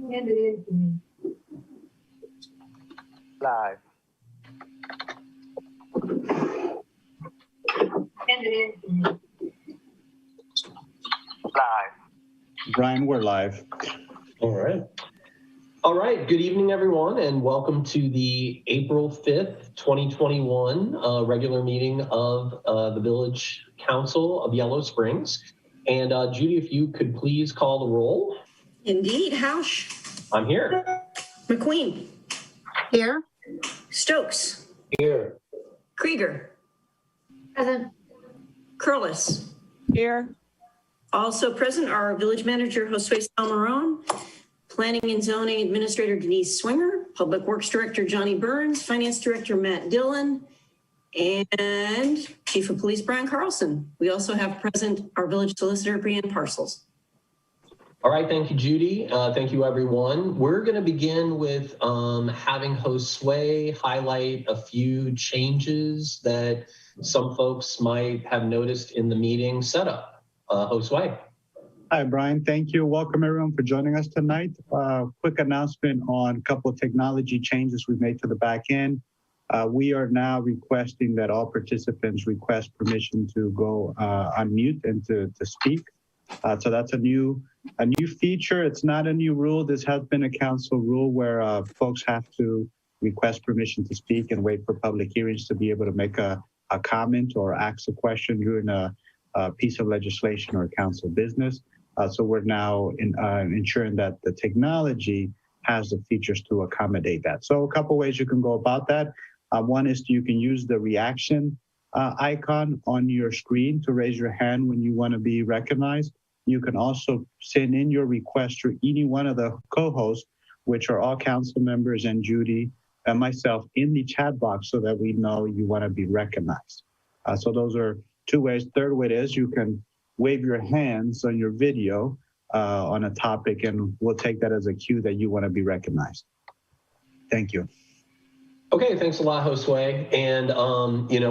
Hand it in to me. Live. Hand it in to me. Live. Brian, we're live. All right. All right. Good evening, everyone, and welcome to the April 5th, 2021 regular meeting of the Village Council of Yellow Springs. And Judy, if you could please call the roll. Indeed. Hausch. I'm here. McQueen. Here. Stokes. Here. Krieger. Present. Curlis. Here. Also present are Village Manager Josue Salmarone, Planning and Zoning Administrator Denise Swinger, Public Works Director Johnny Burns, Finance Director Matt Dillon, and Chief of Police Brian Carlson. We also have present our Village Solicitor Brianne Parcels. All right. Thank you, Judy. Thank you, everyone. We're going to begin with having Josue highlight a few changes that some folks might have noticed in the meeting setup. Josue. Hi, Brian. Thank you. Welcome, everyone, for joining us tonight. Quick announcement on a couple of technology changes we've made to the back end. We are now requesting that all participants request permission to go unmute and to speak. So that's a new feature. It's not a new rule. This has been a council rule where folks have to request permission to speak and wait for public hearings to be able to make a comment or ask a question during a piece of legislation or council business. So we're now ensuring that the technology has the features to accommodate that. So a couple ways you can go about that. One is you can use the reaction icon on your screen to raise your hand when you want to be recognized. You can also send in your request to any one of the co-hosts, which are all council members and Judy and myself, in the chat box so that we know you want to be recognized. So those are two ways. Third way is you can wave your hands on your video on a topic, and we'll take that as a cue that you want to be recognized. Thank you. Okay, thanks a lot, Josue. And,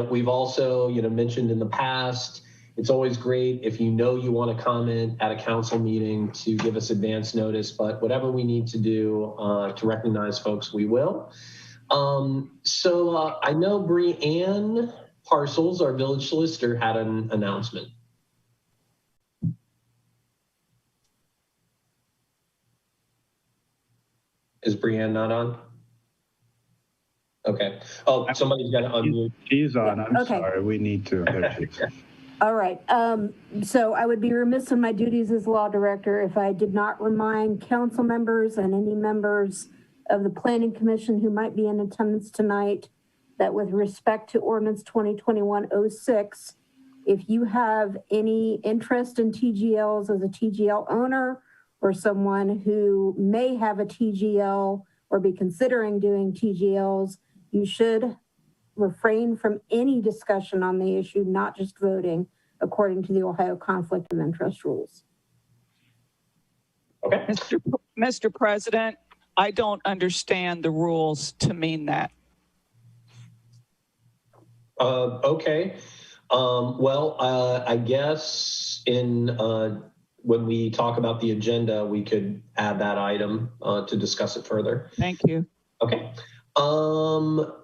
we've also, mentioned in the past, it's always great if you want to comment at a council meeting to give us advance notice, but whatever we need to do to recognize folks, we will. So I know Brianne Parcels, our village solicitor, had an announcement. Is Brianne not on? Okay. Oh, somebody's got to unmute. She's on. I'm okay. Sorry. We need to. All right. So I would be remiss in my duties as law director if I did not remind council members and any members of the Planning Commission who might be in attendance tonight that with respect to Ordinance 2021-06, if you have any interest in TGLs as a TGL owner or someone who may have a TGL or be considering doing TGLs, you should refrain from any discussion on the issue, not just voting, according to the Ohio Conflict of Interest rules. Okay. Mr. President, I don't understand the rules to mean that. Okay. I guess when we talk about the agenda, we could add that item to discuss it further. Thank you. Okay.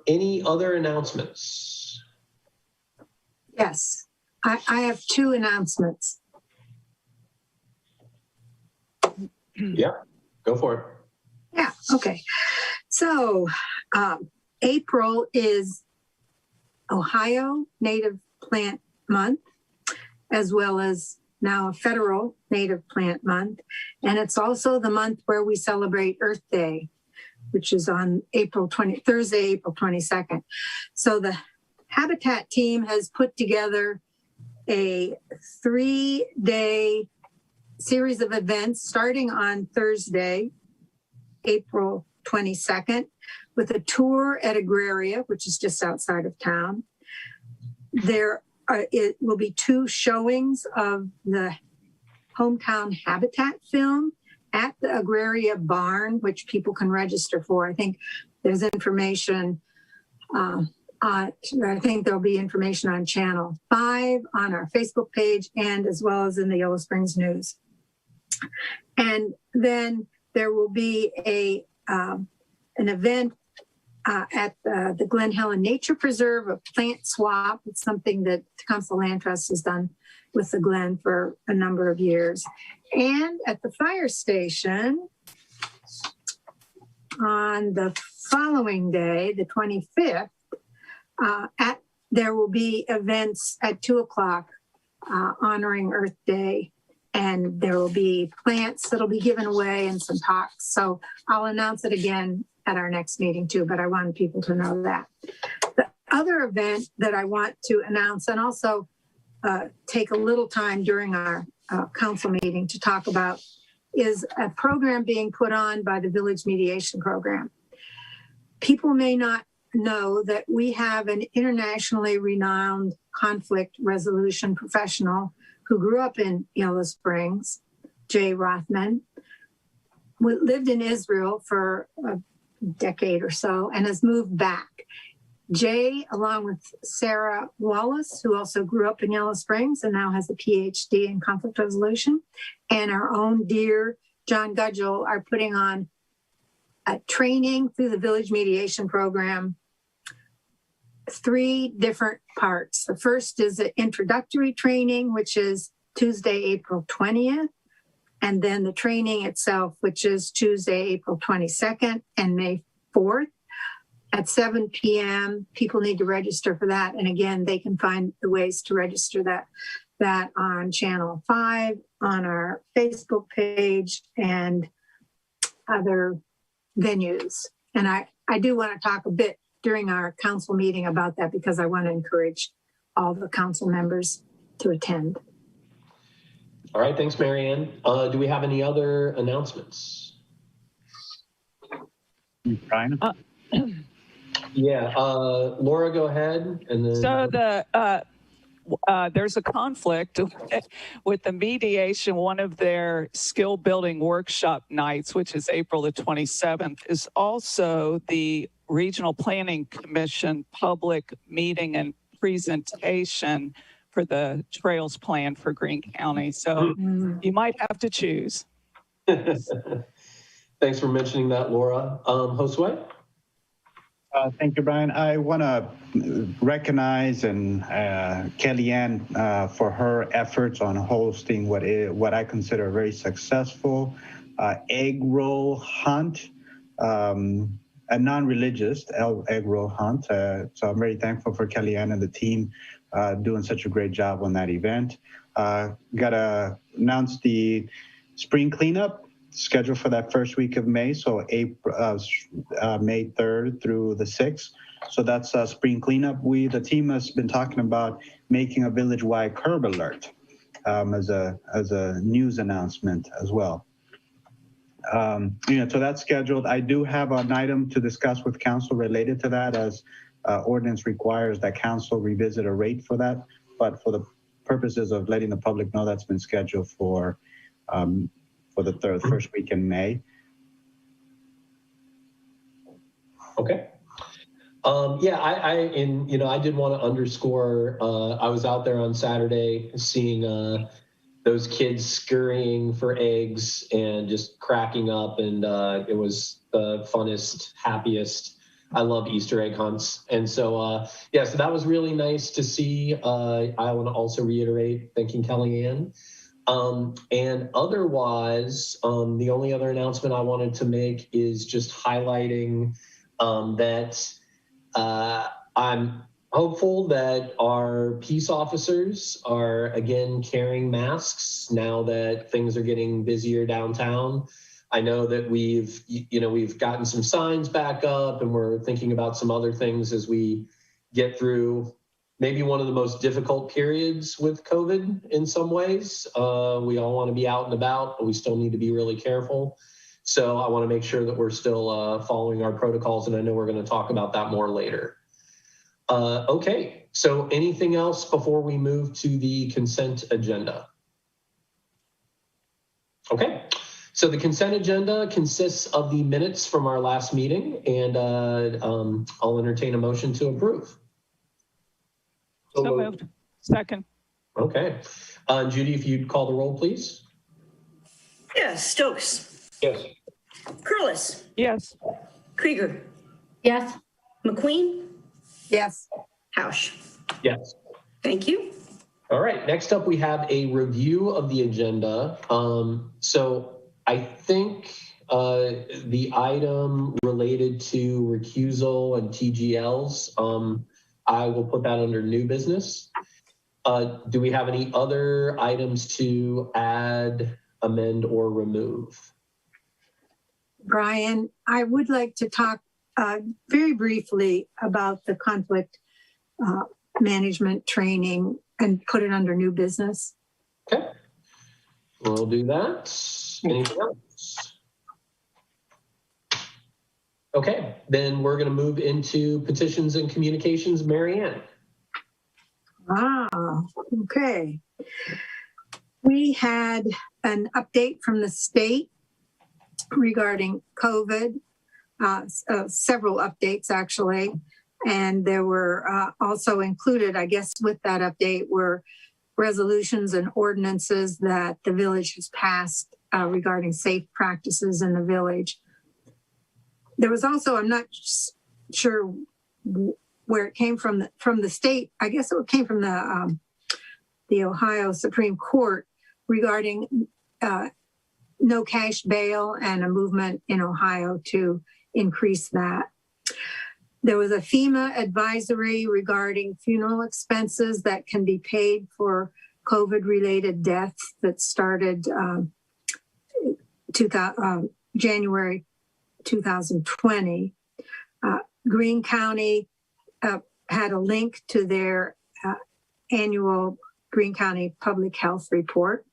Any other announcements? Yes, I have two announcements. Yeah, go for it. Yeah, okay. So April is Ohio Native Plant Month, as well as now a federal Native Plant Month. And it's also the month where we celebrate Earth Day, which is on Thursday, April 22nd. So the Habitat team has put together a 3-day series of events starting on Thursday, April 22nd, with a tour at Agraria, which is just outside of town. It will be 2 showings of the Hometown Habitat film at the Agraria Barn, which people can register for. I think there's information I think there'll be information on Channel 5 on our Facebook page and as well as in the Yellow Springs News. And then there will be an event at the Glen Helen Nature Preserve, a plant swap. It's something that the Council Land Trust has done with the Glen for a number of years. And at the fire station on the following day, the 25th, there will be events at 2:00 honoring Earth Day. And there will be plants that'll be given away and some talks. So I'll announce it again at our next meeting too, but I wanted people to know that. The other event that I want to announce and also take a little time during our council meeting to talk about is a program being put on by the Village Mediation Program. People may not know that we have an internationally renowned conflict resolution professional who grew up in Yellow Springs, Jay Rothman, lived in Israel for a decade or so and has moved back. Jay, along with Sarah Wallace, who also grew up in Yellow Springs and now has a PhD in conflict resolution, and our own dear John Gudgel are putting on a training through the Village Mediation Program, 3 different parts. The first is an introductory training, which is Tuesday, April 20th, and then the training itself, which is Tuesday, April 22nd and May 4th at 7 p.m. People need to register for that. And again, they can find the ways to register that on Channel 5, on our Facebook page, and other venues. And I do want to talk a bit during our council meeting about that because I want to encourage all the council members to attend. All right, thanks, Marianne. Do we have any other announcements? Brian? Yeah, Laura, go ahead. And then So there's a conflict with the mediation. One of their skill building workshop nights, which is April the 27th, is also the Regional Planning Commission public meeting and presentation for the Trails Plan for Greene County. So you might have to choose. Thanks for mentioning that, Laura. Josue? Thank you, Brian. I want to recognize Kellyanne for her efforts on hosting what I consider a very successful egg roll hunt, a non-religious egg roll hunt. So I'm very thankful for Kellyanne and the team doing such a great job on that event. Got to announce the spring cleanup scheduled for that first week of May, so May 3rd through the 6th. So that's spring cleanup. The team has been talking about making a village-wide curb alert as a news announcement as well. So that's scheduled. I do have an item to discuss with council related to that, as ordinance requires that council revisit a rate for that. But for the purposes of letting the public know, that's been scheduled for the first week in May. Okay. Yeah, I did want to underscore, I was out there on Saturday seeing those kids scurrying for eggs and just cracking up, and it was the funnest, happiest. I love Easter egg hunts. And so, yeah, so that was really nice to see. I want to also reiterate thanking Kellyanne. And otherwise, the only other announcement I wanted to make is just highlighting that I'm hopeful that our peace officers are again carrying masks now that things are getting busier downtown. I know that we've gotten some signs back up, and we're thinking about some other things as we get through maybe one of the most difficult periods with COVID in some ways. We all want to be out and about, but we still need to be really careful. So I want to make sure that we're still following our protocols, and I know we're going to talk about that more later. Okay, so anything else before we move to the consent agenda? Okay, so the consent agenda consists of the minutes from our last meeting, and I'll entertain a motion to approve. So moved. Second. Okay. Judy, if you'd call the roll, please. Yes, Stokes. Yes. Curlis, Yes. Krieger, Yes. McQueen, Yes. Hausch. Yes. Thank you. All right, next up, we have a review of the agenda. So I think the item related to recusal and TGLs, I will put that under new business. Do we have any other items to add, amend, or remove? Brian, I would like to talk very briefly about the conflict management training and put it under new business. Okay, we'll do that. Anything else? Okay, then we're going to move into petitions and communications. Mary Ann. Okay. We had an update from the state regarding COVID, several updates actually. And there were also included, I guess, with that update were resolutions and ordinances that the village has passed regarding safe practices in the village. There was also, I'm not sure where it came from the state. I guess it came from the Ohio Supreme Court regarding no cash bail and a movement in Ohio to increase that. There was a FEMA advisory regarding funeral expenses that can be paid for COVID-related deaths that started January 2020. Greene County had a link to their annual Greene County Public Health Report.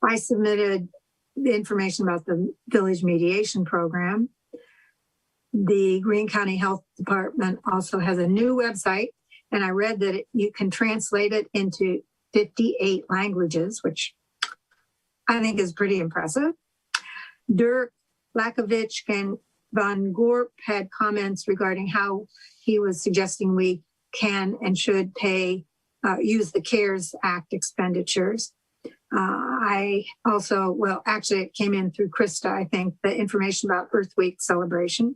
I submitted the information about the village mediation program. The Greene County Health Department also has a new website, and I read that you can translate it into 58 languages, which I think is pretty impressive. Dirk Lakovich and Van Gorp had comments regarding how he was suggesting we can and should use the CARES Act expenditures. I also, well, actually it came in through Krista, I think, the information about Earth Week celebration.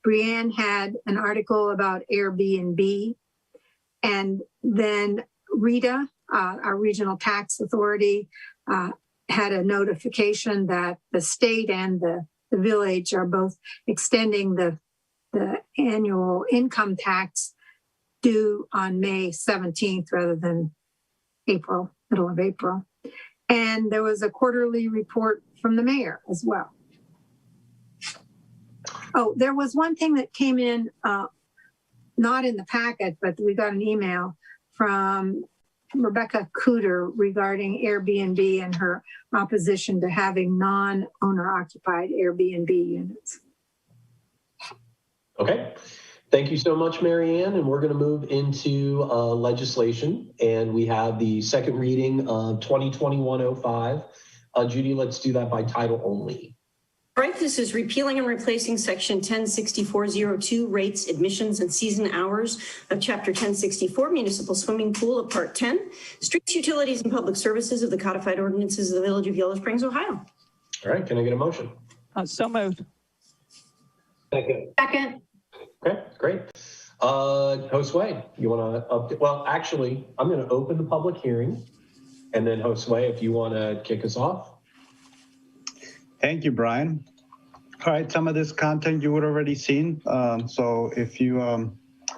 Brianne had an article about Airbnb. And then RITA, our regional tax authority, had a notification that the state and the village are both extending the annual income tax due on May 17th rather than April, middle of April. And there was a quarterly report from the mayor as well. Oh, there was one thing that came in, not in the packet, but we got an email from Rebecca Cooter regarding Airbnb and her opposition to having non-owner occupied Airbnb units. Okay, thank you so much, Mary Ann. And we're going to move into legislation. And we have the second reading of 2021-05. Judy, let's do that by title only. All right, this is repealing and replacing section 106402, rates, admissions, and season hours of chapter 1064, municipal swimming pool of part 10, streets, utilities, and public services of the codified ordinances of the village of Yellow Springs, Ohio. All right, can I get a motion? So moved. Second. Second. Okay, great. Josue, you want to update? Well, actually, I'm going to open the public hearing, and then Josue, if you want to kick us off. Thank you, Brian. All right, some of this content you would already seen. So if you,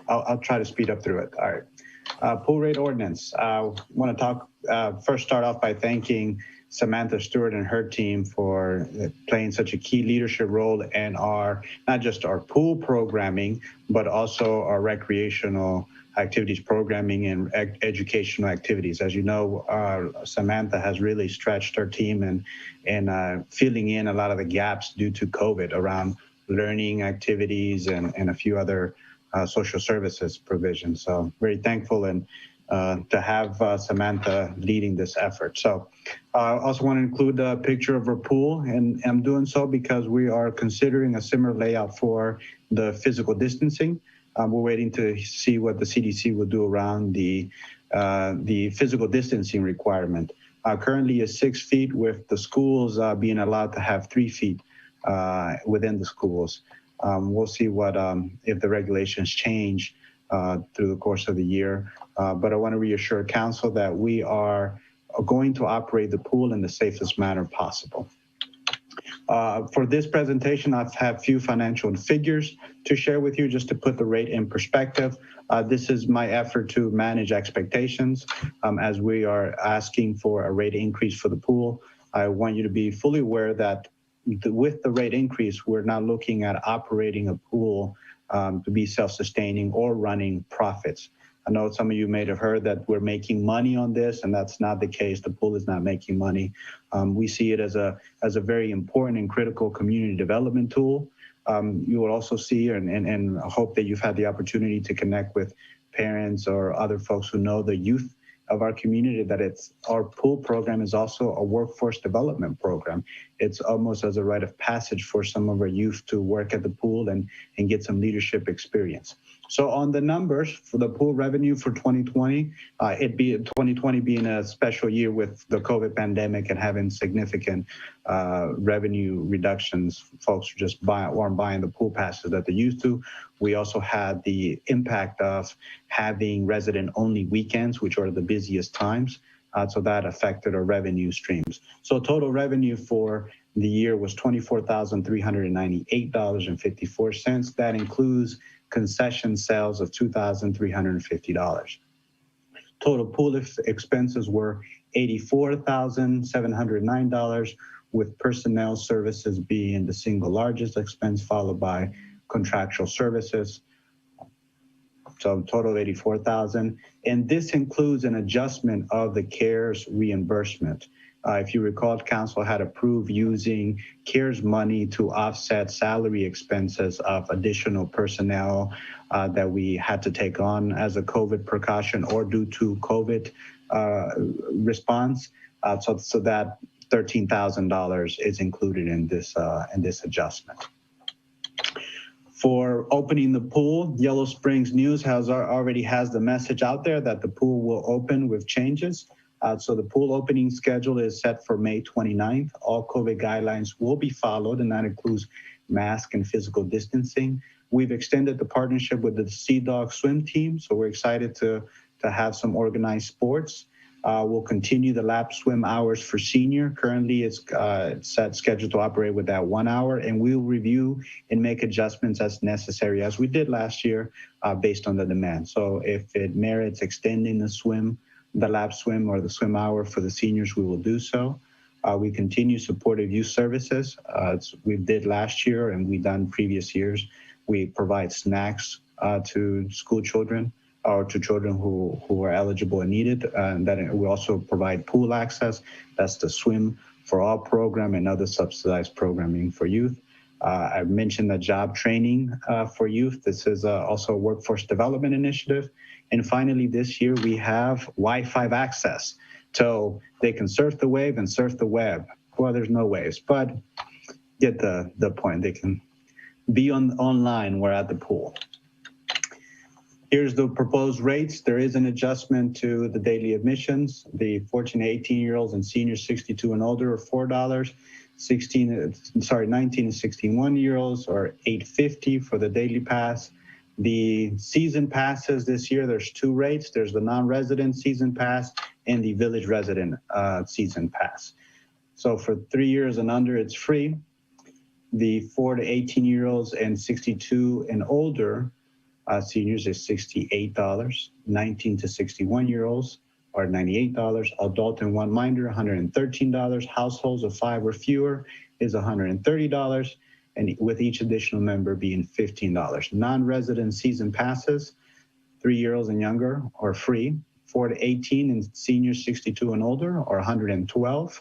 I'll try to speed up through it. All right, pool rate ordinance. I want to first start off by thanking Samantha Stewart and her team for playing such a key leadership role in not just our pool programming, but also our recreational activities programming and educational activities. As you know, Samantha has really stretched her team and filling in a lot of the gaps due to COVID around learning activities and a few other social services provisions. So very thankful and to have Samantha leading this effort. So I also want to include a picture of her pool, and I'm doing so because we are considering a similar layout for the physical distancing. We're waiting to see what the CDC will do around the physical distancing requirement. Currently is 6 feet, with the schools being allowed to have 3 feet within the schools. We'll see what if the regulations change through the course of the year. But I want to reassure council that we are going to operate the pool in the safest manner possible. For this presentation, I've had a few financial figures to share with you just to put the rate in perspective. This is my effort to manage expectations as we are asking for a rate increase for the pool. I want you to be fully aware that with the rate increase, we're not looking at operating a pool to be self-sustaining or running profits. I know some of you may have heard that we're making money on this, and that's not the case. The pool is not making money. We see it as a very important and critical community development tool. You will also see and hope that you've had the opportunity to connect with parents or other folks who know the youth of our community, that our pool program is also a workforce development program. It's almost as a rite of passage for some of our youth to work at the pool and get some leadership experience. So on the numbers for the pool revenue for 2020, 2020 being a special year with the COVID pandemic and having significant revenue reductions, folks just weren't buying the pool passes that they used to. We also had the impact of having resident-only weekends, which are the busiest times. So that affected our revenue streams. So total revenue for the year was $24,398.54. That includes concession sales of $2,350. Total pool expenses were $84,709, with personnel services being the single largest expense, followed by contractual services. So total $84,000. And this includes an adjustment of the CARES reimbursement. If you recall, council had approved using CARES money to offset salary expenses of additional personnel that we had to take on as a COVID precaution or due to COVID response. So that $13,000 is included in this adjustment. For opening the pool, Yellow Springs News already has the message out there that the pool will open with changes. So the pool opening schedule is set for May 29th. All COVID guidelines will be followed, and that includes mask and physical distancing. We've extended the partnership with the Sea Dog swim team, so we're excited to have some organized sports. We'll continue the lap swim hours for senior. Currently, it's scheduled to operate with that 1 hour, and we'll review and make adjustments as necessary, as we did last year, based on the demand. So if it merits extending the lap swim or the swim hour for the seniors, we will do so. We continue supportive youth services. We did last year and we've done previous years. We provide snacks to school children or to children who are eligible and needed. And then we also provide pool access. That's the Swim for All program and other subsidized programming for youth. I mentioned the job training for youth. This is also a workforce development initiative. And finally, this year we have Wi-Fi access. So they can surf the wave and surf the web. Well, there's no waves, but get the point. They can be online. We're at the pool. Here's the proposed rates. There is an adjustment to the daily admissions. The 14 to 18-year-olds and seniors 62 and older are $4. 19 to 61-year-olds are $8.50 for the daily pass. The season passes this year, there's two rates. There's the non-resident season pass and the village resident season pass. So for 3 years and under, it's free. The 4 to 18-year-olds and 62 and older seniors is $68. 19 to 61-year-olds are $98. Adult and one minor, $113. Households of 5 or fewer is $130. And with each additional member being $15. Non-resident season passes, 3-year-olds and younger are free. 4 to 18 and seniors 62 and older are $112.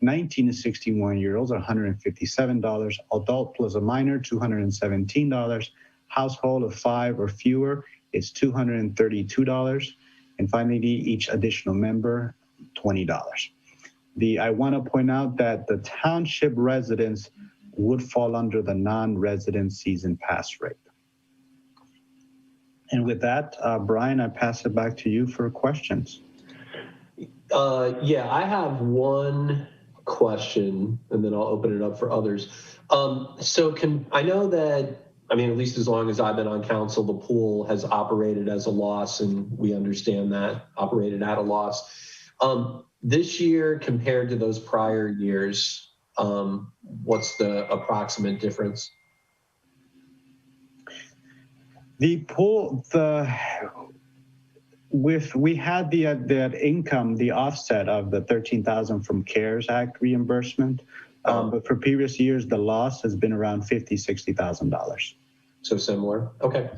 19 to 61-year-olds are $157. Adult plus a minor, $217. Household of 5 or fewer is $232. And finally, each additional member, $20. I want to point out that the township residents would fall under the non-resident season pass rate. And with that, Brian, I pass it back to you for questions. Yeah, I have one question, and then I'll open it up for others. I know that, I mean, at least as long as I've been on council, the pool has operated as a loss, and we understand that, operated at a loss. This year compared to those prior years, what's the approximate difference? The pool, we had the income, the offset of the 13,000 from CARES Act reimbursement, but for previous years, the loss has been around $50,000-$60,000. So similar. Okay.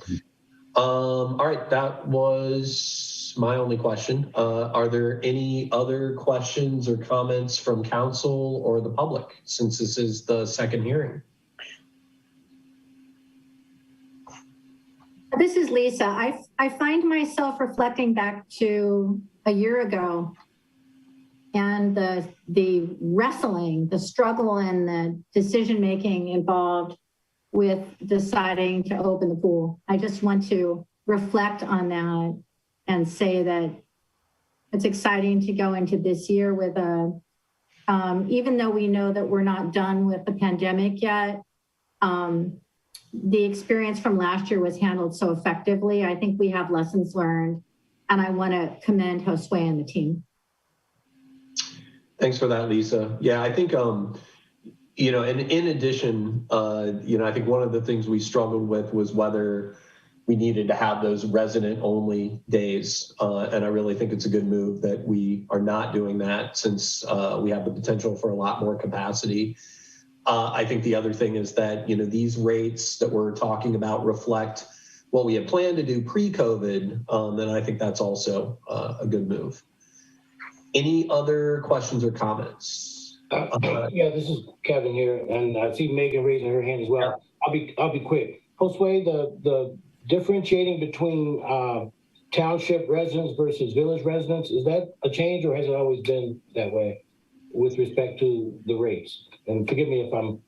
All right. That was my only question. Are there any other questions or comments from council or the public, since this is the second hearing? This is Lisa. I find myself reflecting back to a year ago and the wrestling, the struggle, and the decision-making involved with deciding to open the pool. I just want to reflect on that and say that it's exciting to go into this year with even though we know that we're not done with the pandemic yet, the experience from last year was handled so effectively. I think we have lessons learned, and I want to commend Josue and the team. Thanks for that, Lisa. Yeah, I think, you know, and in addition, you know, I think one of the things we struggled with was whether we needed to have those resident-only days. And I really think it's a good move that we are not doing that, since we have the potential for a lot more capacity. I think the other thing is that, you know, these rates that we're talking about reflect what we had planned to do pre-COVID, and I think that's also a good move. Any other questions or comments? Yeah, this is Kevin here, and I see Megan raising her hand as well. I'll be quick. Josue, the differentiating between township residents versus village residents, is that a change, or has it always been that way with respect to the rates? And forgive me if I'm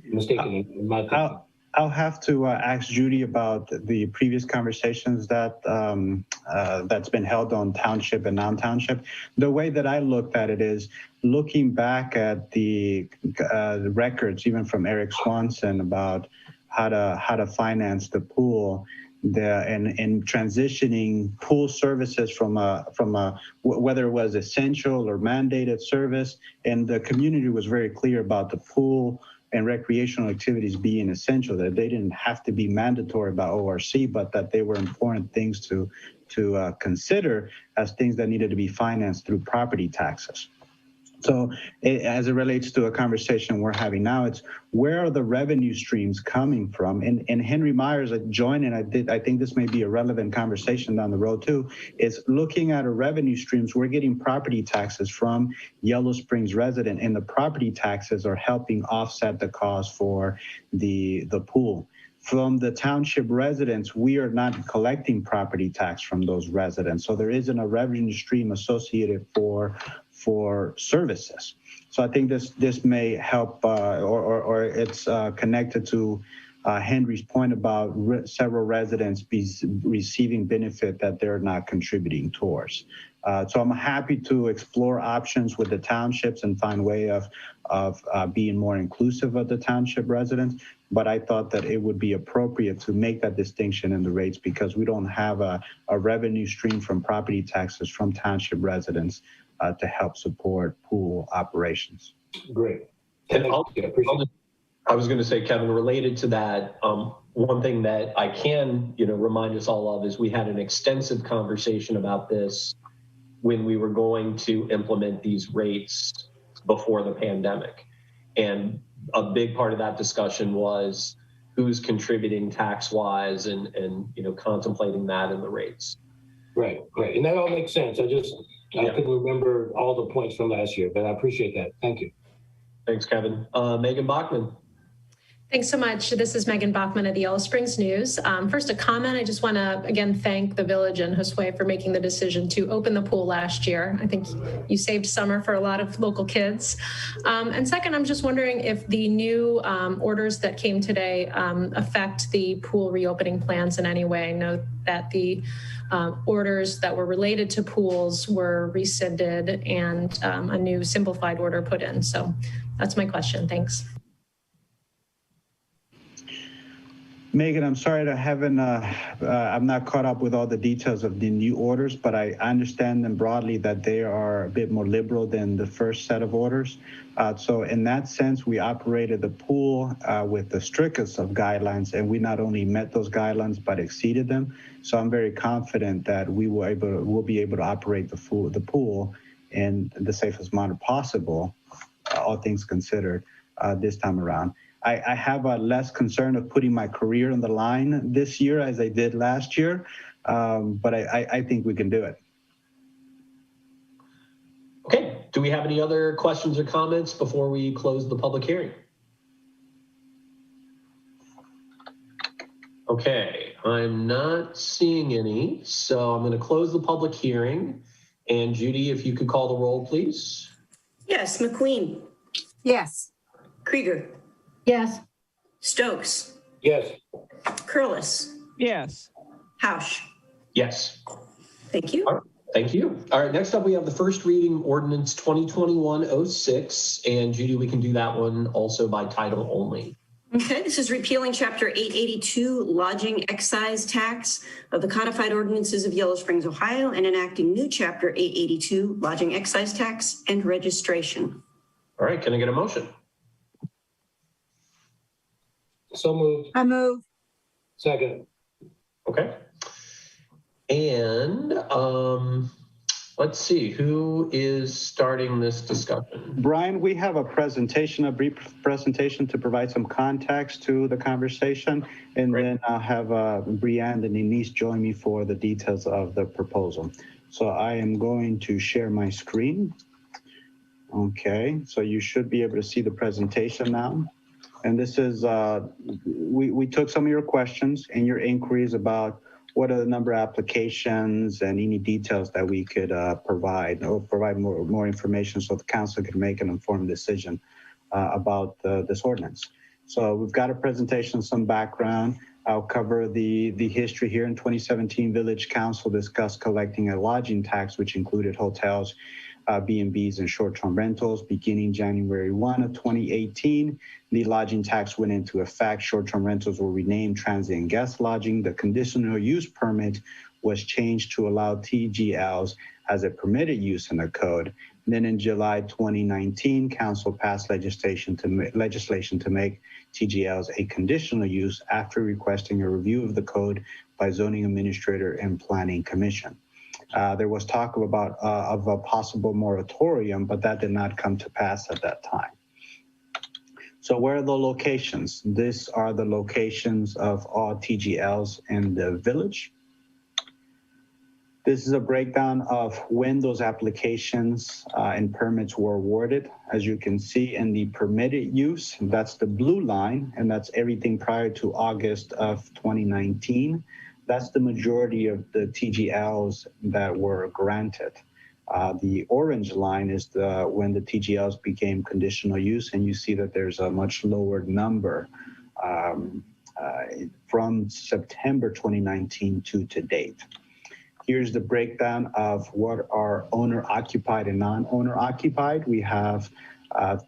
mistaken in my thinking. I'll have to ask Judy about the previous conversations that that's been held on township and non-township. The way that I looked at it is looking back at the records, even from Eric Swanson, about how to finance the pool. And transitioning pool services from whether it was essential or mandated service, and the community was very clear about the pool and recreational activities being essential, that they didn't have to be mandatory by ORC, but that they were important things to consider as things that needed to be financed through property taxes. So as it relates to a conversation we're having now, it's where are the revenue streams coming from? And Henry Myers joined, and I think this may be a relevant conversation down the road too, is looking at our revenue streams. We're getting property taxes from Yellow Springs resident, and the property taxes are helping offset the cost for the pool. From the township residents, we are not collecting property tax from those residents. So there isn't a revenue stream associated for services. So I think this may help, or it's connected to Henry's point about several residents receiving benefit that they're not contributing towards. So I'm happy to explore options with the townships and find a way of being more inclusive of the township residents. But I thought that it would be appropriate to make that distinction in the rates, because we don't have a revenue stream from property taxes from township residents to help support pool operations. Great. And I was going to say, Kevin, related to that, one thing that I can, remind us all of is we had an extensive conversation about this when we were going to implement these rates before the pandemic. And a big part of that discussion was who's contributing tax-wise and contemplating that in the rates. Right. And that all makes sense. I couldn't remember all the points from last year, but I appreciate that. Thank you. Thanks, Kevin. Megan Bachman. Thanks so much. This is Megan Bachman of the Yellow Springs News. First, a comment. I just want to, again, thank the village and Josue for making the decision to open the pool last year. I think you saved summer for a lot of local kids. And second, I'm just wondering if the new orders that came today affect the pool reopening plans in any way. I know that the orders that were related to pools were rescinded and a new simplified order put in. So that's my question. Thanks. Megan, I'm sorry to haven't, I'm not caught up with all the details of the new orders, but I understand them broadly that they are a bit more liberal than the first set of orders. So in that sense, we operated the pool with the strictest of guidelines, and we not only met those guidelines, but exceeded them. So I'm very confident that we'll be able to operate the pool in the safest manner possible, all things considered, this time around. I have a less concern of putting my career on the line this year as I did last year, but I think we can do it. Okay, do we have any other questions or comments before we close the public hearing? Okay, I'm not seeing any, so I'm going to close the public hearing. And Judy, if you could call the roll, please. Yes, McQueen, Yes. Krieger, Yes. Stokes, Yes. Curlis, Yes. Hausch. Yes. Thank you. All right, thank you. All right, next up we have the first reading ordinance 2021-06. And Judy, we can do that one also by title only. Okay, this is repealing Chapter 882, Lodging Excise Tax of the Codified Ordinances of Yellow Springs, Ohio, and enacting new Chapter 882, Lodging Excise Tax and Registration. All right, can I get a motion? So moved. I move. Second. Okay. And let's see, who is starting this discussion? Brian, we have a presentation, a brief presentation to provide some context to the conversation, and Great. then I'll have Brianne and Denise join me for the details of the proposal. So I am going to share my screen. Okay, so you should be able to see the presentation now. And this is, we took some of your questions and your inquiries about what are the number of applications and any details that we could provide more information so the council can make an informed decision about this ordinance. So we've got a presentation, some background. I'll cover the history here. In 2017, Village Council discussed collecting a lodging tax, which included hotels, B&Bs, and short-term rentals. Beginning January 1 of 2018, the lodging tax went into effect. Short-term rentals were renamed transient guest lodging. The conditional use permit was changed to allow TGLs as a permitted use in the code. And then in July 2019, council passed legislation to make TGLs a conditional use after requesting a review of the code by zoning administrator and planning commission. There was talk of a possible moratorium, but that did not come to pass at that time. So where are the locations? These are the locations of all TGLs in the village. This is a breakdown of when those applications and permits were awarded. As you can see in the permitted use, that's the blue line, and that's everything prior to August of 2019. That's the majority of the TGLs that were granted. The orange line is when the TGLs became conditional use, and you see that there's a much lower number from September 2019 to date. Here's the breakdown of what are owner-occupied and non-owner occupied. We have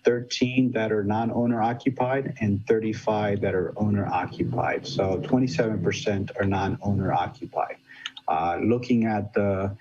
13 that are non-owner occupied and 35 that are owner occupied. So 27% are non-owner occupied. Looking at the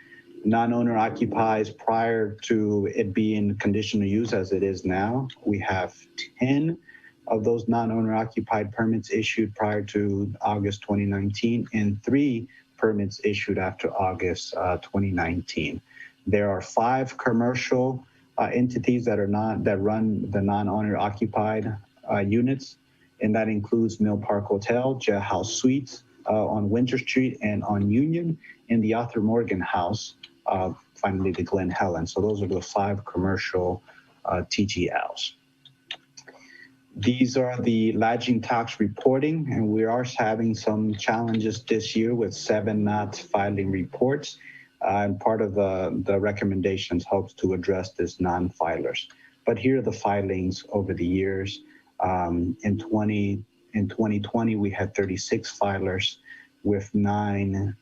non-owner occupies prior to it being conditional use as it is now, we have 10 of those non-owner occupied permits issued prior to August 2019 and 3 permits issued after August 2019. There are 5 commercial entities that run the non-owner occupied units, and that includes Mill Park Hotel, Jailhouse Suites on Winter Street and on Union, and the Arthur Morgan House, finally the Glen Helen. So those are the 5 commercial TGLs. These are the lodging tax reporting, and we are having some challenges this year with 7 not filing reports. And part of the recommendations hopes to address this non-filers. But here are the filings over the years. In 2020, we had 36 filers with 9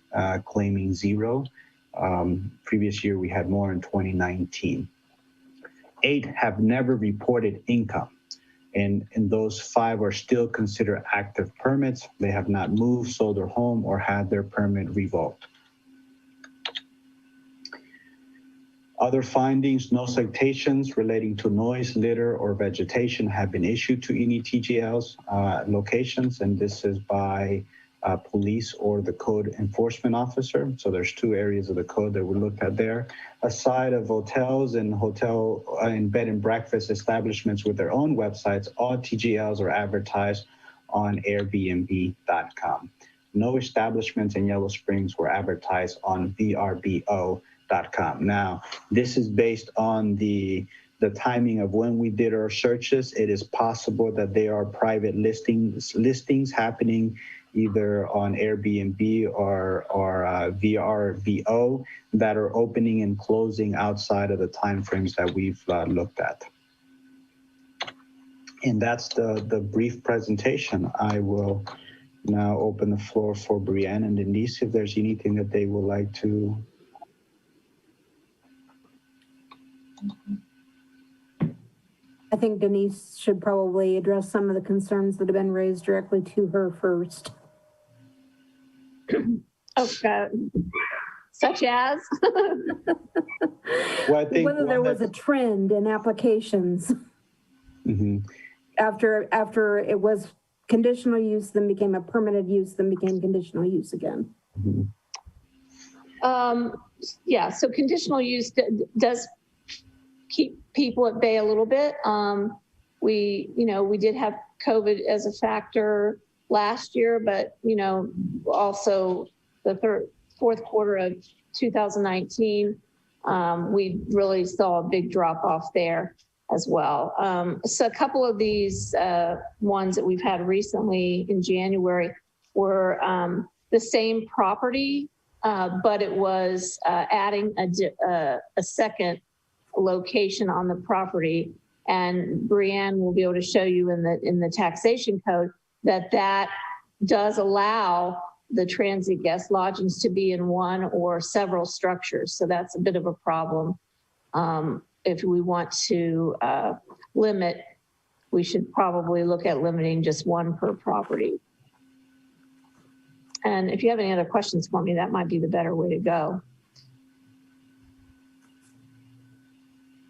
claiming 0. Previous year, we had more in 2019. 8 have never reported income. And those 5 are still considered active permits. They have not moved, sold their home, or had their permit revoked. Other findings: no citations relating to noise, litter, or vegetation have been issued to any TGL's locations, and this is by police or the code enforcement officer. So there's 2 areas of the code that we looked at there. Aside of hotels and bed and breakfast establishments with their own websites, all TGLs are advertised on Airbnb.com. No establishments in Yellow Springs were advertised on VRBO.com. Now, this is based on the timing of when we did our searches. It is possible that there are private listings happening either on Airbnb or VRBO that are opening and closing outside of the timeframes that we've looked at. And that's the brief presentation. I will now open the floor for Brianne and Denise if there's anything that they would like to. I think Denise should probably address some of the concerns that have been raised directly to her first. Okay. Such as? Well, I think whether there was a trend in applications after it was conditional use, then became a permitted use, then became conditional use again. Yeah, so conditional use does keep people at bay a little bit. We did have COVID as a factor last year, but, also the fourth quarter of 2019, we really saw a big drop off there as well. So a couple of these ones that we've had recently in January were the same property, but it was adding a second location on the property. And Brianne will be able to show you in the taxation code that does allow the transient guest lodgings to be in one or several structures. So that's a bit of a problem. If we want to limit, we should probably look at limiting just one per property. And if you have any other questions for me, that might be the better way to go.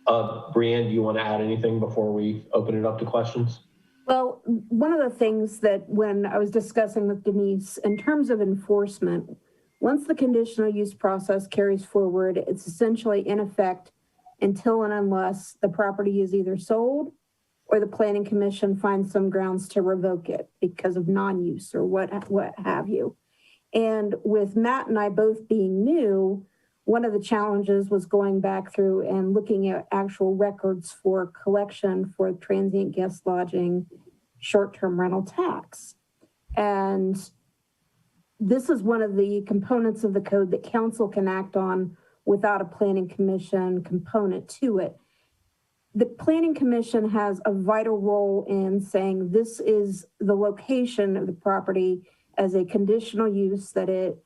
Brianne, do you want to add anything before we open it up to questions? Well, one of the things that when I was discussing with Denise, in terms of enforcement, once the conditional use process carries forward, it's essentially in effect until and unless the property is either sold or the planning commission finds some grounds to revoke it because of non-use or what have you. And with Matt and I both being new, one of the challenges was going back through and looking at actual records for collection for transient guest lodging, short-term rental tax. And this is one of the components of the code that council can act on without a planning commission component to it. The planning commission has a vital role in saying this is the location of the property as a conditional use, that it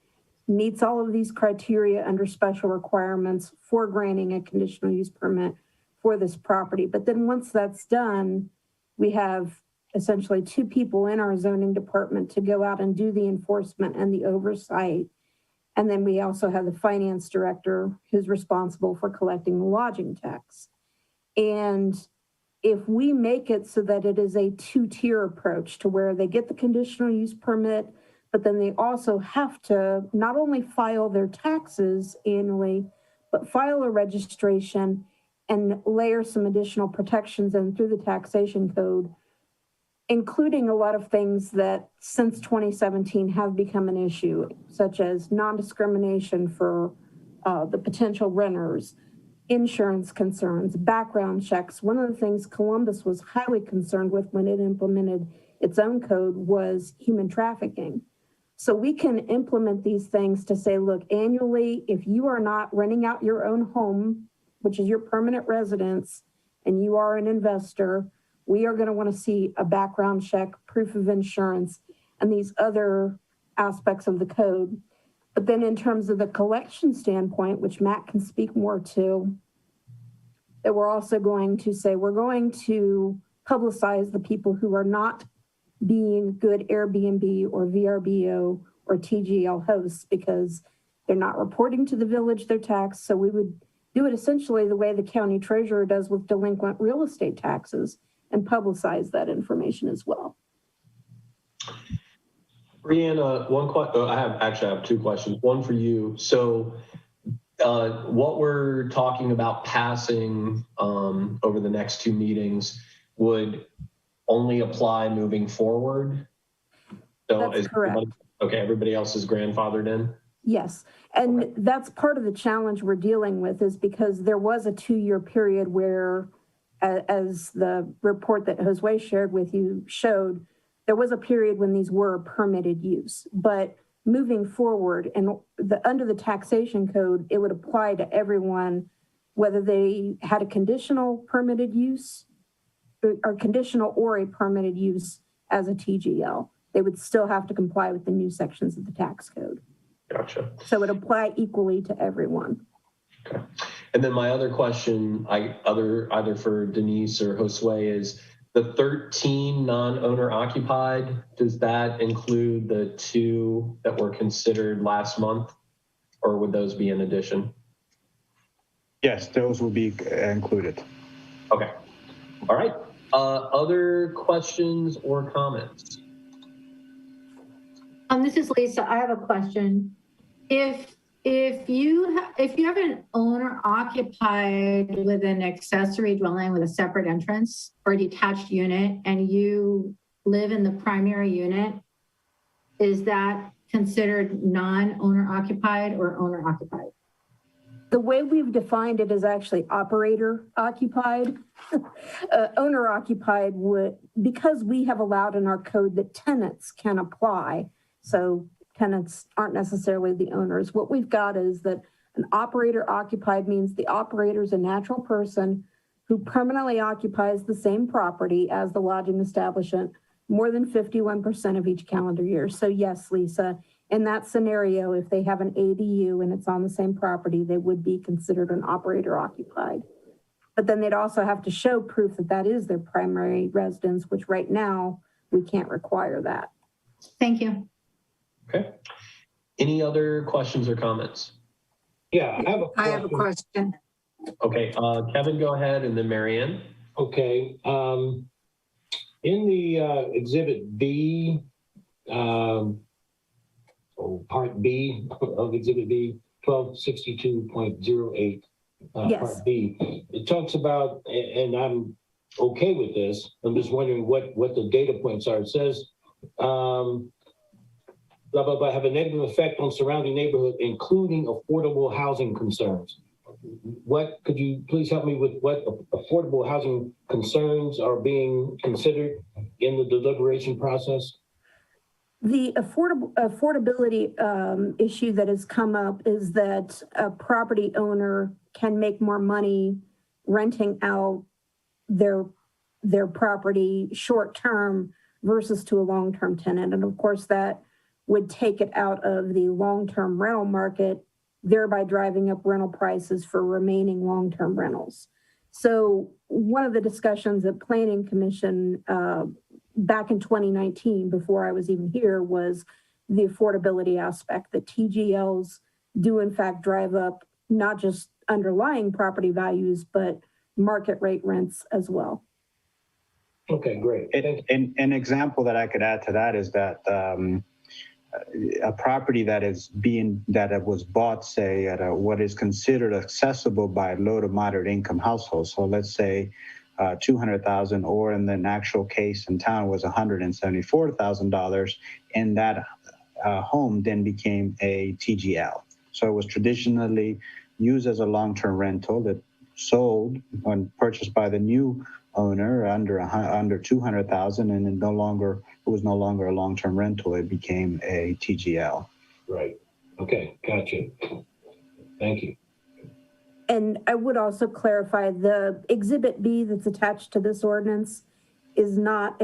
meets all of these criteria under special requirements for granting a conditional use permit for this property. But then once that's done, we have essentially 2 people in our zoning department to go out and do the enforcement and the oversight. And then we also have the finance director who's responsible for collecting the lodging tax. And if we make it so that it is a 2-tier approach to where they get the conditional use permit, but then they also have to not only file their taxes annually, but file a registration and layer some additional protections in through the taxation code, including a lot of things that since 2017 have become an issue, such as non-discrimination for the potential renters, insurance concerns, background checks. One of the things Columbus was highly concerned with when it implemented its own code was human trafficking. So we can implement these things to say, look, annually, if you are not renting out your own home, which is your permanent residence, and you are an investor, we are going to want to see a background check, proof of insurance, and these other aspects of the code. But then in terms of the collection standpoint, which Matt can speak more to, that we're also going to say, we're going to publicize the people who are not being good Airbnb or VRBO or TGL hosts because they're not reporting to the village their tax. So we would do it essentially the way the county treasurer does with delinquent real estate taxes and publicize that information as well. Brianna, I have two questions. One for you. So what we're talking about passing over the next two meetings would only apply moving forward? So That's correct. Everybody else is grandfathered in? Yes, and that's part of the challenge we're dealing with is because there was a 2-year period where, as the report that Josue shared with you showed, there was a period when these were permitted use. But moving forward, and under the taxation code, it would apply to everyone, whether they had a conditional permitted use or conditional or a permitted use as a TGL. They would still have to comply with the new sections of the tax code. Gotcha. So it apply equally to everyone. Okay. And then my other question, either for Denise or Josue, is the 13 non-owner occupied, does that include the 2 that were considered last month, or would those be in addition? Yes, those will be included. Okay. All right. Other questions or comments? This is Lisa. I have a question. If you have an owner occupied with an accessory dwelling with a separate entrance or a detached unit, and you live in the primary unit, is that considered non-owner occupied or owner occupied? The way we've defined it is actually operator occupied. Owner occupied would, because we have allowed in our code that tenants can apply. So tenants aren't necessarily the owners. What we've got is that an operator occupied means the operator is a natural person who permanently occupies the same property as the lodging establishment more than 51% of each calendar year. So yes, Lisa, in that scenario, if they have an ADU and it's on the same property, they would be considered an operator occupied. But then they'd also have to show proof that that is their primary residence, which right now we can't require that. Thank you. Okay. Any other questions or comments? Yeah, I have a question. Okay, Kevin, go ahead, and then Marianne. Okay. In the Exhibit B, Part B of Exhibit B, 1262.08, Yes. Part B, it talks about, and I'm okay with this, I'm just wondering what the data points are. It says, blah, blah, blah, have a negative effect on surrounding neighborhood, including affordable housing concerns. What, could you please help me with what affordable housing concerns are being considered in the deliberation process? The affordability issue that has come up is that a property owner can make more money renting out their property short-term versus to a long-term tenant. And of course, that would take it out of the long-term rental market, thereby driving up rental prices for remaining long-term rentals. So one of the discussions at Planning Commission back in 2019, before I was even here, was the affordability aspect, that TGLs do in fact drive up not just underlying property values, but market rate rents as well. Okay, great. An example that I could add to that is that a property that was bought, say, at what is considered accessible by low to moderate income households. So let's say $200,000, or in the actual case in town was $174,000, and that home then became a TGL. So it was traditionally used as a long-term rental that sold when purchased by the new owner under 200,000, and it was no longer a long-term rental. It became a TGL. Right. Okay. Gotcha. Thank you. And I would also clarify, the Exhibit B that's attached to this ordinance is not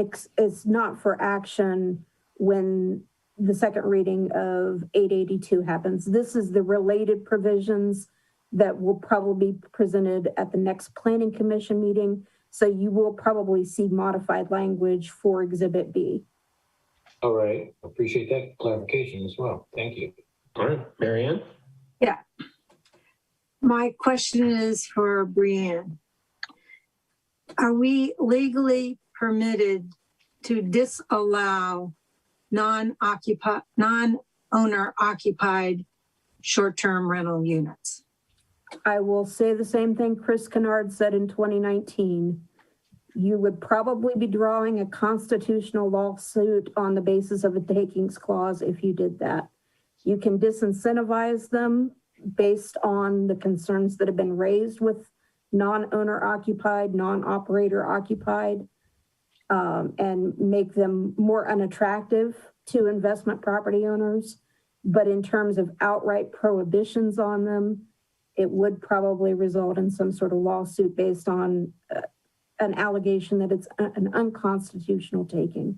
for action when the second reading of 882 happens. This is the related provisions that will probably be presented at the next Planning Commission meeting. So you will probably see modified language for Exhibit B. All right, appreciate that clarification as well. Thank you. All right, Mary Ann? Yeah. My question is for Brianne. Are we legally permitted to disallow non-owner occupied short-term rental units? I will say the same thing Chris Kennard said in 2019. You would probably be drawing a constitutional lawsuit on the basis of a takings clause if you did that. You can disincentivize them based on the concerns that have been raised with non-owner occupied, non-operator occupied, and make them more unattractive to investment property owners. But in terms of outright prohibitions on them, it would probably result in some sort of lawsuit based on an allegation that it's an unconstitutional taking.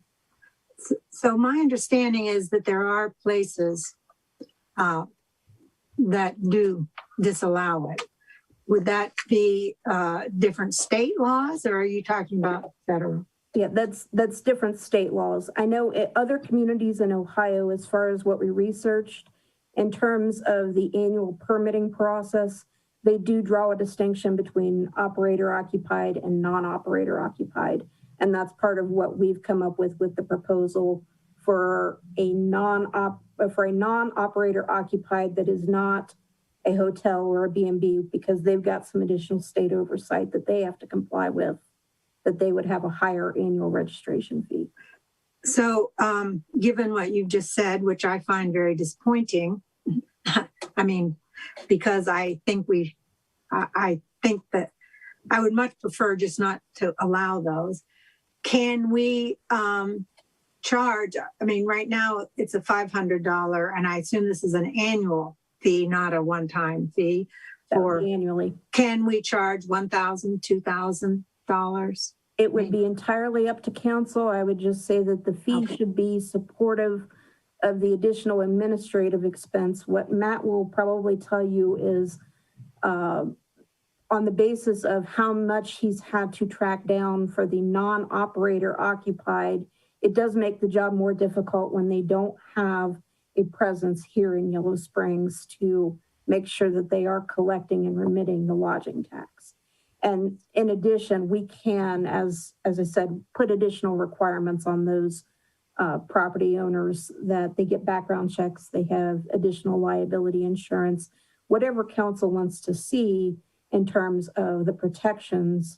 So my understanding is that there are places that do disallow it. Would that be different state laws, or are you talking about federal? Yeah, that's different state laws. I know other communities in Ohio, as far as what we researched, in terms of the annual permitting process, they do draw a distinction between operator occupied and non-operator occupied. And that's part of what we've come up with the proposal for a non-operator occupied that is not a hotel or a B&B, because they've got some additional state oversight that they have to comply with, that they would have a higher annual registration fee. So given what you've just said, which I find very disappointing, I mean, because I think that I would much prefer just not to allow those. Can we charge, I mean, right now it's a $500, and I assume this is an annual fee, not a one-time fee. For annually. Can we charge $1,000, $2,000? It would be entirely up to council. I would just say that the fee should be supportive of the additional administrative expense. What Matt will probably tell you is on the basis of how much he's had to track down for the non-operator occupied, it does make the job more difficult when they don't have a presence here in Yellow Springs to make sure that they are collecting and remitting the lodging tax. And in addition, we can, as I said, put additional requirements on those property owners, that they get background checks, they have additional liability insurance, whatever council wants to see in terms of the protections,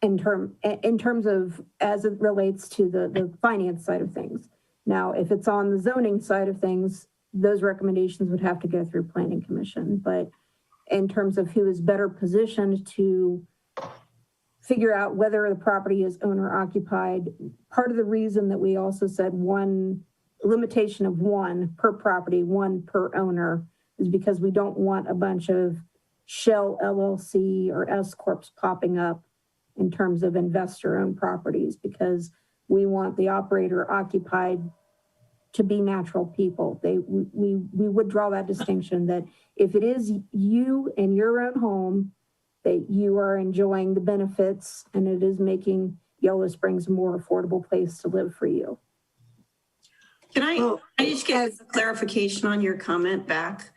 in terms of as it relates to the finance side of things. Now, if it's on the zoning side of things, those recommendations would have to go through Planning Commission. But in terms of who is better positioned to figure out whether the property is owner occupied, part of the reason that we also said one limitation of one per property, one per owner, is because we don't want a bunch of shell LLC or S corps popping up in terms of investor-owned properties, because we want the operator occupied to be natural people. We would draw that distinction that if it is you in your own home, that you are enjoying the benefits and it is making Yellow Springs a more affordable place to live for you. Can I just get clarification on your comment back?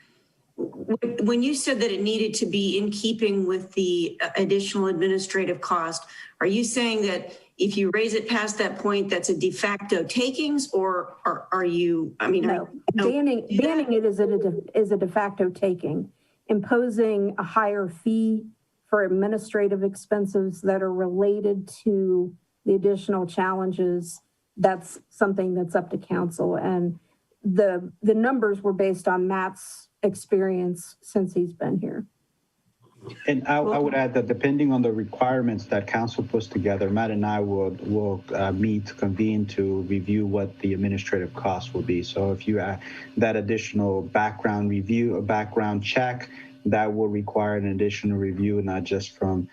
When you said that it needed to be in keeping with the additional administrative cost, are you saying that if you raise it past that point, that's a de facto takings, or are you, I mean, no, banning it is a de facto taking. Imposing a higher fee for administrative expenses that are related to the additional challenges, that's something that's up to council. And the numbers were based on Matt's experience since he's been here. And I would add that depending on the requirements that council puts together, Matt and I will meet to convene to review what the administrative costs will be. So if you add that additional background review, a background check, that will require an additional review, not just from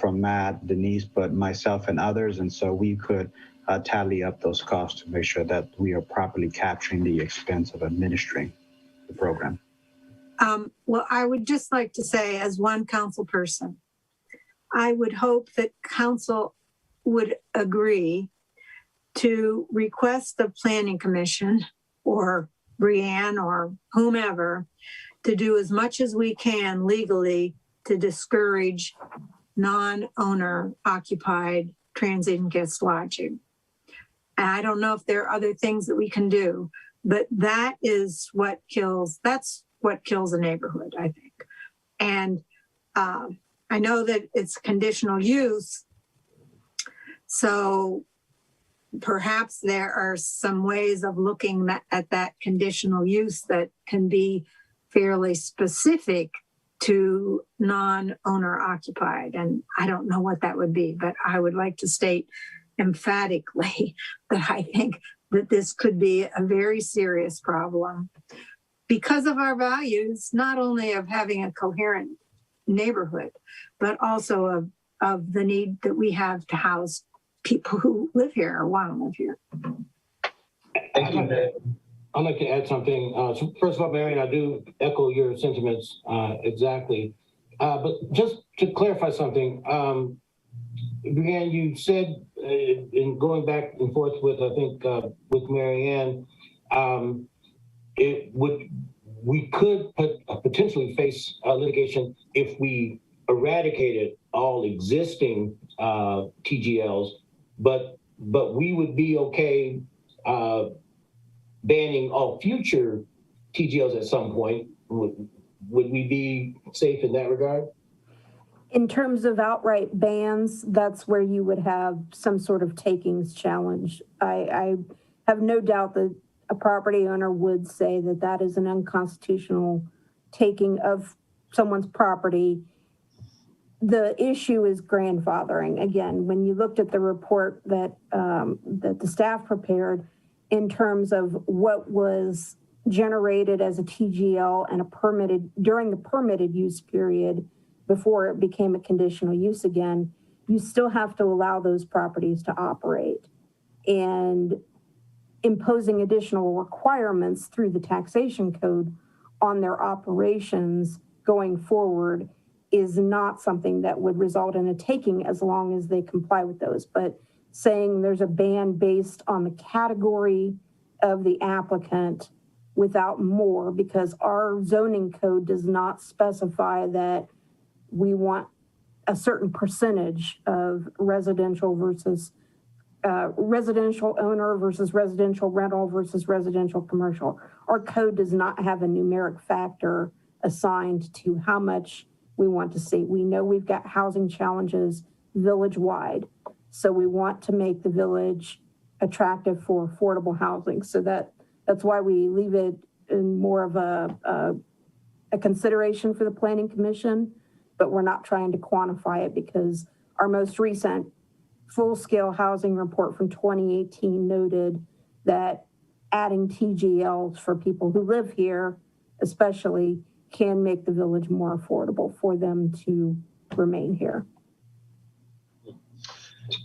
Matt, Denise, but myself and others. And so we could tally up those costs to make sure that we are properly capturing the expense of administering the program. Well, I would just like to say, as one council person, I would hope that council would agree to request the Planning Commission or Brianne or whomever to do as much as we can legally to discourage non-owner occupied transient guest lodging. And I don't know if there are other things that we can do, but that is what kills, that's what kills a neighborhood, I think. And I know that it's conditional use, so perhaps there are some ways of looking at that conditional use that can be fairly specific to non-owner occupied. And I don't know what that would be, but I would like to state emphatically that I think that this could be a very serious problem because of our values, not only of having a coherent neighborhood, but also of the need that we have to house people who live here or want to live here. Thank you. I'd like to add something. So first of all, Marion, I do echo your sentiments exactly. But just to clarify something, Brianne, you said in going back and forth with, I think, with Marianne, we could potentially face litigation if we eradicated all existing TGLs, but we would be okay banning all future TGLs at some point. Would we be safe in that regard? In terms of outright bans, that's where you would have some sort of takings challenge. I have no doubt that a property owner would say that that is an unconstitutional taking of someone's property. The issue is grandfathering. Again, when you looked at the report that that the staff prepared in terms of what was generated as a TGL and a permitted during the permitted use period before it became a conditional use again, you still have to allow those properties to operate. And imposing additional requirements through the taxation code on their operations going forward is not something that would result in a taking as long as they comply with those. But saying there's a ban based on the category of the applicant without more, because our zoning code does not specify that we want a certain percentage of residential versus residential owner versus residential rental versus residential commercial. Our code does not have a numeric factor assigned to how much we want to see. We know we've got housing challenges village-wide, so we want to make the village attractive for affordable housing. So that's why we leave it in more of a consideration for the Planning Commission, but we're not trying to quantify it because our most recent full-scale housing report from 2018 noted that adding TGLs for people who live here, especially, can make the village more affordable for them to remain here.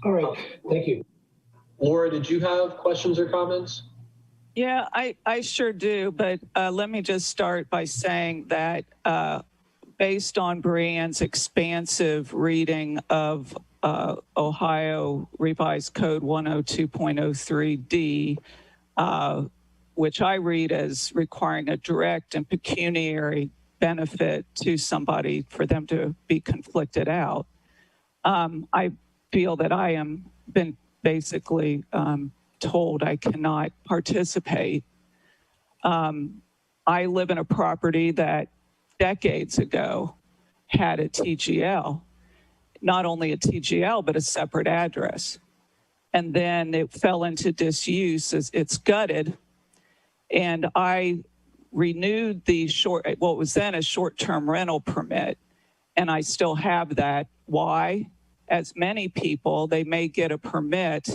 All right, thank you. Laura, did you have questions or comments? Yeah, I sure do, but let me just start by saying that based on Brianne's expansive reading of Ohio Revised Code 102.03D, which I read as requiring a direct and pecuniary benefit to somebody for them to be conflicted out, I feel that I am been basically told I cannot participate. I live in a property that decades ago had a TGL, not only a TGL, but a separate address. And then it fell into disuse as it's gutted. And I renewed the what was then a short-term rental permit. And I still have that. Why? As many people, they may get a permit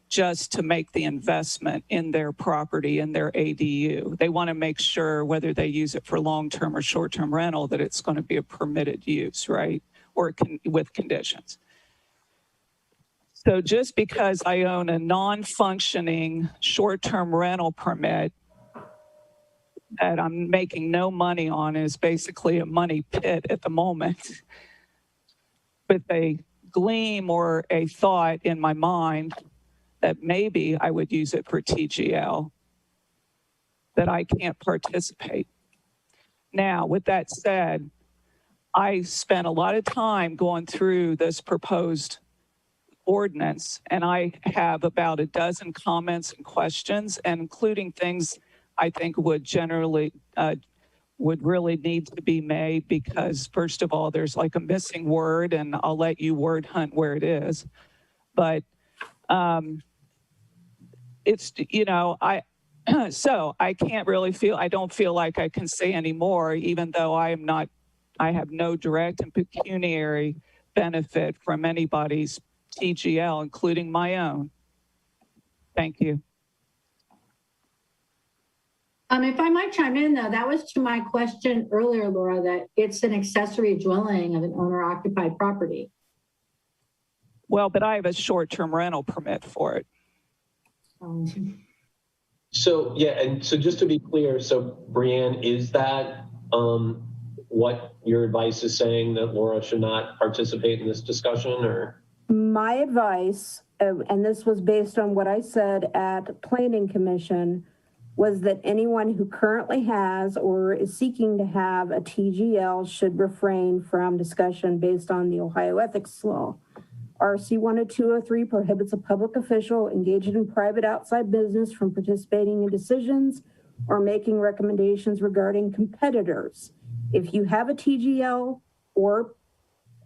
just to make the investment in their property, in their ADU. They want to make sure whether they use it for long-term or short-term rental that it's going to be a permitted use, right? Or with conditions. So just because I own a non-functioning short-term rental permit that I'm making no money on, is basically a money pit at the moment, with a gleam or a thought in my mind that maybe I would use it for TGL, that I can't participate. Now, with that said, I spent a lot of time going through this proposed ordinance, and I have about a dozen comments and questions, and including things I think would generally, would really need to be made, because first of all, there's like a missing word, and I'll let you word hunt where it is. But it's, you know, so I can't really feel, I don't feel like I can say anymore, even though I have no direct and pecuniary benefit from anybody's TGL, including my own. Thank you. If I might chime in, though, that was to my question earlier, Laura, that it's an accessory dwelling of an owner-occupied property. Well, but I have a short-term rental permit for it. So, yeah, and so just to be clear, so Brianne, is that what your advice is saying, that Laura should not participate in this discussion, or? My advice, and this was based on what I said at Planning Commission, was that anyone who currently has or is seeking to have a TGL should refrain from discussion based on the Ohio ethics law. RC 10203 prohibits a public official engaged in private outside business from participating in decisions or making recommendations regarding competitors. If you have a TGL or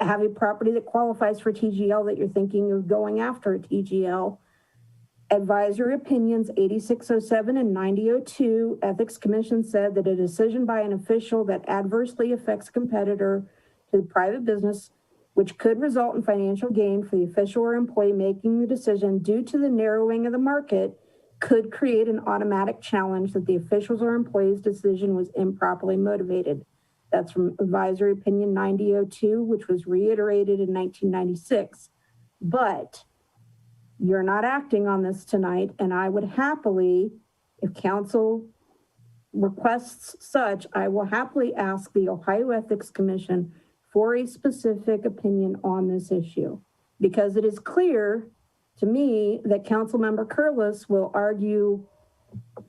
have a property that qualifies for TGL that you're thinking of going after a TGL, Advisory Opinions 8607 and 9002, Ethics Commission said that a decision by an official that adversely affects a competitor to the private business, which could result in financial gain for the official or employee making the decision due to the narrowing of the market, could create an automatic challenge that the official's or employee's decision was improperly motivated. That's from Advisory Opinion 9002, which was reiterated in 1996. But you're not acting on this tonight, and I would happily, if council requests such, I will happily ask the Ohio Ethics Commission for a specific opinion on this issue, because it is clear to me that Councilmember Curlis will argue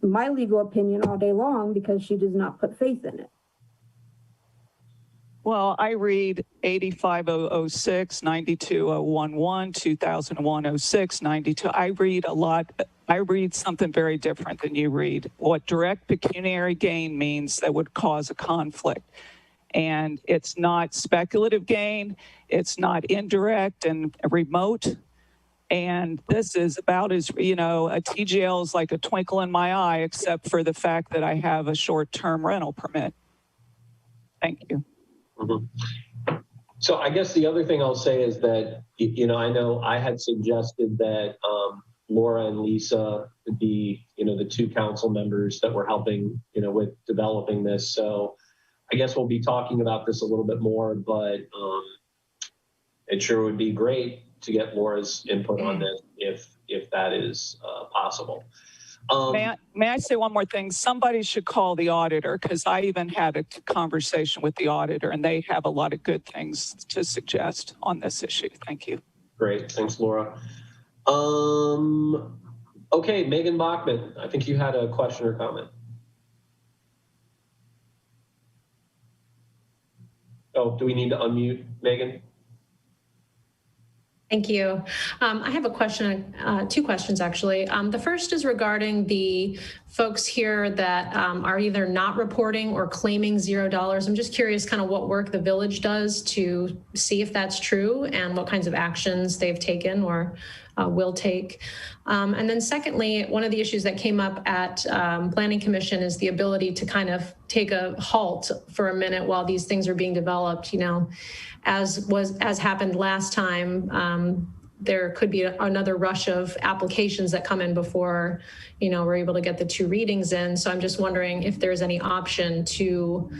my legal opinion all day long because she does not put faith in it. Well, I read 85006, 92011, 2001-06, 92. I read a lot. I read something very different than you read. What direct pecuniary gain means that would cause a conflict. And it's not speculative gain. It's not indirect and remote. And this is about as, you know, a TGL is like a twinkle in my eye, except for the fact that I have a short-term rental permit. Thank you. Mm-hmm. So I guess the other thing I'll say is that, you know I had suggested that Laura and Lisa would be, you know, the two council members that were helping, you know, with developing this. So I guess we'll be talking about this a little bit more, but it sure would be great to get Laura's input on this if that is possible. May I say one more thing? Somebody should call the auditor, because I even had a conversation with the auditor, and they have a lot of good things to suggest on this issue. Thank you. Great. Thanks, Laura. Okay, Megan Bachman, I think you had a question or comment. Oh, do we need to unmute Megan? Thank you. I have a question, two questions actually. The first is regarding the folks here that are either not reporting or claiming $0. I'm just curious kind of what work the village does to see if that's true and what kinds of actions they've taken or will take. And then secondly, one of the issues that came up at Planning Commission is the ability to kind of take a halt for a minute while these things are being developed, you know. As happened last time, there could be another rush of applications that come in before, you know, we're able to get the 2 readings in. So I'm just wondering if there's any option to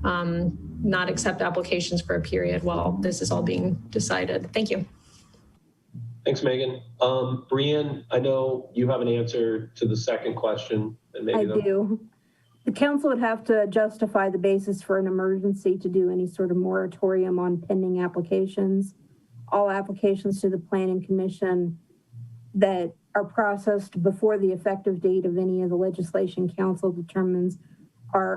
not accept applications for a period while this is all being decided. Thank you. Thanks, Megan. Brianne, I know you have an answer to the second question. And maybe I do. The council would have to justify the basis for an emergency to do any sort of moratorium on pending applications. all applications to the Planning Commission that are processed before the effective date of any of the legislation council determines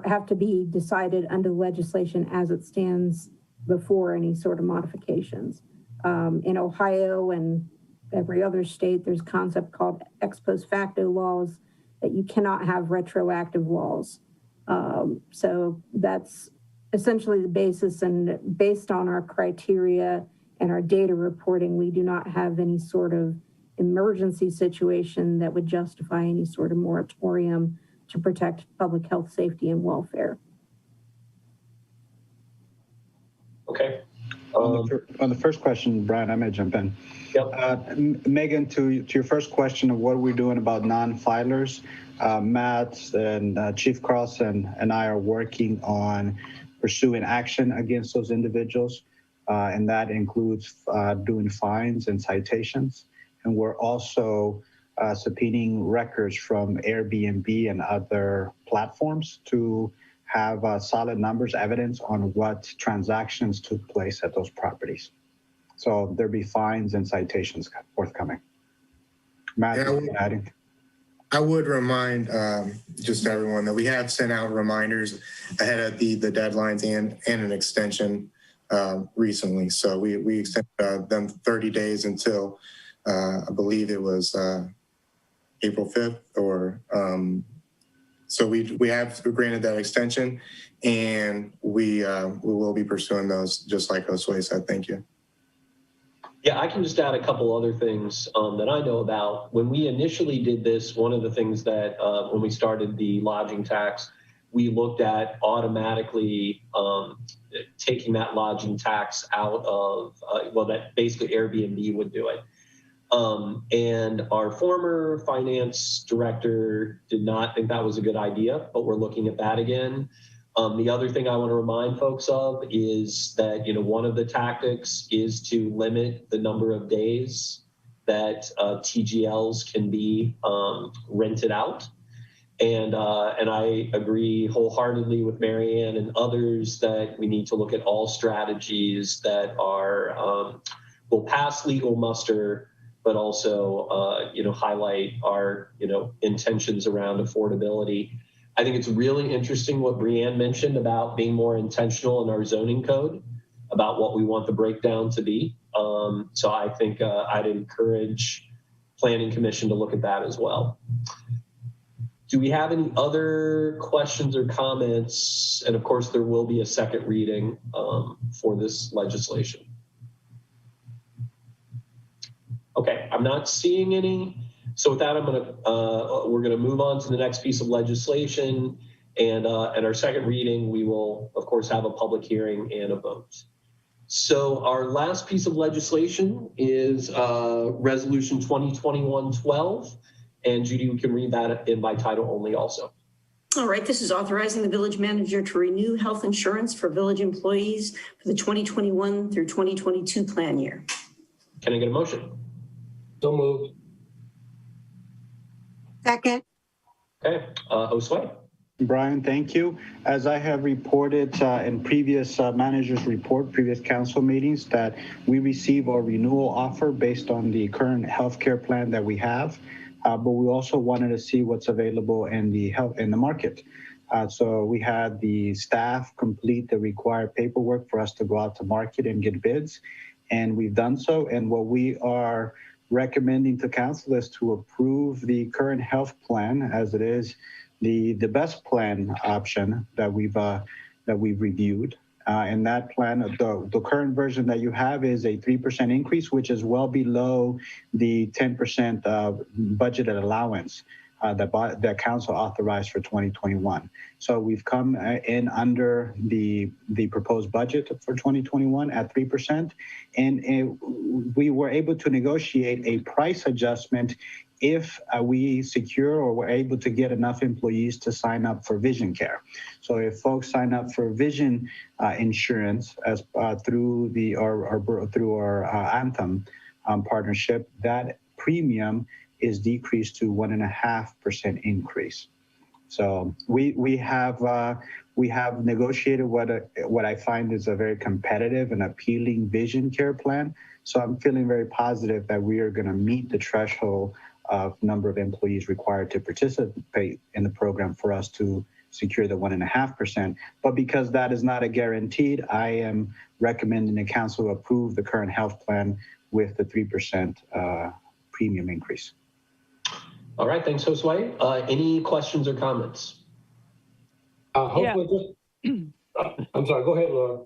have to be decided under legislation as it stands before any sort of modifications. In Ohio and every other state, there's a concept called ex post facto laws that you cannot have retroactive laws. So that's essentially the basis, and based on our criteria and our data reporting, we do not have any sort of emergency situation that would justify any sort of moratorium to protect public health, safety, and welfare. Okay. On the first question, Brian, I may jump in. Yep. Megan, to your first question of what we're doing about non-filers, Matt and Chief Carlson and I are working on pursuing action against those individuals, and that includes doing fines and citations. And we're also subpoenaing records from Airbnb and other platforms to have solid numbers, evidence on what transactions took place at those properties. So there'll be fines and citations forthcoming. Matt, adding? I would remind just everyone that we have sent out reminders ahead of the deadlines and an extension recently. So we extended them 30 days until I believe it was April 5th or so we have granted that extension, and we will be pursuing those just like Josue said. Thank you. Yeah, I can just add a couple other things that I know about. When we initially did this, one of the things that when we started the lodging tax, we looked at automatically taking that lodging tax out of, well, that basically Airbnb would do it. And our former finance director did not think that was a good idea, but we're looking at that again. The other thing I want to remind folks of is that, one of the tactics is to limit the number of days that TGLs can be rented out. And I agree wholeheartedly with Marianne and others that we need to look at all strategies that are will pass legal muster, but also, highlight our, intentions around affordability. I think it's really interesting what Brianne mentioned about being more intentional in our zoning code about what we want the breakdown to be. So I think I'd encourage Planning Commission to look at that as well. Do we have any other questions or comments? And of course, there will be a second reading for this legislation. Okay, I'm not seeing any. So with that, we're gonna move on to the next piece of legislation, and at our second reading, we will of course have a public hearing and a vote. So our last piece of legislation is Resolution 2021-12, and Judy, we can read that in by title only also. All right, this is authorizing the village manager to renew health insurance for village employees for the 2021 through 2022 plan year. Can I get a motion? So moved. Second. Okay, Josue. Brian, thank you. As I have reported in previous managers report, previous council meetings, that we receive our renewal offer based on the current healthcare plan that we have, but we also wanted to see what's available in the market. So we had the staff complete the required paperwork for us to go out to market and get bids, and we've done so. And what we are recommending to council is to approve the current health plan as it is the best plan option that we've reviewed. And that plan, the current version that you have is a 3% increase, which is well below the 10% budgeted allowance that council authorized for 2021. So we've come in under the proposed budget for 2021 at 3%. And we were able to negotiate a price adjustment if we secure or we're able to get enough employees to sign up for vision care. So if folks sign up for vision insurance as through our Anthem partnership, that premium is decreased to 1.5% increase. So we have negotiated what I find is a very competitive and appealing vision care plan. So I'm feeling very positive that we are going to meet the threshold of number of employees required to participate in the program for us to secure the 1.5%. But because that is not a guaranteed, I am recommending the council approve the current health plan with the 3% premium increase. All right, thanks, Josue. Any questions or comments? Hopefully, I'm sorry, go ahead, Laura.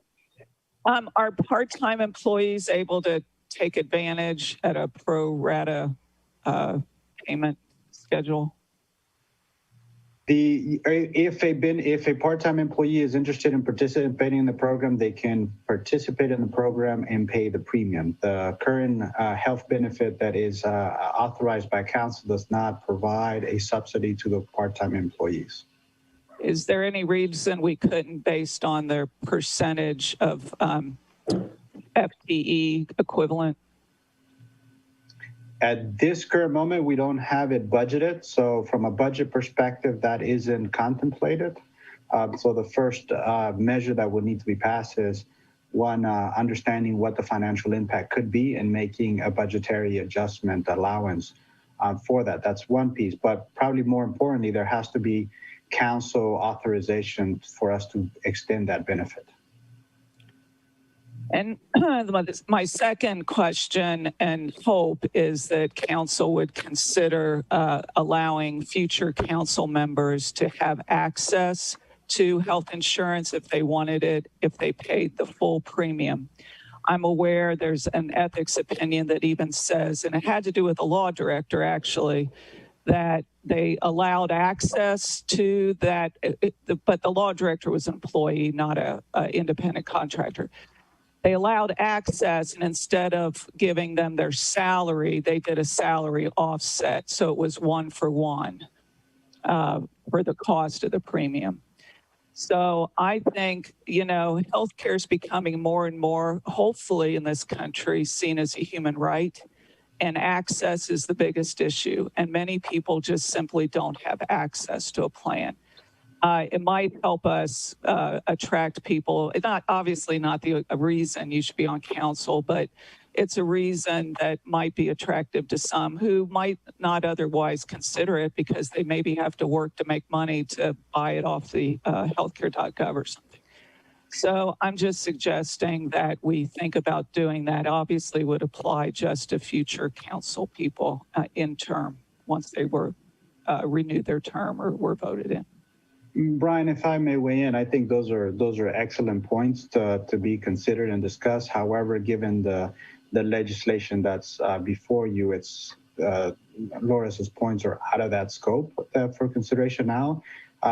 Are part-time employees able to take advantage at a pro rata payment schedule? If a part-time employee is interested in participating in the program, they can participate in the program and pay the premium. The current health benefit that is authorized by council does not provide a subsidy to the part-time employees. Is there any reason we couldn't, based on their percentage of FTE equivalent? At this current moment, we don't have it budgeted. So from a budget perspective, that isn't contemplated. So the first measure that would need to be passed is one, understanding what the financial impact could be and making a budgetary adjustment allowance for that. That's one piece, but probably more importantly, there has to be council authorization for us to extend that benefit. And my second question and hope is that council would consider allowing future council members to have access to health insurance if they wanted it, if they paid the full premium. I'm aware there's an ethics opinion that even says, and it had to do with the law director actually, that they allowed access to that, but the law director was an employee, not an independent contractor. They allowed access, and instead of giving them their salary, they did a salary offset. So it was 1-for-1 for the cost of the premium. So I think, you know, healthcare is becoming more and more, hopefully in this country, seen as a human right. And access is the biggest issue. And many people just simply don't have access to a plan. It might help us attract people. It's not obviously not a reason you should be on council, but it's a reason that might be attractive to some who might not otherwise consider it because they maybe have to work to make money to buy it off the healthcare.gov or something. So I'm just suggesting that we think about doing that. Obviously would apply just to future council people in term once they were renewed their term or were voted in. Brian, if I may weigh in, I think those are excellent points to be considered and discussed. However, given the legislation that's before you, it's Laura's points are out of that scope for consideration now.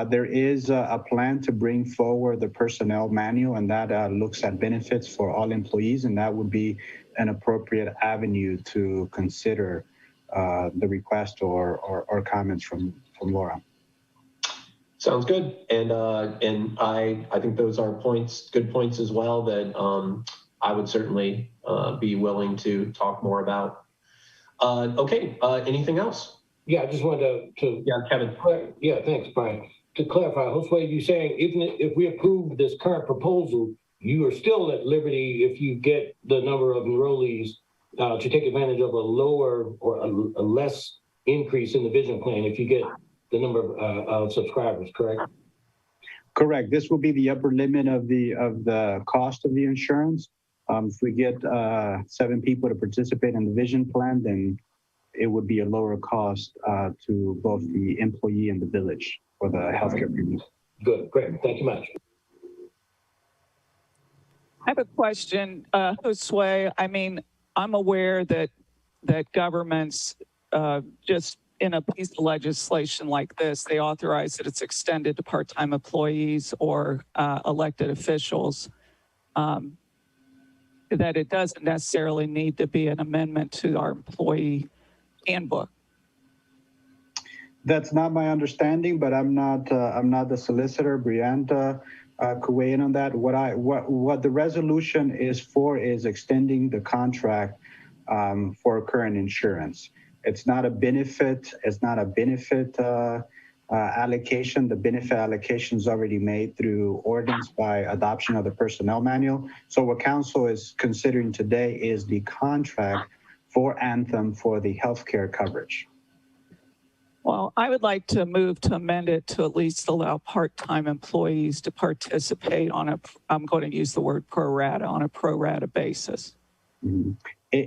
There is a plan to bring forward the personnel manual, and that looks at benefits for all employees, and that would be an appropriate avenue to consider the request or comments from Laura. Sounds good. And I think those are good points as well that I would certainly be willing to talk more about. Okay, anything else? Yeah, I just wanted to yeah, Kevin. Yeah, thanks, Brian. To clarify, Josue, you're saying even if we approve this current proposal, you are still at liberty if you get the number of enrollees to take advantage of a lower or a less increase in the vision plan if you get the number of subscribers, correct? Correct. This will be the upper limit of the cost of the insurance. If we get 7 people to participate in the vision plan, then it would be a lower cost to both the employee and the village for the healthcare premium. Good, great. Thank you much. I have a question, Josue. I mean, I'm aware that governments just in a piece of legislation like this, they authorize that it's extended to part-time employees or elected officials, that it doesn't necessarily need to be an amendment to our employee handbook. That's not my understanding, but I'm not the solicitor. Brianta could weigh in on that. What the resolution is for is extending the contract for current insurance. It's not a benefit. It's not a benefit allocation, the benefit allocation is already made through ordinance by adoption of the personnel manual. So what council is considering today is the contract for Anthem for the healthcare coverage. Well, I would like to move to amend it to at least allow part-time employees to participate on a, I'm going to use the word pro rata, on a pro rata basis. Mm-hmm.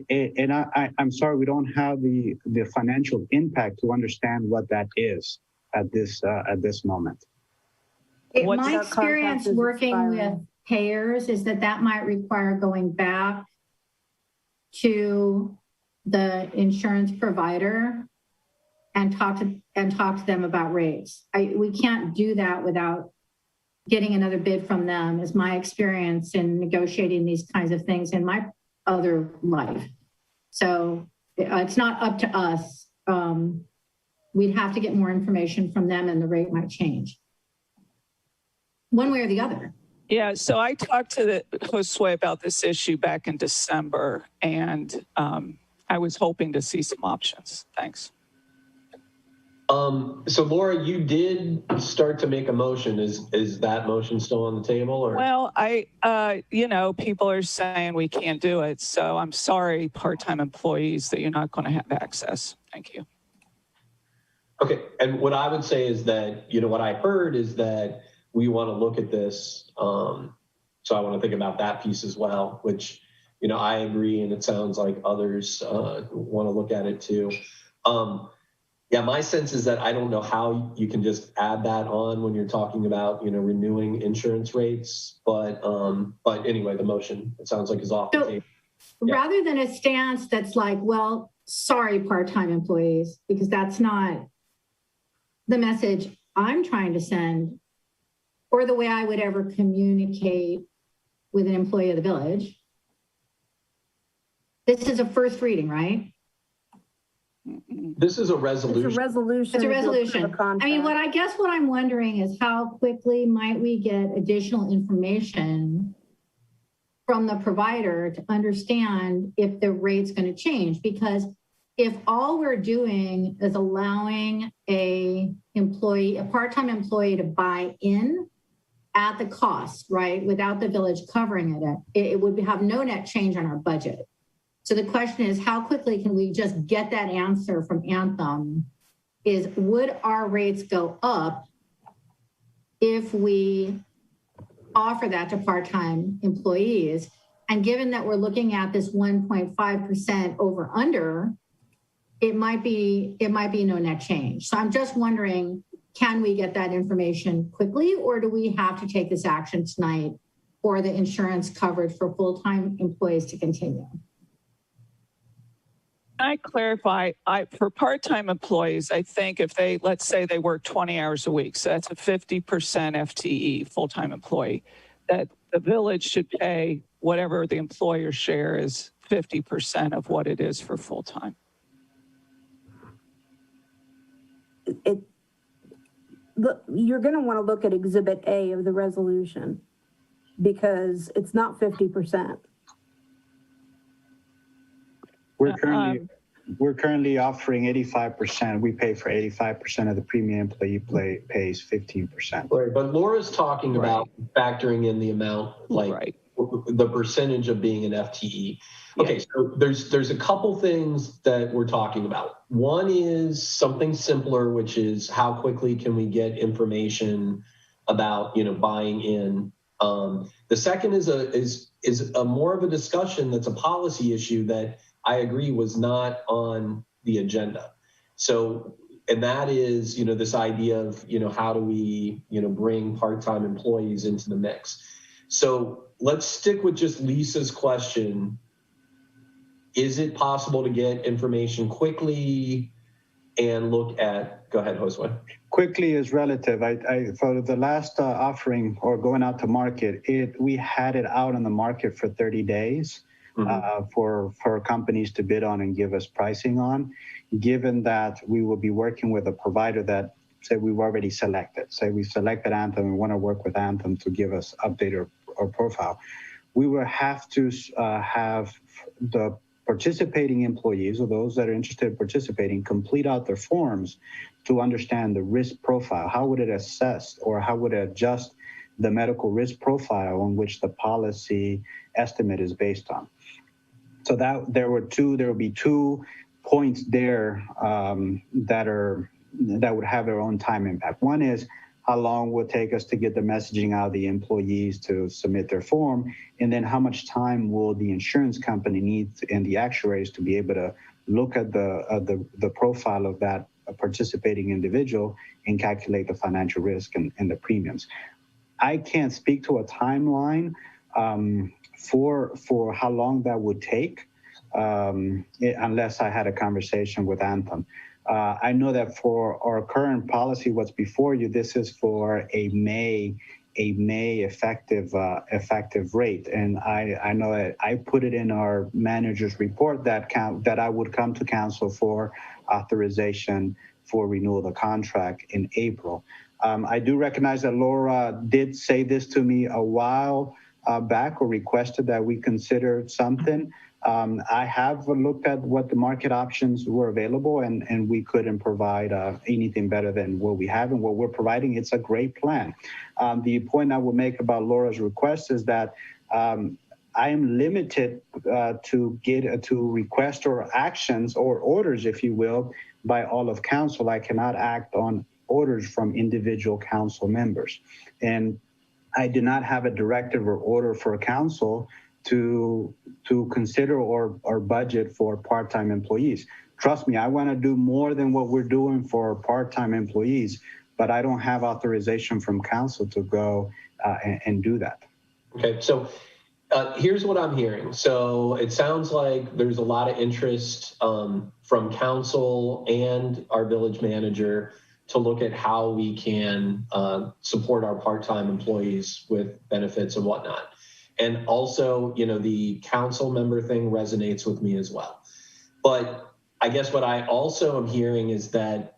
And I'm sorry, we don't have the financial impact to understand what that is at this moment. My experience working with payers is that might require going back to the insurance provider and talk to them about rates. We can't do that without getting another bid from them, is my experience in negotiating these kinds of things in my other life. So it's not up to us. We'd have to get more information from them and the rate might change one way or the other. Yeah, so I talked to Josue about this issue back in December, and I was hoping to see some options. Thanks. So Laura, you did start to make a motion. Is that motion still on the table? Or? Well, you know, people are saying we can't do it. So I'm sorry, part-time employees, that you're not going to have access. Thank you. Okay. And what I would say is that, you know, what I heard is that we want to look at this. So I want to think about that piece as well, which, you know, I agree. And it sounds like others want to look at it too. Yeah, my sense is that I don't know how you can just add that on when you're talking about, you know, renewing insurance rates. But anyway, the motion, it sounds like, is off the table. Yeah. Rather than a stance that's like, well, sorry, part-time employees, because that's not the message I'm trying to send or the way I would ever communicate with an employee of the village. This is a first reading, right? This is a resolution. It's a resolution. It's a resolution. I mean, what I'm wondering is how quickly might we get additional information from the provider to understand if the rate's going to change? Because if all we're doing is allowing a part-time employee to buy in at the cost, right, without the village covering it would have no net change on our budget. So the question is, how quickly can we just get that answer from Anthem? Would our rates go up if we offer that to part-time employees? And given that we're looking at this 1.5% over under, it might be no net change. So I'm just wondering, can we get that information quickly, or do we have to take this action tonight for the insurance coverage for full-time employees to continue? I clarify, for part-time employees, I think if they, let's say they work 20 hours a week, so that's a 50% FTE, full-time employee, that the village should pay whatever the employer share is 50% of what it is for full-time. You're going to want to look at Exhibit A of the resolution because it's not 50%. We're currently offering 85%. We pay for 85% of the premium. Employee pays 15%. Right, but Laura's talking about factoring in the amount, like the percentage of being an FTE. Okay, so there's a couple things that we're talking about. One is something simpler, which is how quickly can we get information about, you know, buying in. The second is a more of a discussion that's a policy issue that I agree was not on the agenda. So, and that is, you know, this idea of, you know, how do we, you know, bring part-time employees into the mix? So let's stick with just Lisa's question. Is it possible to get information quickly and look at, go ahead, Josue. Quickly is relative. For the last offering or going out to market, we had it out on the market for 30 days. For companies to bid on and give us pricing on, given that we will be working with a provider that, say, we've already selected. Say we selected Anthem and want to work with Anthem to give us update or profile. We will have to have the participating employees or those that are interested in participating complete out their forms to understand the risk profile. How would it assess or how would it adjust the medical risk profile on which the policy estimate is based on? So that there will be 2 points there that would have their own time impact. One is how long will it take us to get the messaging out of the employees to submit their form, and then how much time will the insurance company need and the actuaries to be able to look at the profile of that participating individual and calculate the financial risk and the premiums. I can't speak to a timeline for how long that would take unless I had a conversation with Anthem. I know that for our current policy, what's before you, this is for a May effective rate, and I know that I put it in our manager's report that I would come to council for authorization for renewal of the contract in April. I do recognize that Laura did say this to me a while back, or requested that we consider something. I have looked at what the market options were available, and we couldn't provide anything better than what we have and what we're providing. It's a great plan. The point I will make about Laura's request is that I am limited to request or actions or orders, if you will, by all of council. I cannot act on orders from individual council members. And I do not have a directive or order for council to consider or budget for part-time employees. Trust me, I want to do more than what we're doing for part-time employees, but I don't have authorization from council to go and do that. Okay, so here's what I'm hearing. So it sounds like there's a lot of interest from council and our village manager to look at how we can support our part-time employees with benefits and whatnot. And also, you know, the council member thing resonates with me as well. But I guess what I also am hearing is that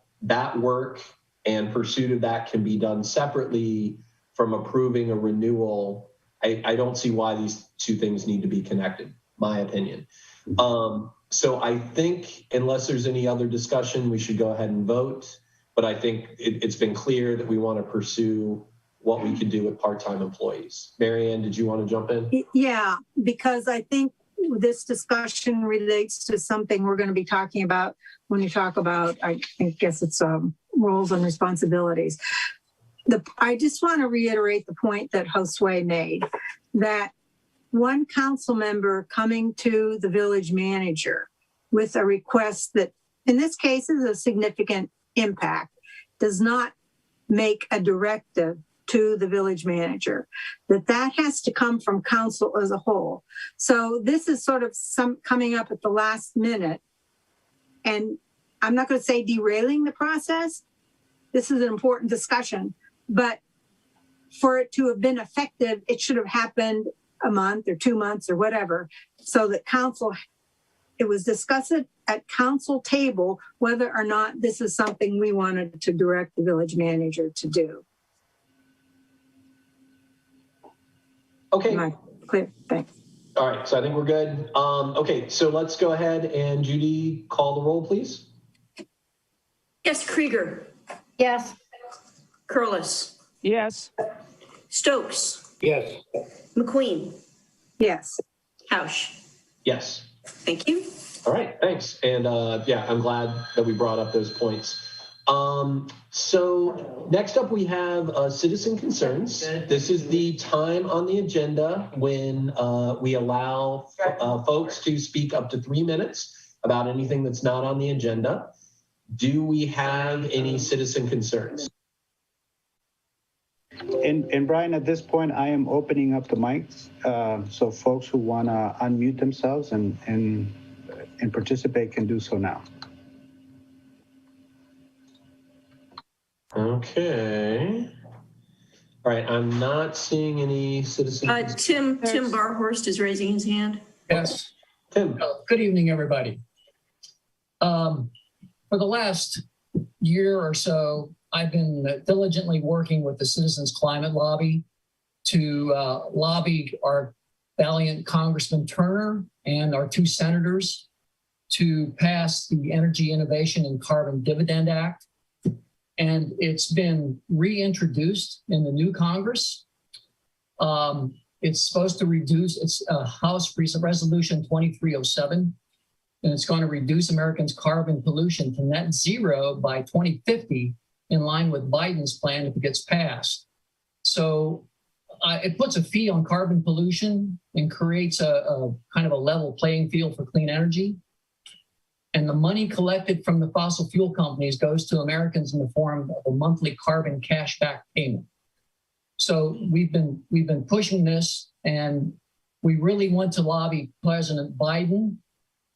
work and pursuit of that can be done separately from approving a renewal. I don't see why these two things need to be connected, my opinion. So I think unless there's any other discussion, we should go ahead and vote. But I think it's been clear that we want to pursue what we can do with part-time employees. Marianne, did you want to jump in? Yeah, because I think this discussion relates to something we're going to be talking about when you talk about, I guess it's roles and responsibilities. I just want to reiterate the point that Josue made, that one council member coming to the village manager with a request that, in this case, is a significant impact, does not make a directive to the village manager, that has to come from council as a whole. So this is sort of coming up at the last minute, and I'm not going to say derailing the process. This is an important discussion, but for it to have been effective, it should have happened a month or 2 months or whatever, so that it was discussed at council table whether or not this is something we wanted to direct the village manager to do. Okay. Clear. Thanks. All right. So I think we're good. Okay. So let's go ahead and Judy, call the roll, please. Yes, Krieger. Yes. Curlis. Yes. Stokes. Yes. McQueen. Yes. Hausch. Yes. Thank you. All right. Thanks. And yeah, I'm glad that we brought up those points. So next up we have citizen concerns. This is the time on the agenda when we allow folks to speak up to 3 minutes about anything that's not on the agenda. Do we have any citizen concerns? And Brian, at this point, I am opening up the mics. So folks who want to unmute themselves and participate can do so now. Okay. All right. I'm not seeing any citizen. Tim Barhorst is raising his hand. Yes. Tim. Good evening, everybody. For the last year or so, I've been diligently working with the Citizens Climate Lobby to lobby our valiant Congressman Turner and our 2 senators to pass the Energy Innovation and Carbon Dividend Act. and it's been reintroduced in the new Congress. It's supposed to reduce, it's House Resolution 2307, and it's going to reduce Americans' carbon pollution to net zero by 2050, in line with Biden's plan if it gets passed. So it puts a fee on carbon pollution and creates a kind of a level playing field for clean energy. And the money collected from the fossil fuel companies goes to Americans in the form of a monthly carbon cashback payment. So we've been pushing this, and we really want to lobby President Biden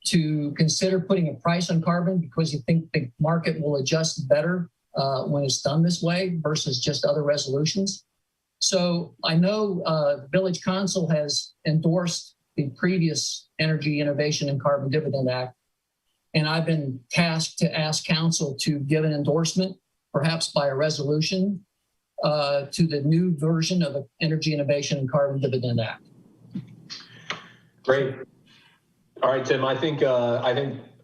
to consider putting a price on carbon, because you think the market will adjust better when it's done this way versus just other resolutions. So I know the Village Council has endorsed the previous Energy Innovation and Carbon Dividend Act, and I've been tasked to ask Council to give an endorsement, perhaps by a resolution, to the new version of the Energy Innovation and Carbon Dividend Act. Great. All right, Tim, I think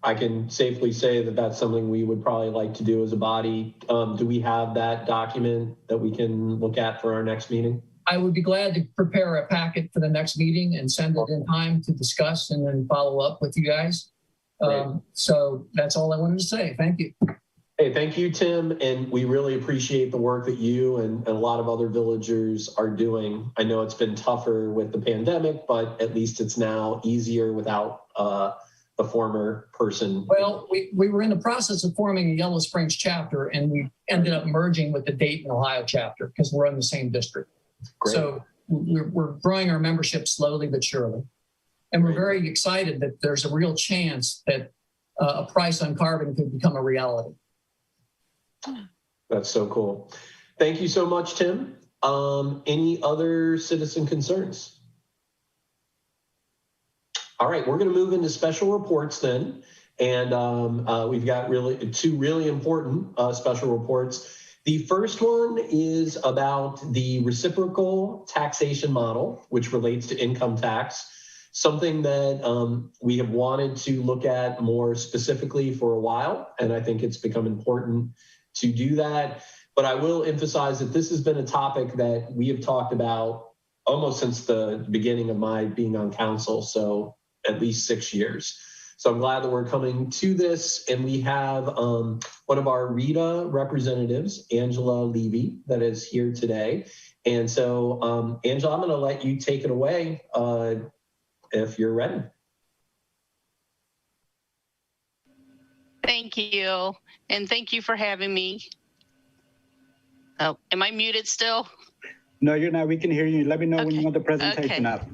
I can safely say that that's something we would probably like to do as a body. Do we have that document that we can look at for our next meeting? I would be glad to prepare a packet for the next meeting and send it in time to discuss and then follow up with you guys. So that's all I wanted to say. Thank you. Hey, thank you, Tim. And we really appreciate the work that you and a lot of other villagers are doing. I know it's been tougher with the pandemic, but at least it's now easier without the former person. Well, we were in the process of forming a Yellow Springs chapter, and we ended up merging with the Dayton, Ohio chapter, because we're in the same district. Great. So we're growing our membership slowly but surely. And we're very excited that there's a real chance that a price on carbon could become a reality. That's so cool. Thank you so much, Tim. Any other citizen concerns? All right, we're going to move into special reports then. And we've got two really important special reports. The first one is about the reciprocal taxation model, which relates to income tax, something that we have wanted to look at more specifically for a while. And I think it's become important to do that. But I will emphasize that this has been a topic that we have talked about almost since the beginning of my being on council, so at least 6 years. So I'm glad that we're coming to this, and we have one of our RITA representatives, Angela Levy, that is here today. And so, Angela, I'm going to let you take it away if you're ready. Thank you, and thank you for having me. Oh, am I muted still? No, you're not. We can hear you. Let me know when you want the presentation up.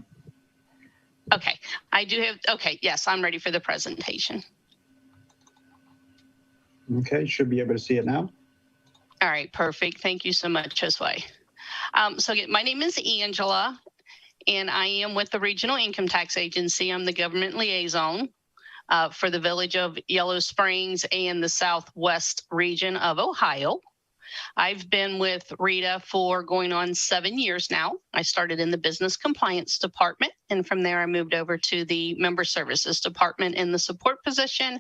Okay, I do have, okay, yes, I'm ready for the presentation. Okay, should be able to see it now. All right, perfect. Thank you so much, Josue. So my name is Angela, and I am with the Regional Income Tax Agency. I'm the government liaison for the village of Yellow Springs and the Southwest region of Ohio. I've been with RITA for going on 7 years now. I started in the business compliance department, and from there I moved over to the member services department in the support position,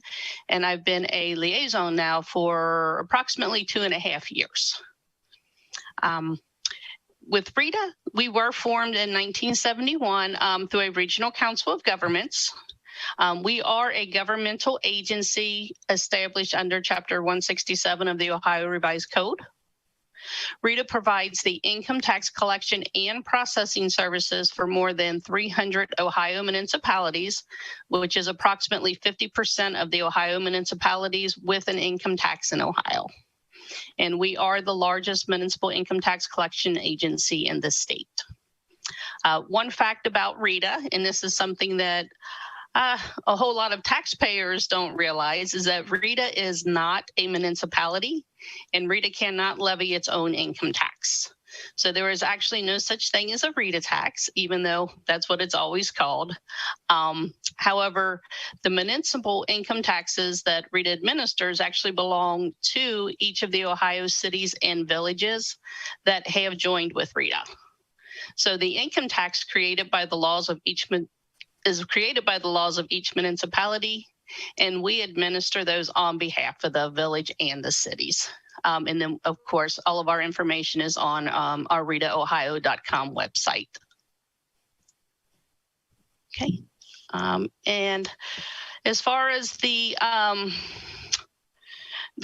and I've been a liaison now for approximately 2.5 years. With RITA, we were formed in 1971 through a regional council of governments. We are a governmental agency established under Chapter 167 of the Ohio Revised Code. RITA provides the income tax collection and processing services for more than 300 Ohio municipalities, which is approximately 50% of the Ohio municipalities with an income tax in Ohio. And we are the largest municipal income tax collection agency in the state. One fact about RITA, and this is something that a whole lot of taxpayers don't realize, is that RITA is not a municipality, and RITA cannot levy its own income tax. So there is actually no such thing as a RITA tax, even though that's what it's always called. However, the municipal income taxes that RITA administers actually belong to each of the Ohio cities and villages that have joined with RITA. So the income tax created by the laws of each is created by the laws of each municipality and we administer those on behalf of the village and the cities. And then, of course, all of our information is on our RITAOhio.com website. Okay. And as far as the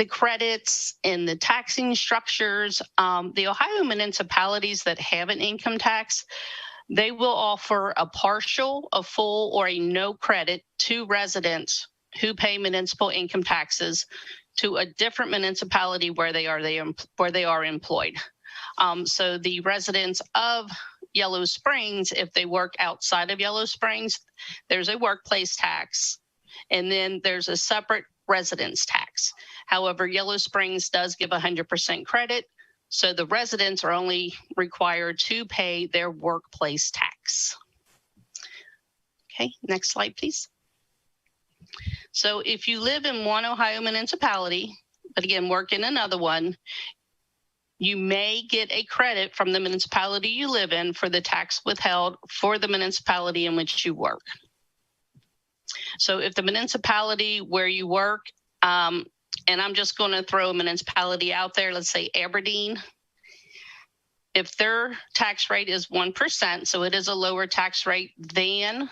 credits and the taxing structures, the Ohio municipalities that have an income tax, they will offer a partial, a full, or a no credit to residents who pay municipal income taxes to a different municipality where they are employed. So the residents of Yellow Springs, if they work outside of Yellow Springs, there's a workplace tax, and then there's a separate residence tax. However, Yellow Springs does give 100% credit, so the residents are only required to pay their workplace tax. Okay, next slide, please. So if you live in one Ohio municipality, but again, work in another one, you may get a credit from the municipality you live in for the tax withheld for the municipality in which you work. So if the municipality where you work, and I'm just going to throw a municipality out there, let's say Aberdeen, if their tax rate is 1%, so it is a lower tax rate than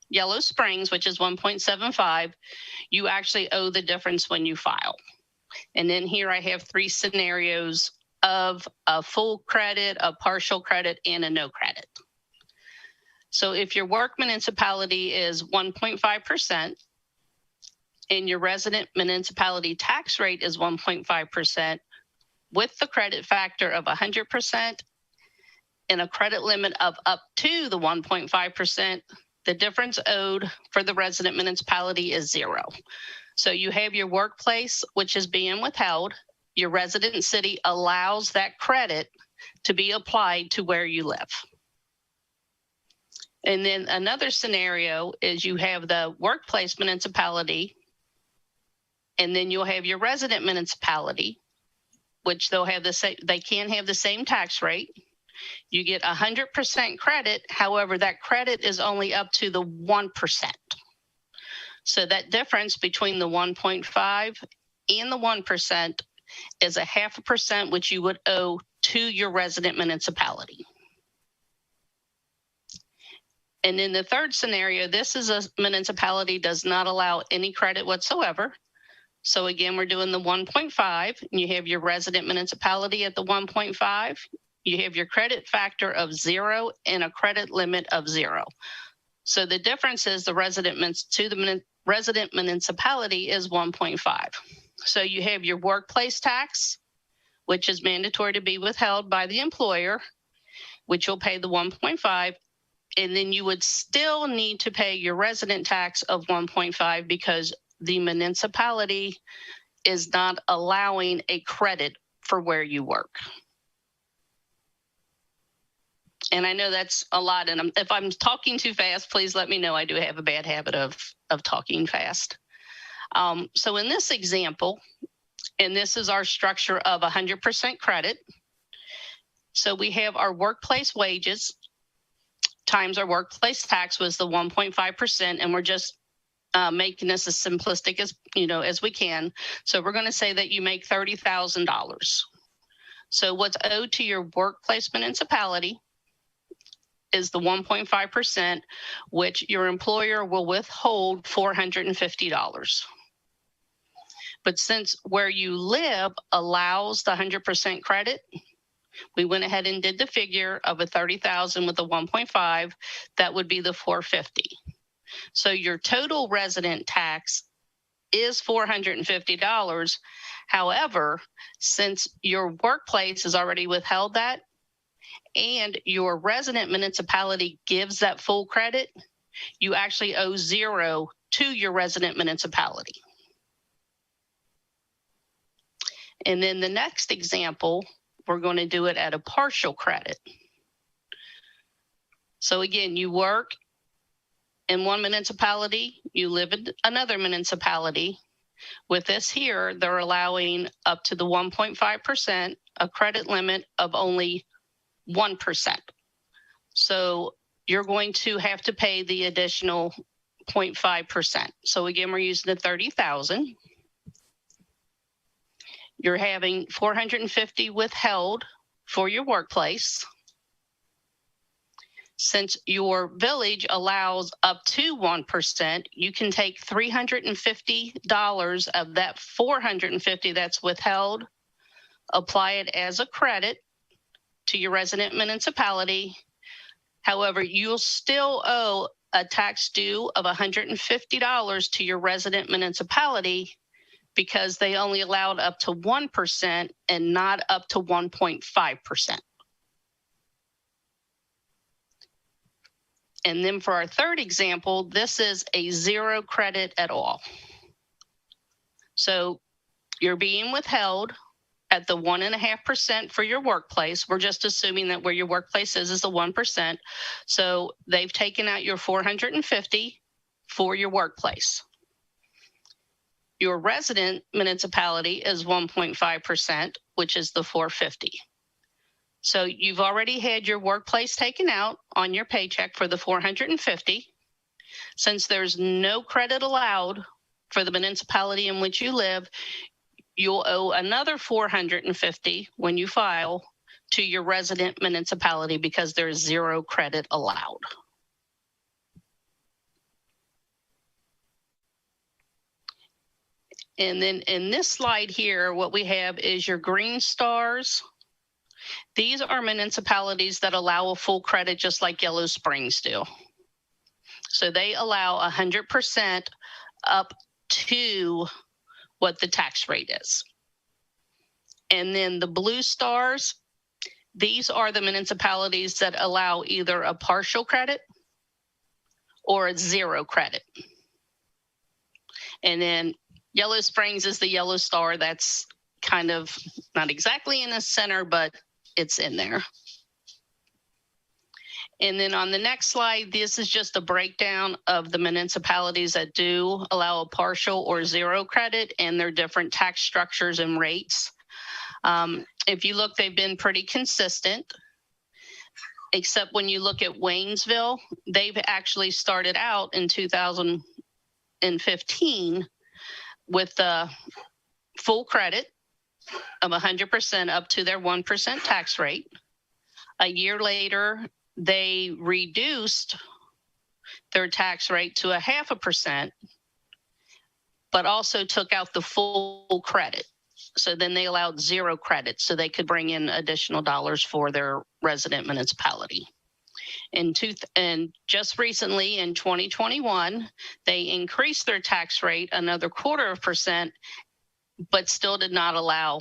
Yellow Springs, which is 1.75, you actually owe the difference when you file. And then here I have 3 scenarios of a full credit, a partial credit, and a no credit. So if your work municipality is 1.5% and your resident municipality tax rate is 1.5% with the credit factor of 100% and a credit limit of up to the 1.5%, the difference owed for the resident municipality is 0. So you have your workplace, which is being withheld. Your resident city allows that credit to be applied to where you live. And then another scenario is you have the workplace municipality, and then you'll have your resident municipality, which they'll have the same, they can have the same tax rate. You get 100% credit. However, that credit is only up to the 1%. So that difference between the 1.5 and the 1% is 0.5%, which you would owe to your resident municipality. And in the third scenario, this is a municipality does not allow any credit whatsoever. So again, we're doing the 1.5, and you have your resident municipality at the 1.5. You have your credit factor of 0 and a credit limit of 0. So the difference is the resident municipality is 1.5. So you have your workplace tax, which is mandatory to be withheld by the employer, which you'll pay the 1.5. And then you would still need to pay your resident tax of 1.5 because the municipality is not allowing a credit for where you work. And I know that's a lot, and if I'm talking too fast, please let me know. I do have a bad habit of talking fast. So in this example, and this is our structure of 100% credit. So we have our workplace wages times our workplace tax was the 1.5%, and we're just making this as simplistic as we can. So we're going to say that you make $30,000. So what's owed to your workplace municipality is the 1.5%, which your employer will withhold $450. But since where you live allows the 100% credit, we went ahead and did the figure of a 30,000 with a 1.5, that would be the 450. So your total resident tax is $450. However, since your workplace has already withheld that, and your resident municipality gives that full credit, you actually owe 0 to your resident municipality. And then the next example, we're going to do it at a partial credit. So again, you work in one municipality, you live in another municipality. With this here, they're allowing up to the 1.5%, a credit limit of only 1%. So you're going to have to pay the additional 0.5%. So again, we're using the 30,000. You're having 450 withheld for your workplace. Since your village allows up to 1%, you can take $350 of that 450 that's withheld, apply it as a credit to your resident municipality. However, you'll still owe a tax due of $150 to your resident municipality because they only allowed up to 1% and not up to 1.5%. And then for our third example, this is a zero credit at all. So you're being withheld at the 1.5% for your workplace. We're just assuming that where your workplace is the 1%. So they've taken out your 450 for your workplace. Your resident municipality is 1.5%, which is the 450. So you've already had your workplace taken out on your paycheck for the 450. Since there's no credit allowed for the municipality in which you live, you'll owe another 450 when you file to your resident municipality because there's zero credit allowed. And then in this slide here, what we have is your green stars. These are municipalities that allow a full credit just like Yellow Springs do. So they allow 100% up to what the tax rate is. And then the blue stars, these are the municipalities that allow either a partial credit or a zero credit. And then Yellow Springs is the yellow star. That's kind of not exactly in the center, but it's in there. And then on the next slide, this is just a breakdown of the municipalities that do allow a partial or zero credit and their different tax structures and rates. If you look, they've been pretty consistent, except when you look at Waynesville, they've actually started out in 2015 with the full credit of 100% up to their 1% tax rate. A year later, they reduced their tax rate to 0.5%, but also took out the full credit. So then they allowed zero credit so they could bring in additional dollars for their resident municipality. And just recently in 2021, they increased their tax rate another 0.25%, but still did not allow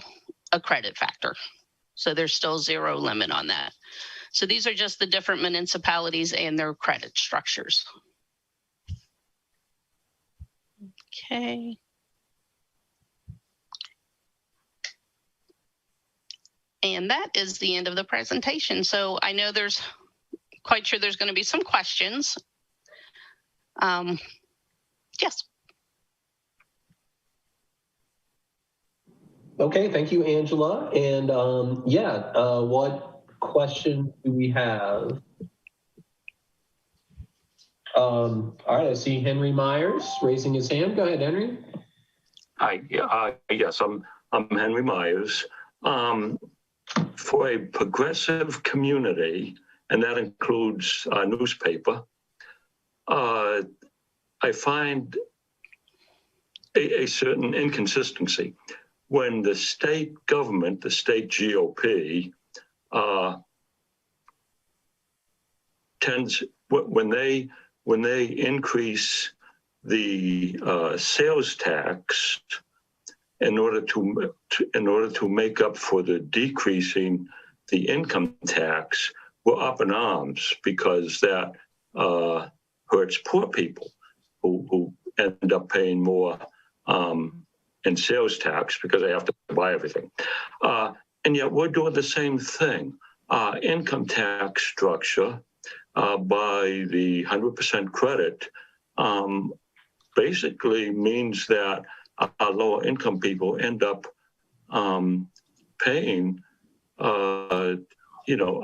a credit factor. So there's still zero limit on that. So these are just the different municipalities and their credit structures. Okay. And that is the end of the presentation. So I know there's quite sure there's going to be some questions. Yes. Okay, thank you, Angela. And what question do we have? All right, I see Henry Myers raising his hand. Go ahead, Henry. Hi, yes, I'm Henry Myers. For a progressive community, and that includes a newspaper, I find a certain inconsistency. When the state government, the state GOP, when they increase the sales tax in order to make up for the decreasing the income tax, we're up in arms because that hurts poor people who end up paying more in sales tax because they have to buy everything. And yet we're doing the same thing. Income tax structure by the 100% credit basically means that our lower income people end up paying a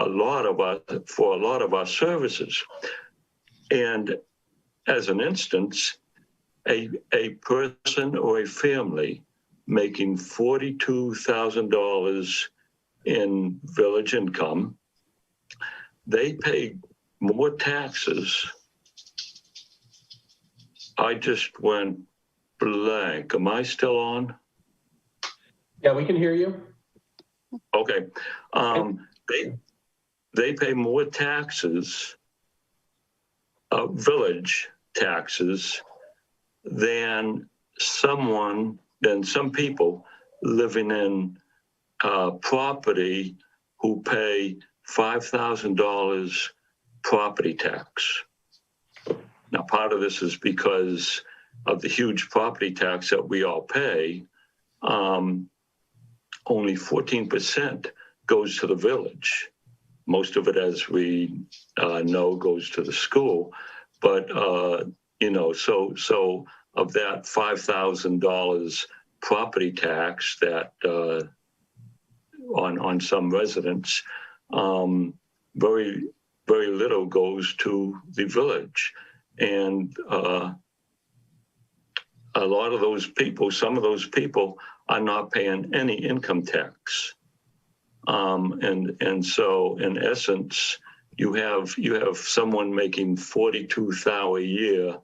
lot of for a lot of our services. And as an instance, a person or a family making $42,000 in village income, they pay more taxes. I just went blank. Am I still on? Yeah, we can hear you. Okay. They pay more taxes, village taxes, than some people living in property who pay $5,000 property tax. Now, part of this is because of the huge property tax that we all pay. Only 14% goes to the village. Most of it, as we know, goes to the school. But, so of that $5,000 property tax that on some residents, very, very little goes to the village. And a lot of those people, some of those people are not paying any income tax. And so in essence, you have someone making $42,000 a year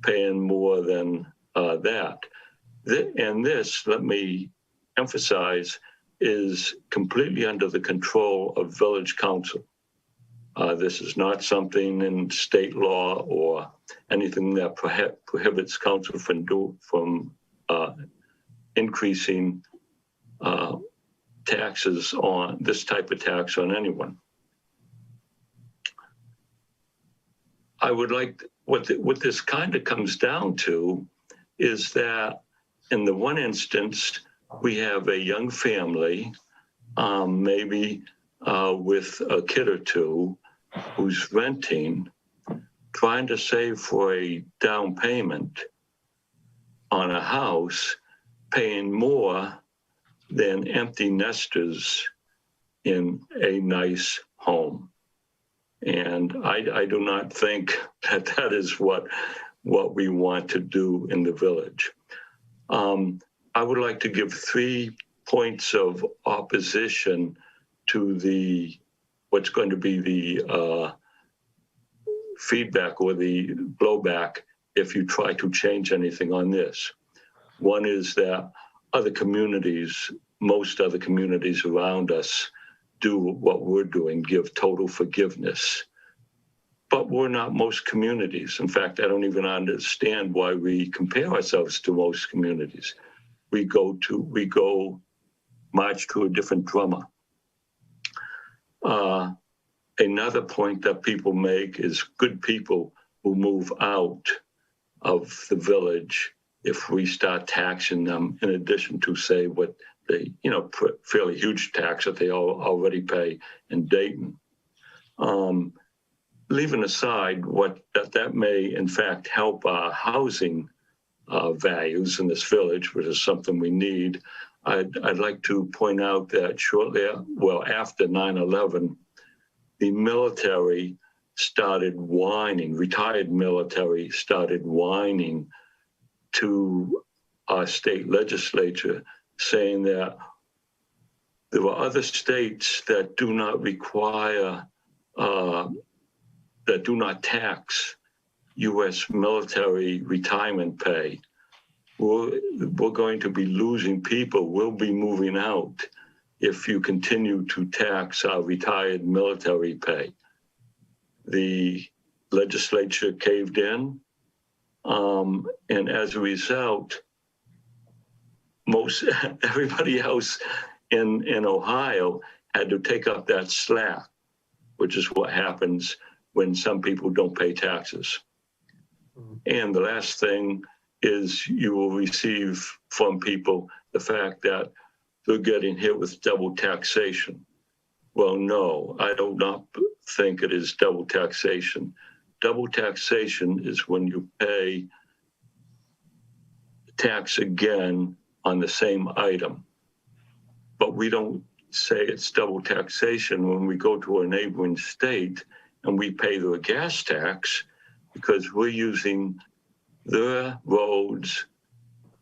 paying more than that. And this, let me emphasize, is completely under the control of village council. This is not something in state law or anything that prohibits council from increasing taxes on this type of tax on anyone. I would like, what this kind of comes down to is that in the one instance, we have a young family, maybe with a kid or two, who's renting, trying to save for a down payment on a house, paying more than empty nesters in a nice home. And I do not think that is what we want to do in the village. I would like to give 3 points of opposition to what's going to be the feedback or the blowback if you try to change anything on this. One is that other communities, most other communities around us, do what we're doing, give total forgiveness. But we're not most communities. In fact, I don't even understand why we compare ourselves to most communities. We go march to a different drummer. Another point that people make is good people who move out of the village if we start taxing them, in addition to, say, what they, fairly huge tax that they already pay in Dayton. Leaving aside that may, in fact, help our housing values in this village, which is something we need, I'd like to point out that after 9/11, the military started whining, retired military started whining to our state legislature, saying that there were other states that do not require, that do not tax U.S. military retirement pay. We're going to be losing people. We'll be moving out if you continue to tax our retired military pay. The legislature caved in, and as a result, everybody else in Ohio had to take up that slack, which is what happens when some people don't pay taxes. And the last thing is you will receive from people the fact that they're getting hit with double taxation. Well, no, I do not think it is double taxation. Double taxation is when you pay tax again on the same item. But we don't say it's double taxation when we go to a neighboring state and we pay their gas tax. because we're using their roads,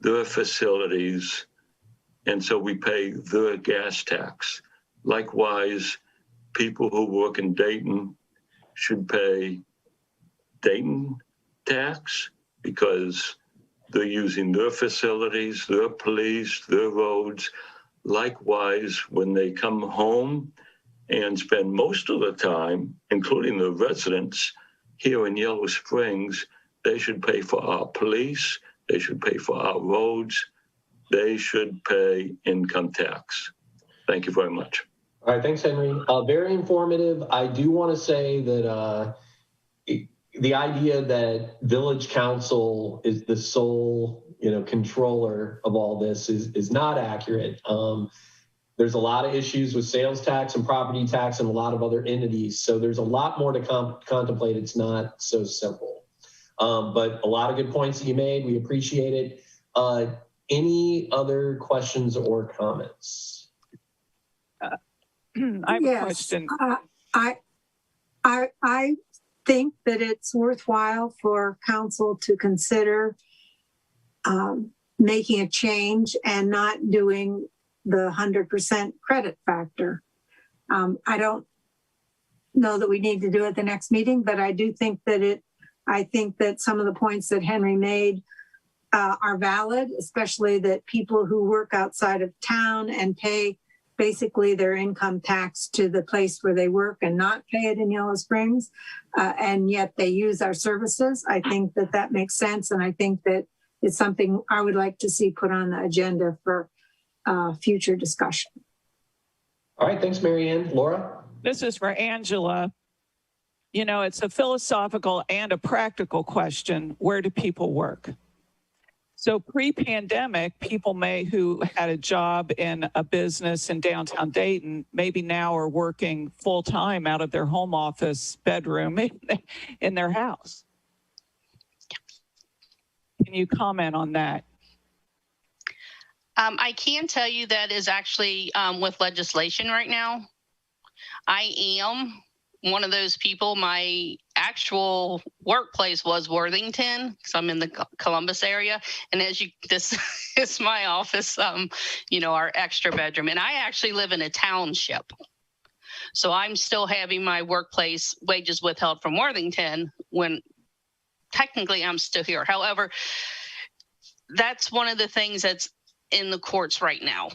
their facilities, and so we pay their gas tax. Likewise, people who work in Dayton should pay Dayton tax because they're using their facilities, their police, their roads. Likewise, when they come home and spend most of the time, including the residents here in Yellow Springs, they should pay for our police, they should pay for our roads, they should pay income tax. Thank you very much. All right, thanks, Henry. Very informative. I do want to say that the idea that village council is the sole, controller of all this is not accurate. There's a lot of issues with sales tax and property tax and a lot of other entities. So there's a lot more to contemplate. It's not so simple. But a lot of good points that you made. We appreciate it. Any other questions or comments? I have a question. I think that it's worthwhile for council to consider making a change and not doing the 100% credit factor. I don't know that we need to do it the next meeting, but I do think that I think that some of the points that Henry made are valid, especially that people who work outside of town and pay basically their income tax to the place where they work and not pay it in Yellow Springs, and yet they use our services. I think that makes sense, and I think that it's something I would like to see put on the agenda for future discussion. All right, thanks, Mary Ann. Laura? This is for Angela. It's a philosophical and a practical question. Where do people work? So pre-pandemic, people who had a job in a business in downtown Dayton, maybe now are working full-time out of their home office bedroom in their house. Can you comment on that? I can tell you that is actually with legislation right now. I am one of those people. My actual workplace was Worthington, because I'm in the Columbus area. And this is my office, our extra bedroom. And I actually live in a township. So I'm still having my workplace wages withheld from Worthington when technically I'm still here. However, that's one of the things that's in the courts right now.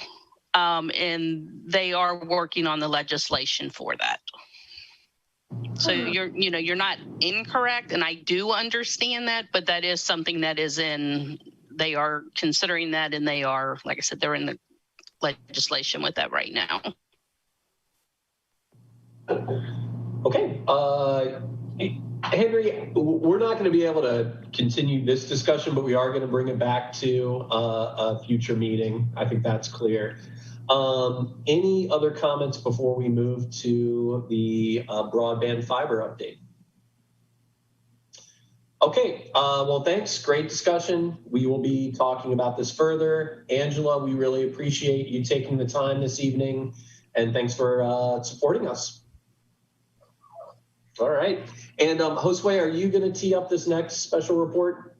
And they are working on the legislation for that. So you're not incorrect, and I do understand that, but that is something that they are considering that, and they are, like I said, they're in the legislation with that right now. Okay. Henry, we're not going to be able to continue this discussion, but we are going to bring it back to a future meeting. I think that's clear. Any other comments before we move to the broadband fiber update? Okay, well, thanks. Great discussion. We will be talking about this further. Angela, we really appreciate you taking the time this evening, and thanks for supporting us. All right. And Josue, are you going to tee up this next special report?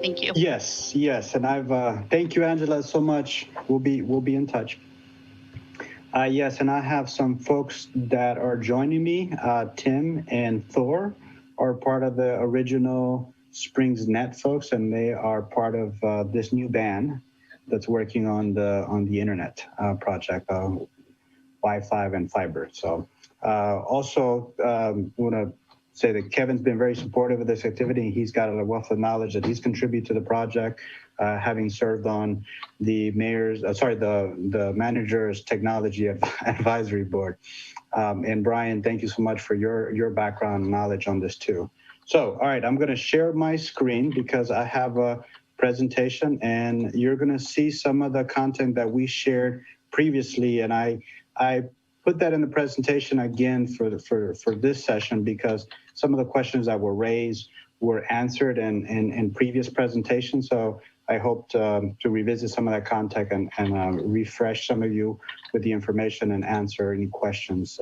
Thank you. Yes. And thank you, Angela, so much. We'll be in touch. Yes, and I have some folks that are joining me. Tim and Thor are part of the original Springs Net folks, and they are part of this new band that's working on the internet project, Wi-Fi and fiber. So also want to say that Kevin's been very supportive of this activity, and he's got a wealth of knowledge that he's contributed to the project, having served on the the manager's technology advisory board. And Brian, thank you so much for your background knowledge on this too. So, all right, I'm going to share my screen because I have a presentation, and you're going to see some of the content that we shared previously, and I put that in the presentation again for this session because some of the questions that were raised were answered in previous presentations. So I hope to revisit some of that content and refresh some of you with the information and answer any questions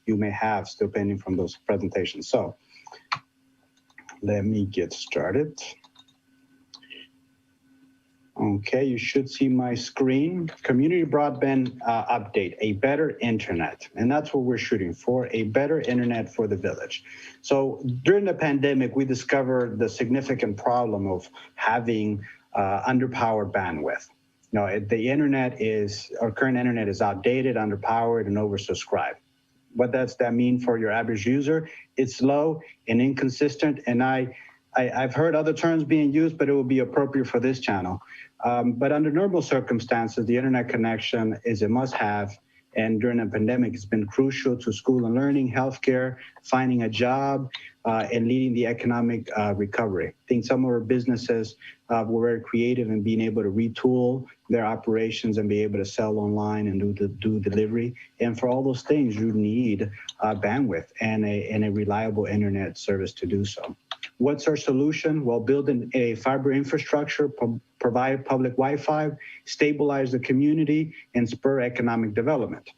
you may have still pending from those presentations. So let me get started. Okay, you should see my screen. Community broadband update, a better internet. And that's what we're shooting for, a better internet for the village. So during the pandemic, we discovered the significant problem of having underpowered bandwidth. You know, the internet is, our current internet is outdated, underpowered, and oversubscribed. What does that mean for your average user? It's slow and inconsistent, and I've heard other terms being used, but it will be appropriate for this channel. But under normal circumstances, the internet connection is a must-have, and during the pandemic, it's been crucial to school and learning, healthcare, finding a job, and leading the economic recovery. I think some of our businesses were very creative in being able to retool their operations and be able to sell online and do delivery. And for all those things, you need bandwidth and a reliable internet service to do so. What's our solution? Well, building a fiber infrastructure, provide public Wi-Fi, stabilize the community, and spur economic development.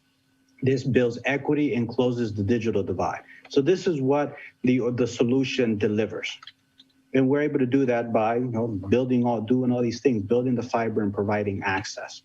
This builds equity and closes the digital divide. So this is what the solution delivers. And we're able to do that by doing all these things, building the fiber and providing access.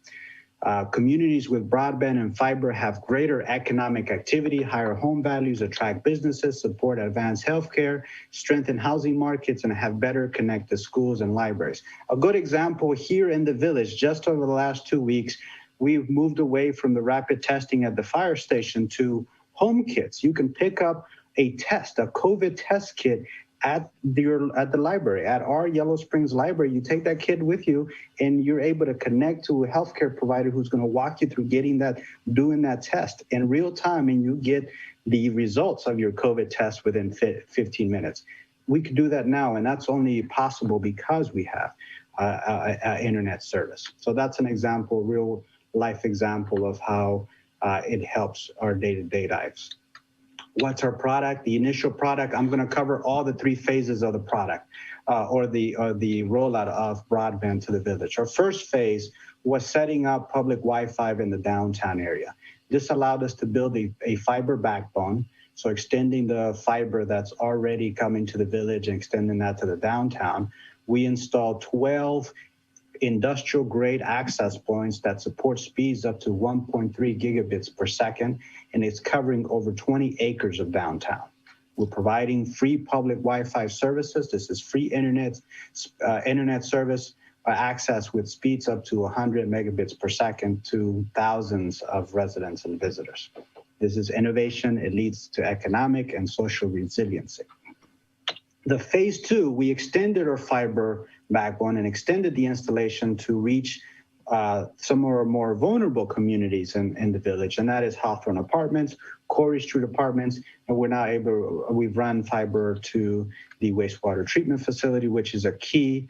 Communities with broadband and fiber have greater economic activity, higher home values, attract businesses, support advanced healthcare, strengthen housing markets, and have better connected schools and libraries. A good example here in the village, just over the last 2 weeks, we've moved away from the rapid testing at the fire station to home kits. You can pick up a COVID test kit at the library, at our Yellow Springs library. You take that kit with you and you're able to connect to a healthcare provider who's going to walk you through doing that test in real time, and you get the results of your COVID test within 15 minutes. We could do that now, and that's only possible because we have internet service. So that's an example, real life example of how it helps our day-to-day lives. What's our product? The initial product, I'm going to cover all the 3 phases of the product or the rollout of broadband to the village. Our first phase was setting up public Wi-Fi in the downtown area. This allowed us to build a fiber backbone, so extending the fiber that's already coming to the village and extending that to the downtown. We installed 12 industrial grade access points that support speeds up to 1.3 gigabits per second, and it's covering over 20 acres of downtown. We're providing free public Wi-Fi services. This is free internet service access with speeds up to 100 megabits per second to thousands of residents and visitors. This is innovation. It leads to economic and social resiliency. The phase 2, we extended our fiber backbone and extended the installation to reach some of our more vulnerable communities in the village, and that is Hawthorne Apartments, Corey Street Apartments, and we've run fiber to the wastewater treatment facility, which is a key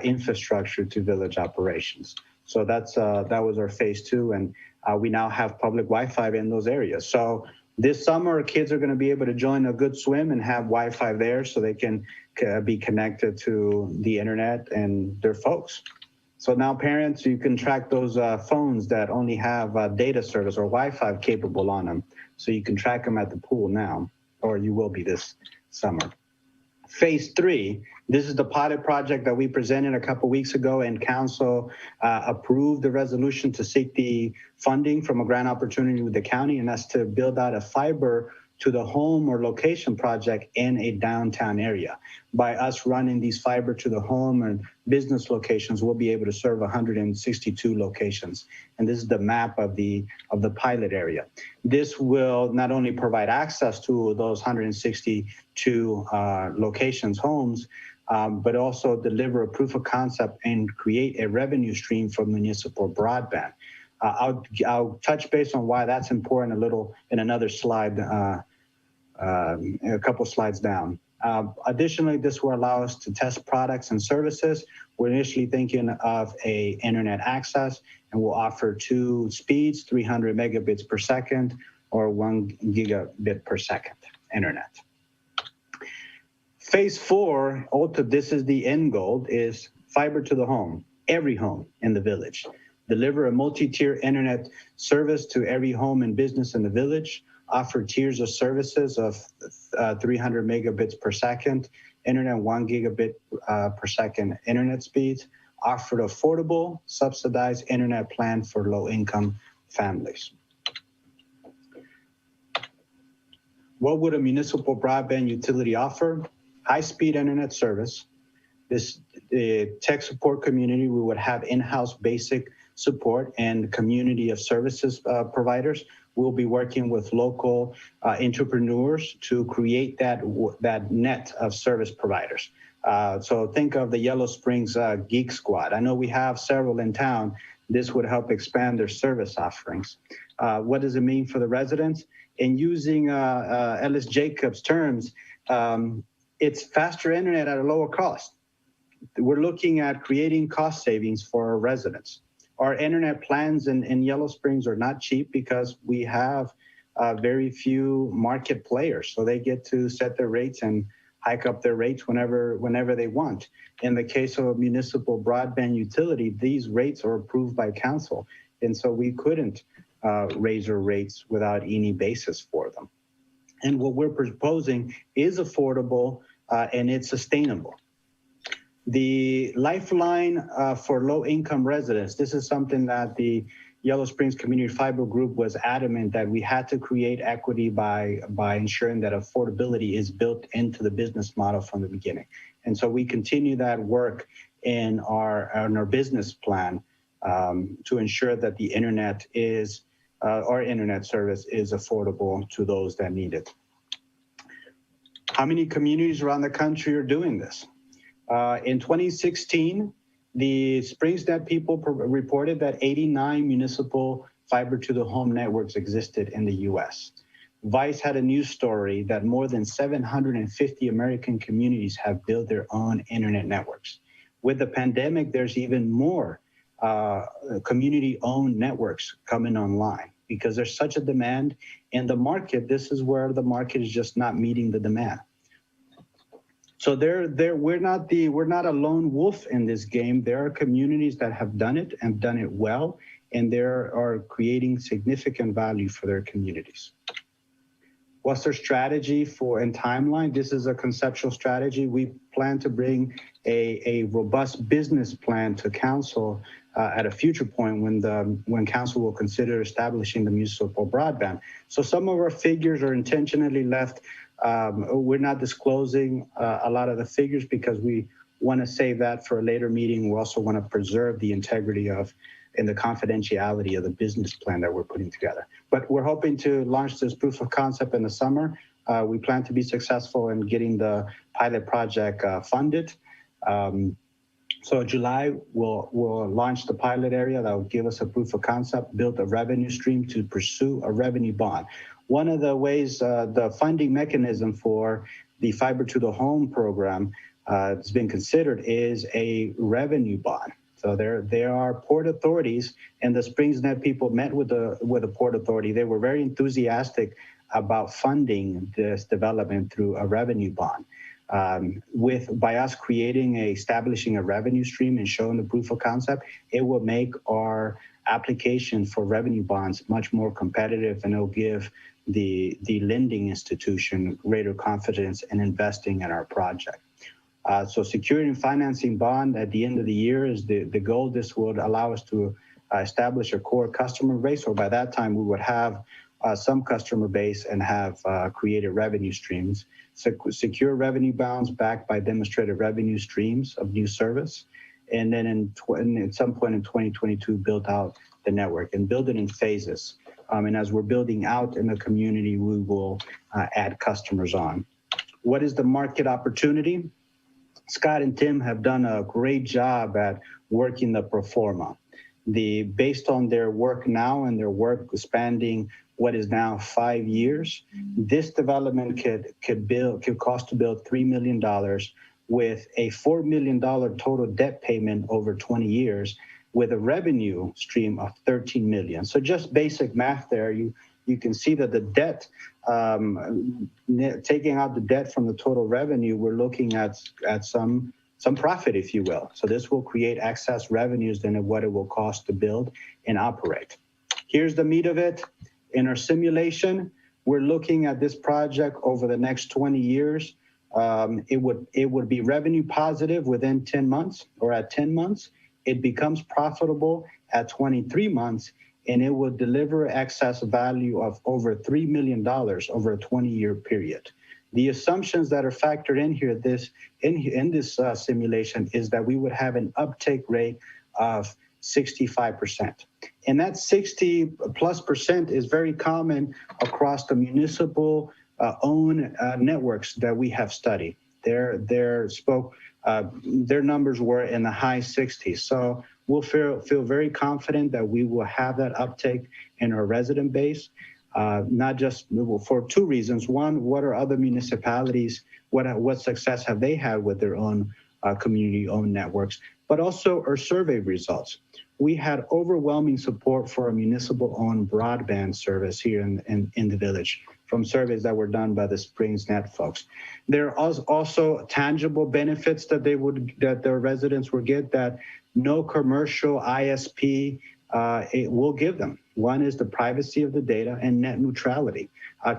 infrastructure to village operations. So that was our phase 2, and we now have public Wi-Fi in those areas. So this summer, kids are going to be able to join a good swim and have Wi-Fi there so they can be connected to the internet and their folks. So now parents, you can track those phones that only have data service or Wi-Fi capable on them. So you can track them at the pool now, or you will be this summer. Phase 3, this is the pilot project that we presented a couple weeks ago, and council approved the resolution to seek the funding from a grant opportunity with the county, and that's to build out a fiber to the home or location project in a downtown area. By us running these fiber to the home and business locations, we'll be able to serve 162 locations. And this is the map of the pilot area. This will not only provide access to those 162 locations, homes, but also deliver a proof of concept and create a revenue stream for municipal broadband. I'll touch base on why that's important a little in another slide, a couple slides down. Additionally, this will allow us to test products and services. We're initially thinking of a internet access, and we'll offer 2 speeds, 300 megabits per second or 1 gigabit per second internet. Phase 4, this is the end goal, is fiber to the home. every home in the village, deliver a multi-tier internet service to every home and business in the village, offer tiers of services of 300 megabits per second, internet 1 gigabit per second internet speeds, offered affordable, subsidized internet plan for low-income families. What would a municipal broadband utility offer? High-speed internet service. The tech support community, we would have in-house basic support and community of services providers. We'll be working with local entrepreneurs to create that net of service providers. So think of the Yellow Springs Geek Squad. I know we have several in town. This would help expand their service offerings. What does it mean for the residents? In using Ellis Jacobs' terms, it's faster internet at a lower cost. We're looking at creating cost savings for our residents. Our internet plans in Yellow Springs are not cheap because we have very few market players. So they get to set their rates and hike up their rates whenever they want. In the case of a municipal broadband utility, these rates are approved by council. And so we couldn't raise our rates without any basis for them. And what we're proposing is affordable and it's sustainable. The lifeline for low-income residents, this is something that the Yellow Springs Community Fiber Group was adamant that we had to create equity by ensuring that affordability is built into the business model from the beginning. And so we continue that work in our business plan to ensure that the internet is, our internet service is affordable to those that need it. How many communities around the country are doing this? In 2016, the SpringsNet people reported that 89 municipal fiber to the home networks existed in the US. Vice had a news story that more than 750 American communities have built their own internet networks. With the pandemic, there's even more community-owned networks coming online because there's such a demand in the market. This is where the market is just not meeting the demand. So we're not a lone wolf in this game. There are communities that have done it and done it well, and they are creating significant value for their communities. What's their strategy and timeline? This is a conceptual strategy. We plan to bring a robust business plan to council at a future point when council will consider establishing the municipal broadband. So some of our figures are intentionally left. We're not disclosing a lot of the figures because we want to save that for a later meeting. We also want to preserve the integrity and the confidentiality of the business plan that we're putting together. But we're hoping to launch this proof of concept in the summer. We plan to be successful in getting the pilot project funded. So July, we'll launch the pilot area that will give us a proof of concept, build a revenue stream to pursue a revenue bond. One of the ways, the funding mechanism for the fiber to the home program has been considered is a revenue bond. So there are port authorities, and the SpringsNet people met with the port authority. They were very enthusiastic about funding this development through a revenue bond. By us establishing a revenue stream and showing the proof of concept, it will make our application for revenue bonds much more competitive, and it'll give the lending institution greater confidence in investing in our project. So security and financing bond at the end of the year is the goal. This would allow us to establish a core customer base, or by that time we would have some customer base and have created revenue streams. Secure revenue bonds backed by demonstrated revenue streams of new service. And then at some point in 2022, build out the network and build it in phases. And as we're building out in the community, we will add customers on. What is the market opportunity? Scott and Tim have done a great job at working the pro forma. Based on their work now and their work spanning what is now 5 years, this development could cost to build $3 million with a $4 million total debt payment over 20 years with a revenue stream of $13 million. So just basic math there, you can see that the debt, taking out the debt from the total revenue, we're looking at some some profit, if you will. So this will create excess revenues than what it will cost to build and operate. Here's the meat of it. In our simulation, we're looking at this project over the next 20 years. It would be revenue positive within 10 months or at 10 months. It becomes profitable at 23 months, and it will deliver excess value of over $3 million over a 20-year period. The assumptions that are factored in here in this simulation is that we would have an uptake rate of 65%. And that 60+% is very common across the municipal owned networks that we have studied. Their numbers were in the high 60s. So we'll feel very confident that we will have that uptake in our resident base. Not just for two reasons. One, what are other municipalities, what success have they had with their own community-owned networks, but also our survey results. We had overwhelming support for a municipal-owned broadband service here in the village from surveys that were done by the SpringsNet folks. There are also tangible benefits that their residents will get that no commercial ISP it will give them. One is the privacy of the data and net neutrality.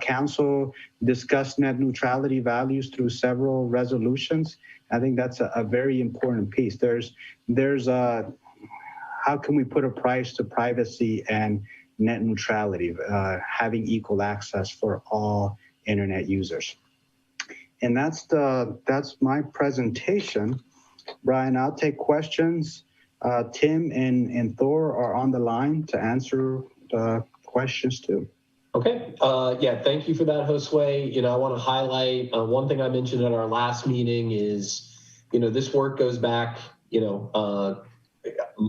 Council discussed net neutrality values through several resolutions. I think that's a very important piece. There's how can we put a price to privacy and net neutrality, having equal access for all internet users. And that's my presentation. Brian, I'll take questions. Tim and Thor are on the line to answer the questions too. Okay. Yeah, thank you for that, Josue. I want to highlight one thing I mentioned at our last meeting is, this work goes back,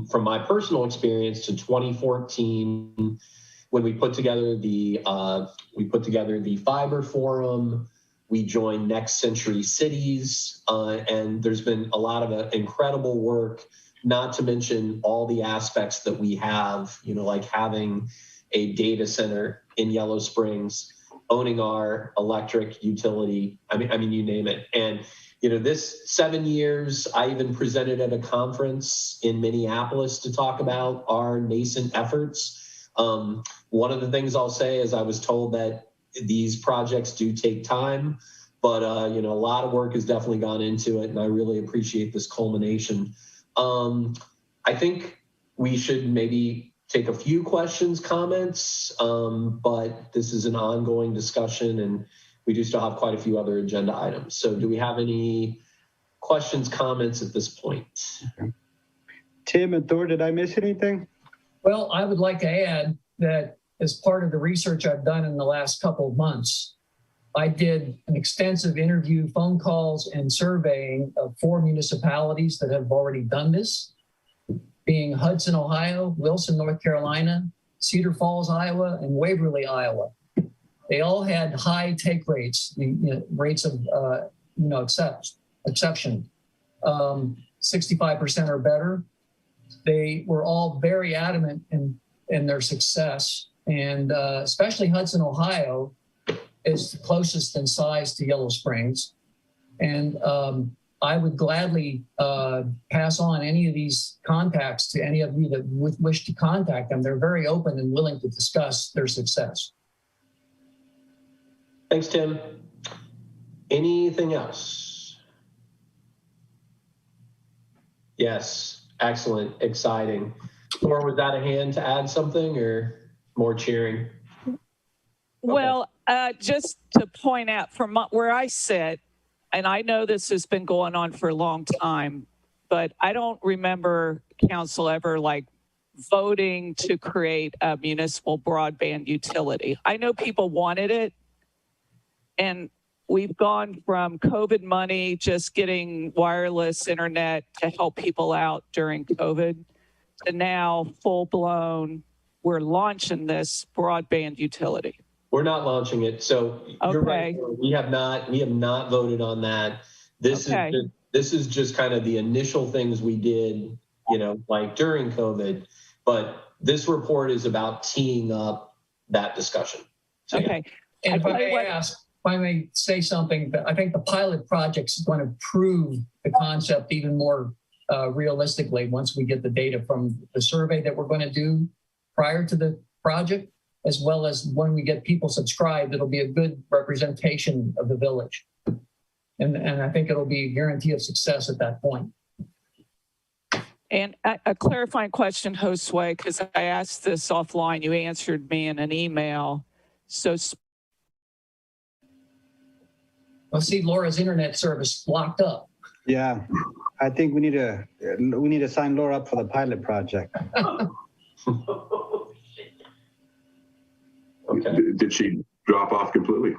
from my personal experience to 2014 when we put together the Fiber Forum. We joined Next Century Cities, and there's been a lot of incredible work. Not to mention all the aspects that we have, like having a data center in Yellow Springs, owning our electric utility. I mean, you name it. And, this 7 years, I even presented at a conference in Minneapolis to talk about our nascent efforts. One of the things I'll say is I was told that these projects do take time, but, a lot of work has definitely gone into it, and I really appreciate this culmination. I think we should maybe take a few questions, comments, but this is an ongoing discussion and we do still have quite a few other agenda items. So do we have any questions, comments at this point? Okay. Tim and Thor, did I miss anything? Well, I would like to add that as part of the research I've done in the last couple of months, I did an extensive interview, phone calls, and surveying of 4 municipalities that have already done this, being Hudson, Ohio, Wilson, North Carolina, Cedar Falls, Iowa, and Waverly, Iowa. They all had high take rates, rates of exception, 65% or better. They were all very adamant in their success, and especially Hudson, Ohio, is the closest in size to Yellow Springs. And I would gladly pass on any of these contacts to any of you that wish to contact them. They're very open and willing to discuss their success. Thanks, Tim. Anything else? Yes, excellent, exciting. Thor, was that a hand to add something or more cheering? Okay. Well, just to point out from where I sit, and I know this has been going on for a long time, but I don't remember council ever voting to create a municipal broadband utility. I know people wanted it, and we've gone from COVID money, just getting wireless internet to help people out during COVID, to now full blown, we're launching this broadband utility. We're not launching it. So you're right. We have not voted on that. This is just kind of the initial things we did, during COVID, but this report is about teeing up that discussion. So, okay. Yeah. And if I may ask, I may say something, but I think the pilot project is going to prove the concept even more realistically once we get the data from the survey that we're going to do prior to the project, as well as when we get people subscribed, it'll be a good representation of the village. And I think it'll be a guarantee of success at that point. And a clarifying question, Josue, because I asked this offline, you answered me in an email. So, well, see, Laura's internet service locked up. Yeah, I think we need to sign Laura up for the pilot project. Okay. Did she drop off completely?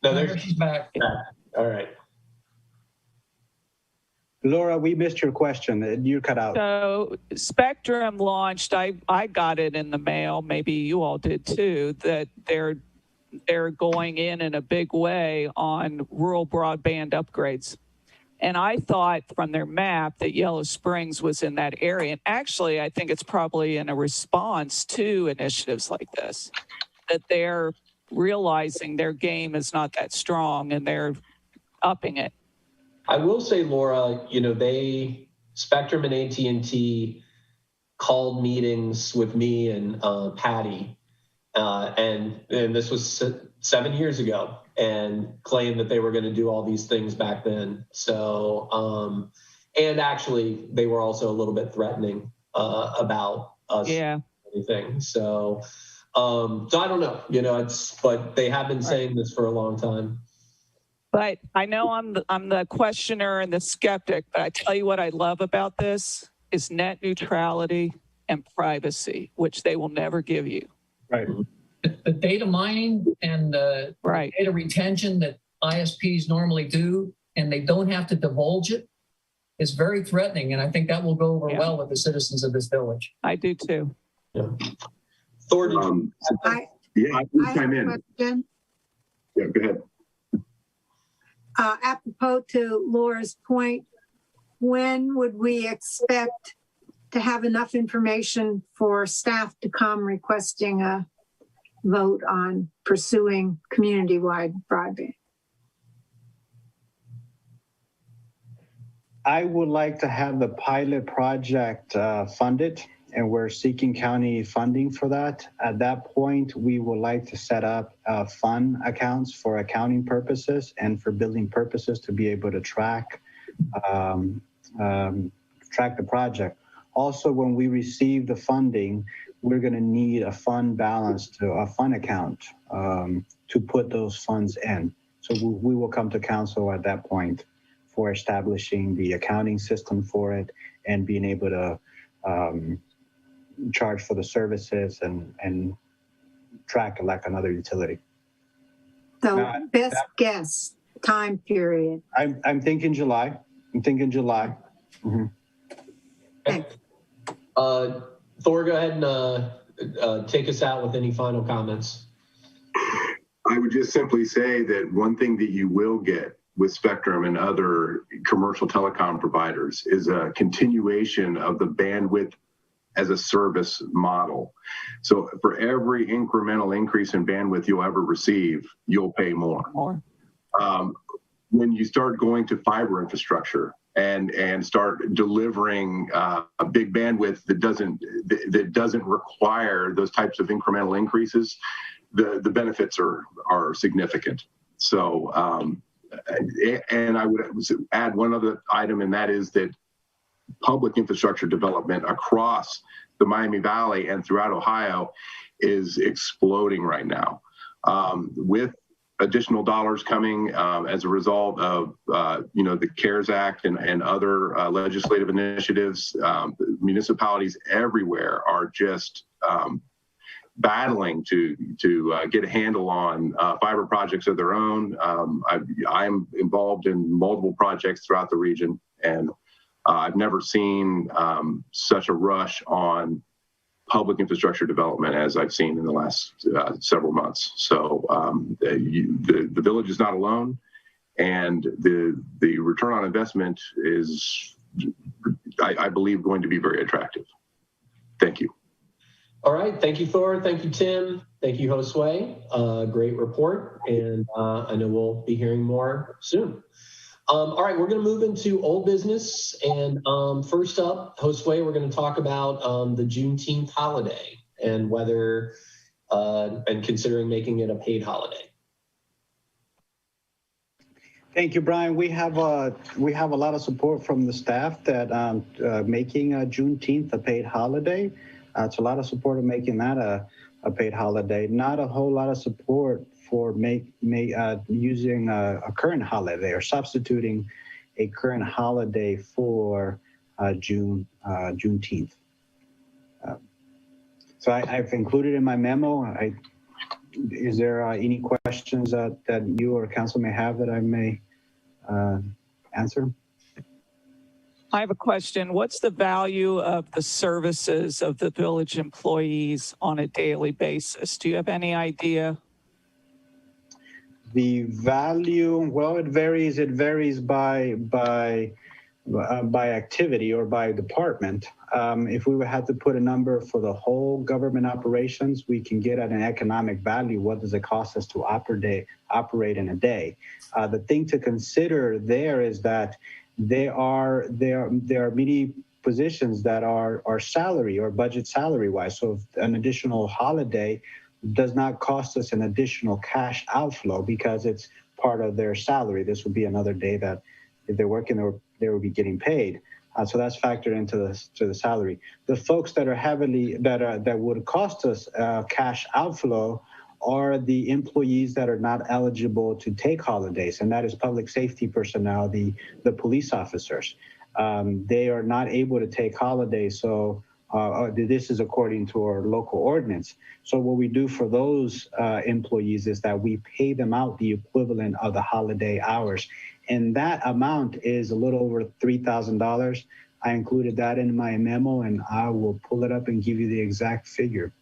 No, there's She's back. All right. Laura, we missed your question. You cut out. So Spectrum launched, I got it in the mail, maybe you all did too, that they're going in a big way on rural broadband upgrades. And I thought from their map that Yellow Springs was in that area. And actually, I think it's probably in a response to initiatives like this, that they're realizing their game is not that strong and they're upping it. I will say, Laura, you know, Spectrum and AT&T called meetings with me and Patty, and this was 7 years ago, and claimed that they were going to do all these things back then. So, and actually, they were also a little bit threatening about us. Yeah. Anything. So I don't know. You know, but they have been saying this for a long time. But I know I'm the questioner and the skeptic, but I tell you what I love about this is net neutrality and privacy, which they will never give you. Right. The data mining and the data retention that ISPs normally do, and they don't have to divulge it, is very threatening. And I think that will go over well with the citizens of this village. I do too. Yeah. Thor, I chime in. Question. Yeah, go ahead. Apropos to Laura's point, when would we expect to have enough information for staff to come requesting a vote on pursuing community-wide broadband? I would like to have the pilot project funded, and we're seeking county funding for that. At that point, we would like to set up fund accounts for accounting purposes and for billing purposes to be able to track the project. Also, when we receive the funding, we're going to need a fund balance a fund account to put those funds in. So we will come to council at that point for establishing the accounting system for it and being able to charge for the services and track it like another utility. So best guess time period. I'm thinking July. Mm-hmm. Thanks. Thor, go ahead and take us out with any final comments. I would just simply say that one thing that you will get with Spectrum and other commercial telecom providers is a continuation of the bandwidth as a service model. So for every incremental increase in bandwidth you'll ever receive, you'll pay more. When you start going to fiber infrastructure and start delivering a big bandwidth that doesn't require those types of incremental increases, the benefits are significant. So, and I would add one other item, and that is that public infrastructure development across the Miami Valley and throughout Ohio is exploding right now. With additional dollars coming as a result of the CARES Act and other legislative initiatives, municipalities everywhere are just battling to get a handle on fiber projects of their own. I'm involved in multiple projects throughout the region, and I've never seen such a rush on public infrastructure development as I've seen in the last several months. So the village is not alone, and the return on investment is, I believe, going to be very attractive. Thank you. All right. Thank you, Thor. Thank you, Tim. Thank you, Josue. Great report. And I know we'll be hearing more soon. All right, we're going to move into old business. And first up, Josue, we're going to talk about the Juneteenth holiday and whether and considering making it a paid holiday. Thank you, Brian. We have a lot of support from the staff that making Juneteenth a paid holiday. It's a lot of support of making that a paid holiday. Not a whole lot of support for using a current holiday or substituting a current holiday for Juneteenth. So I've included in my memo. Is there any questions that you or council may have that I may answer? I have a question. What's the value of the services of the village employees on a daily basis? Do you have any idea? The value, well, it varies. It varies by activity or by department. If we would have to put a number for the whole government operations, we can get at an economic value. What does it cost us to operate in a day? The thing to consider there is that there are many positions that are salary or budget salary wise. So if an additional holiday does not cost us an additional cash outflow because it's part of their salary. This would be another day that if they're working, they will be getting paid. So that's factored into the salary. The folks that are that would cost us cash outflow are the employees that are not eligible to take holidays, and that is public safety personnel, the police officers. They are not able to take holidays, so this is according to our local ordinance. So what we do for those employees is that we pay them out the equivalent of the holiday hours, and that amount is a little over $3,000. I included that in my memo, and I will pull it up and give you the exact figure.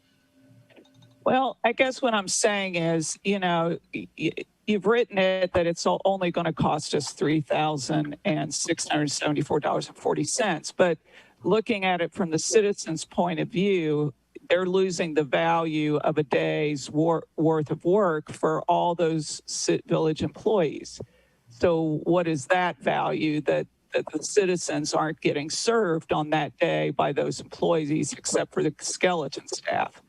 Well, I guess what I'm saying is, you know, you've written it that it's only going to cost us $3,674.40. But looking at it from the citizen's point of view, they're losing the value of a day's worth of work for all those village employees. So what is that value that the citizens aren't getting served on that day by those employees except for the skeleton staff?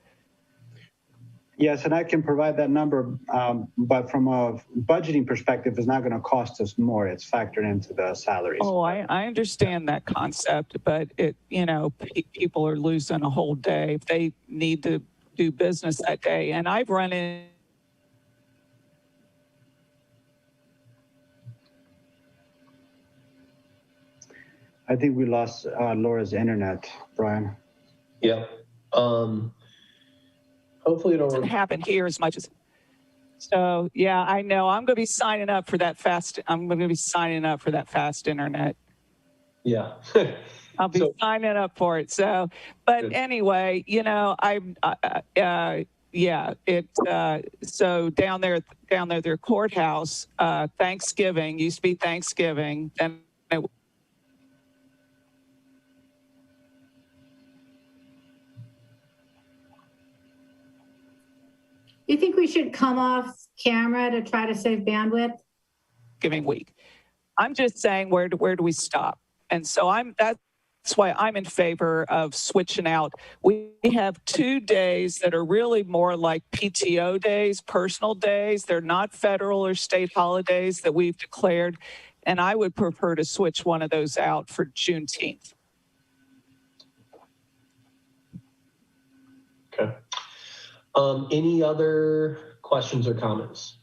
Yes, and I can provide that number, but from a budgeting perspective, it's not going to cost us more. It's factored into the salaries. Oh, I understand that concept, but people are losing a whole day if they need to do business that day. And I've run in. I think we lost Laura's internet, Brian. Yep. Hopefully it doesn't happen here as much as. So yeah, I know. I'm going to be signing up for that fast. I'm going to be signing up for that fast internet. Yeah. I'll be signing up for it. So, but good. Anyway, so down there, their courthouse, Thanksgiving used to be Thanksgiving, and You think we should come off camera to try to save bandwidth? Giving week. I'm just saying, where do we stop? And so that's why I'm in favor of switching out. We have 2 days that are really more like PTO days, personal days. They're not federal or state holidays that we've declared. And I would prefer to switch one of those out for Juneteenth. Okay. Any other questions or comments?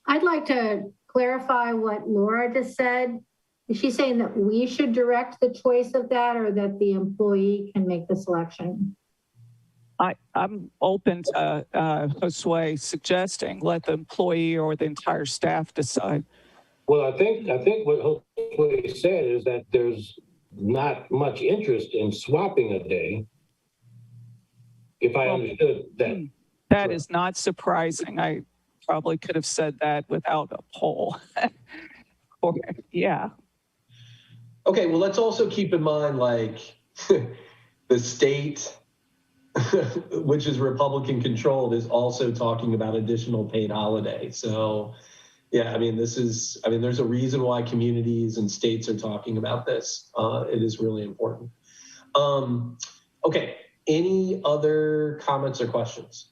I'd like to clarify what Laura just said. Is she saying that we should direct the choice of that, or that the employee can make the selection? I'm open to Josue suggesting let the employee or the entire staff decide. Well, I think what Josue said is that there's not much interest in swapping a day. If I understood that. That is not surprising. I probably could have said that without a poll. Yeah. Okay, well, let's also keep in mind, like, the state, which is Republican controlled, is also talking about additional paid holiday. So yeah, I mean, there's a reason why communities and states are talking about this. It is really important. Okay, any other comments or questions?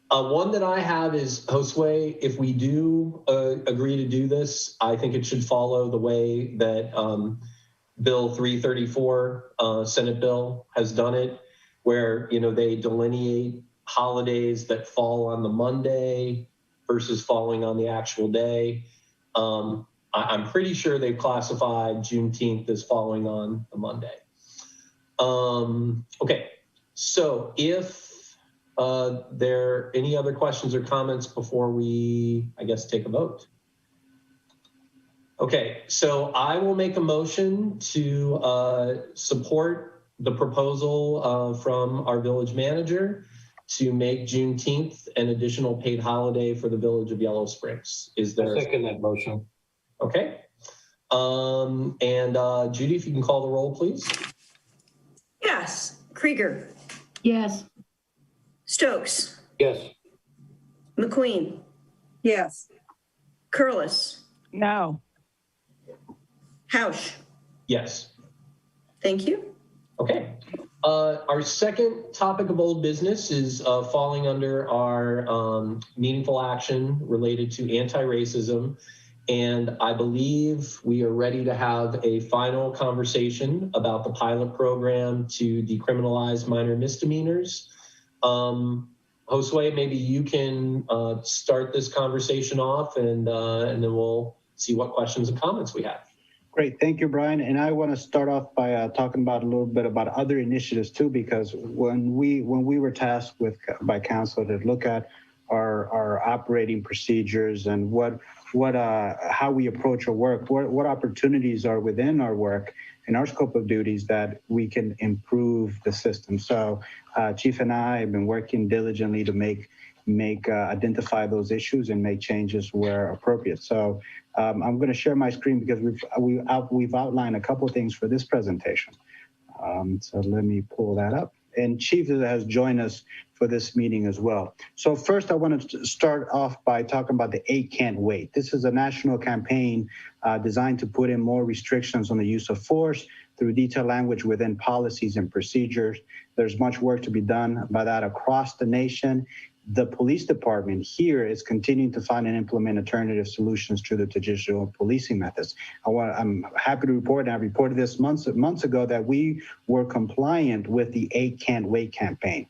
One that I have is, Josue, if we do agree to do this, I think it should follow the way that Bill 334, Senate bill, has done it, where they delineate holidays that fall on the Monday versus falling on the actual day. I'm pretty sure they've classified Juneteenth as falling on the Monday. Okay, so if there are any other questions or comments before we, I guess, take a vote. Okay, so I will make a motion to support the proposal from our village manager to make Juneteenth an additional paid holiday for the village of Yellow Springs. Is there? I second that motion. Okay. And Judy, if you can call the roll, please. Yes. Krieger. Yes. Stokes. Yes. McQueen. Yes. Curlis. No. Hausch. Yes. Thank you. Okay. Our second topic of old business is falling under our meaningful action related to anti-racism. And I believe we are ready to have a final conversation about the pilot program to decriminalize minor misdemeanors. Josue, maybe you can start this conversation off, and then we'll see what questions and comments we have. Great, thank you, Brian. And I want to start off by talking about a little bit about other initiatives too, because when we were tasked by council to look at our operating procedures and how we approach our work, what opportunities are within our work and our scope of duties that we can improve the system. So Chief and I have been working diligently to identify those issues and make changes where appropriate. So I'm going to share my screen because we've outlined a couple of things for this presentation. So let me pull that up. And Chief has joined us for this meeting as well. So first, I want to start off by talking about the 8 Can't Wait. This is a national campaign designed to put in more restrictions on the use of force through detailed language within policies and procedures. There's much work to be done by that across the nation. The police department here is continuing to find and implement alternative solutions to the traditional policing methods. I'm happy to report, and I reported this months ago, that we were compliant with the 8 Can't Wait campaign.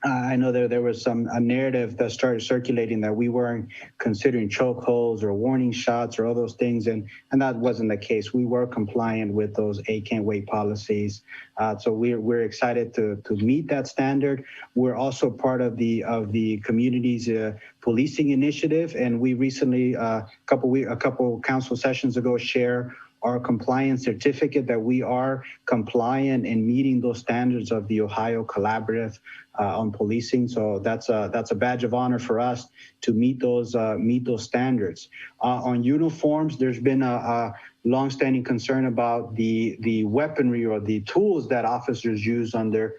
I know there was a narrative that started circulating that we weren't considering chokeholds or warning shots or all those things, and that wasn't the case. We were compliant with those 8 Can't Wait policies. So we're excited to meet that standard. We're also part of the community's policing initiative, and we recently, a couple council sessions ago, shared our compliance certificate that we are compliant in meeting those standards of the Ohio Collaborative on Policing. So that's a badge of honor for us to meet those standards. On uniforms, there's been a longstanding concern about the weaponry or the tools that officers use on their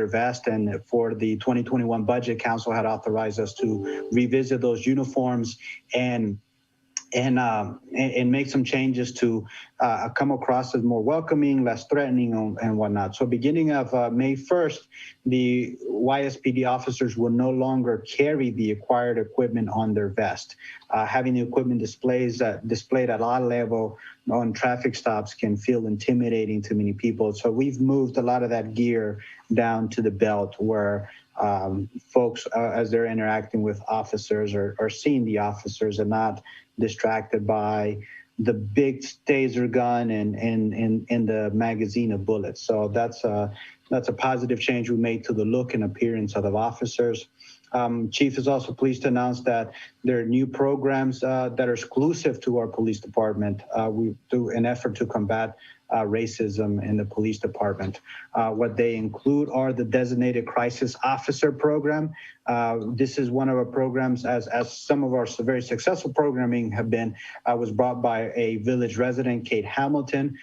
vest, and for the 2021 budget, council had authorized us to revisit those uniforms and make some changes to come across as more welcoming, less threatening, and whatnot. So beginning of May 1st, the YSPD officers will no longer carry the acquired equipment on their vest. Having the equipment displayed at eye level on traffic stops can feel intimidating to many people. So we've moved a lot of that gear down to the belt, where folks, as they're interacting with officers, are seeing the officers and not distracted by the big taser gun and the magazine of bullets. So that's a positive change we made to the look and appearance of the officers. Chief is also pleased to announce that there are new programs that are exclusive to our police department. We do an effort to combat racism in the police department. What they include are the Designated Crisis Officer Program. This is one of our programs, as some of our very successful programming have been, was brought by a village resident, Kate Hamilton,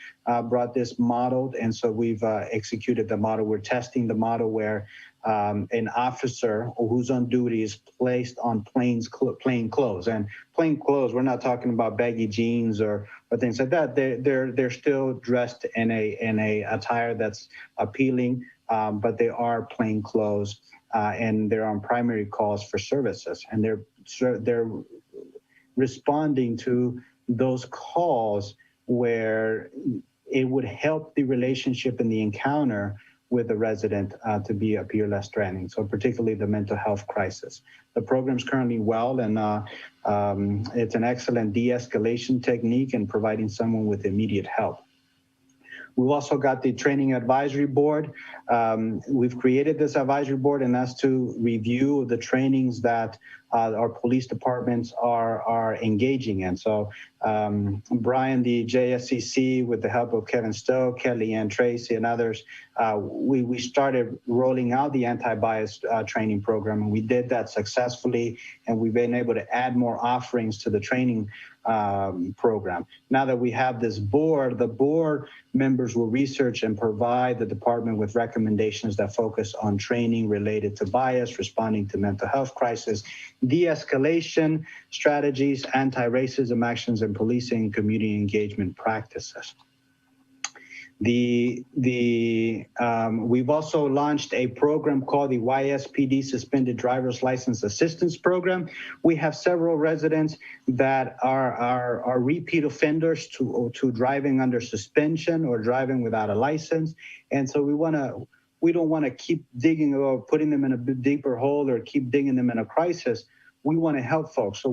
brought this modeled, and so we've executed the model. We're testing the model where an officer who's on duty is placed on plain clothes. And plain clothes, we're not talking about baggy jeans or things like that. They're still dressed in a attire that's appealing, but they are plain clothes, and they're on primary calls for services, and they're responding to those calls where it would help the relationship and the encounter with the resident to appear less threatening. So particularly the mental health crisis. The program's currently well, and it's an excellent de-escalation technique in providing someone with immediate help. We've also got the Training Advisory Board. We've created this advisory board, and that's to review the trainings that our police departments are engaging in. So Brian, the JSCC, with the help of Kevin Stowe, Kelly Ann Tracy, and others, we started rolling out the anti-bias training program, and we did that successfully, and we've been able to add more offerings to the training program. Now that we have this board, the board members will research and provide the department with recommendations that focus on training related to bias, responding to mental health crisis, de-escalation strategies, anti-racism actions, and policing community engagement practices. We've also launched a program called the YSPD Suspended Driver's License Assistance Program. We have several residents that are repeat offenders to driving under suspension or driving without a license. And so we don't want to keep digging or putting them in a deeper hole or keep digging them in a crisis. We want to help folks. So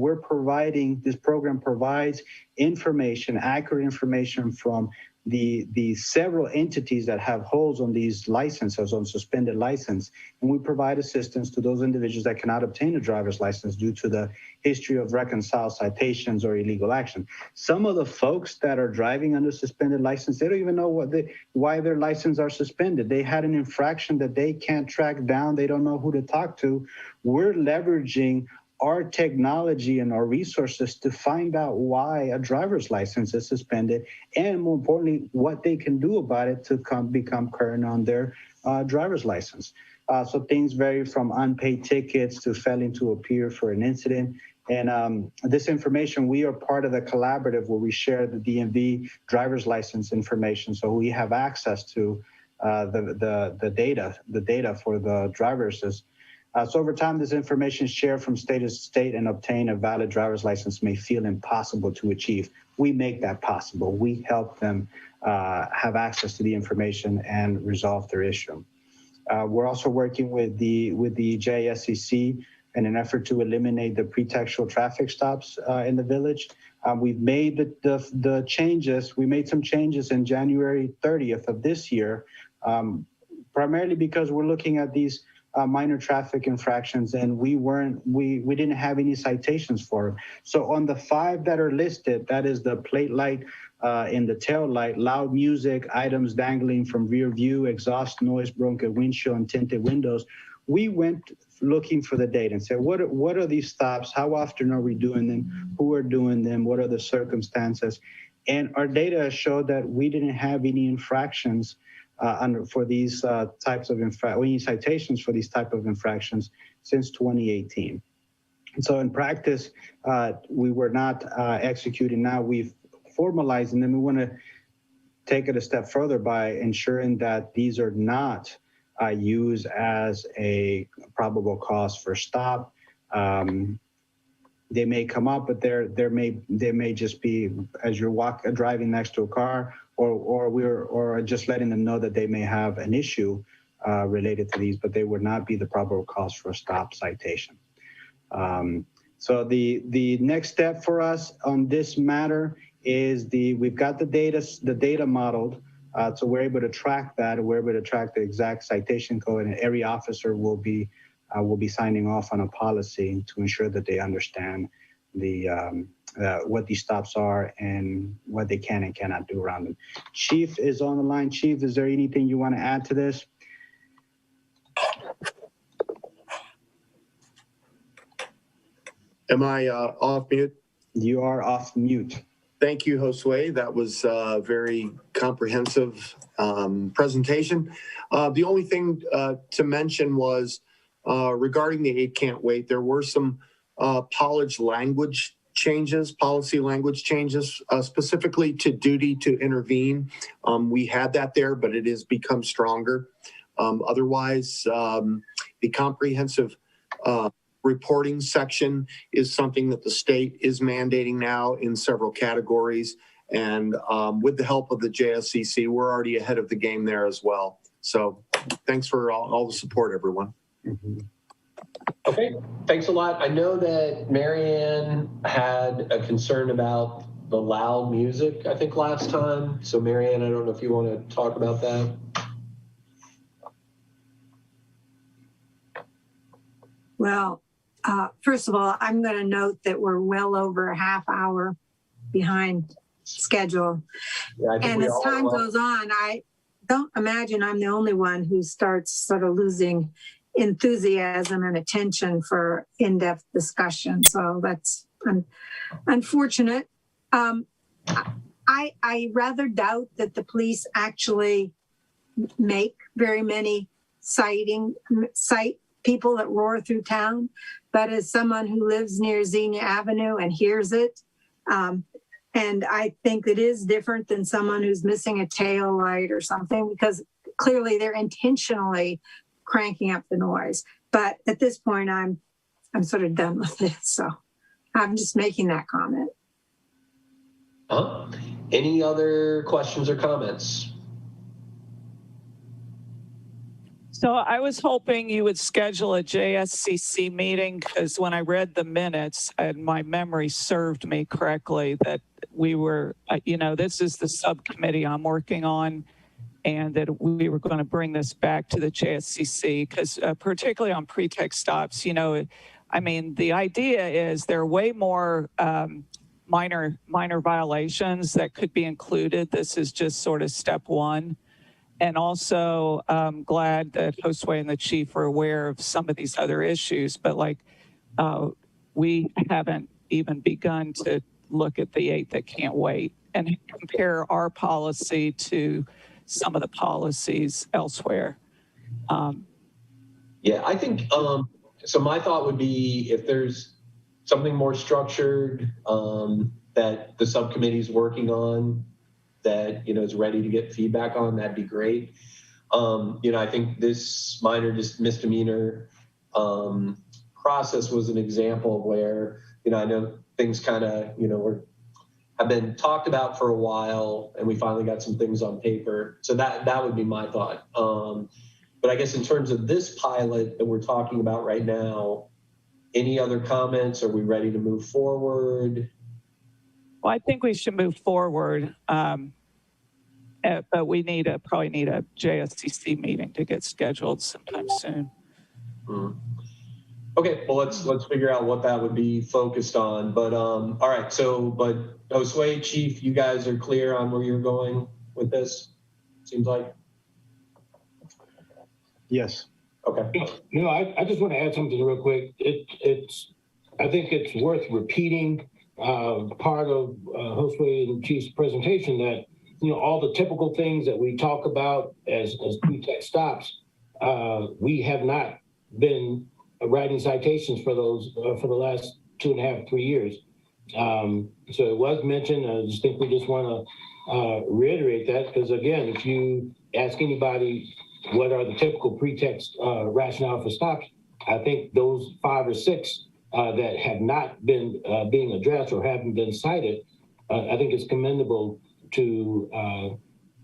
this program provides information, accurate information from the several entities that have holds on these licenses, on suspended license, and we provide assistance to those individuals that cannot obtain a driver's license due to the history of reconciled citations or illegal action. Some of the folks that are driving under suspended license, they don't even know why their license are suspended. They had an infraction that they can't track down. They don't know who to talk to. We're leveraging our technology and our resources to find out why a driver's license is suspended, and more importantly, what they can do about it to become current on their driver's license. So things vary from unpaid tickets to failing to appear for an incident. And this information, we are part of the collaborative where we share the DMV driver's license information. So we have access to the data for the drivers. So over time, this information is shared from state to state, and obtain a valid driver's license may feel impossible to achieve. We make that possible. We help them have access to the information and resolve their issue. We're also working with the JSCC in an effort to eliminate the pretextual traffic stops in the village. We've made the changes. We made some changes in January 30th of this year, primarily because we're looking at these minor traffic infractions, and we didn't have any citations for them. So on the 5 that are listed, that is the plate light in the tail light, loud music, items dangling from rear view, exhaust noise, broken windshield, and tinted windows, we went looking for the data and said, what are these stops? How often are we doing them? Who are doing them? What are the circumstances? And our data showed that we didn't have any infractions for these types of any citations for these type of infractions since 2018. And so in practice, we were not executing. Now we've formalized, and then we want to take it a step further by ensuring that these are not used as a probable cause for stop. They may come up, but they may just be as you're driving next to a car, or just letting them know that they may have an issue related to these, but they would not be the probable cause for a stop citation. So the next step for us on this matter is we've got the data modeled, so we're able to track that. We're able to track the exact citation code, and every officer will be signing off on a policy to ensure that they understand what these stops are and what they can and cannot do around them. Chief is on the line. Chief, is there anything you want to add to this? Am I off mute? You are off mute. Thank you, Josue. That was a very comprehensive presentation. The only thing to mention was regarding the 8 can't wait, there were some policy language changes, specifically to duty to intervene. We had that there, but it has become stronger. Otherwise, the comprehensive reporting section is something that the state is mandating now in several categories. And with the help of the JSCC, we're already ahead of the game there as well. So thanks for all the support, everyone. Mm-hmm. Okay, thanks a lot. I know that Marianne had a concern about the loud music, I think, last time. So Marianne, I don't know if you want to talk about that. Well, first of all, I'm going to note that we're well over a half hour behind schedule. Yeah, and as time goes on, I don't imagine I'm the only one who starts sort of losing enthusiasm and attention for in-depth discussion. So that's unfortunate. I rather doubt that the police actually make very many cite people that roar through town. But as someone who lives near Xenia Avenue and hears it, and I think it is different than someone who's missing a tail light or something, because clearly they're intentionally cranking up the noise. But at this point, I'm sort of done with this. So I'm just making that comment. Any other questions or comments? So I was hoping you would schedule a JSCC meeting, because when I read the minutes and my memory served me correctly, that we were, this is the subcommittee I'm working on, and that we were going to bring this back to the JSCC, because particularly on pretext stops, the idea is there are way more minor violations that could be included. This is just sort of step one. And also, I'm glad that Josue and the chief are aware of some of these other issues, but we haven't even begun to look at the 8 that can't wait and compare our policy to some of the policies elsewhere. Yeah, I think, so my thought would be if there's something more structured that the subcommittee is working on, that is ready to get feedback on, that'd be great. I think this minor misdemeanor process was an example where I know things kind of have been talked about for a while, and we finally got some things on paper. So that would be my thought. But I guess in terms of this pilot that we're talking about right now, any other comments? Are we ready to move forward? Well, I think we should move forward, but we probably need a JSCC meeting to get scheduled sometime soon. Okay, well, let's figure out what that would be focused on. But all right, but Josue, Chief, you guys are clear on where you're going with this? Seems like. Yes. Okay. I just want to add something real quick. I think it's worth repeating part of Josue and Chief's presentation that all the typical things that we talk about as pretext stops, we have not been writing citations for those for the last 2.5, 3 years. So it was mentioned. I just think we just want to reiterate that, because again, if you ask anybody what are the typical pretext rationale for stops, I think those 5 or 6 that have not been being addressed or haven't been cited, I think it's commendable to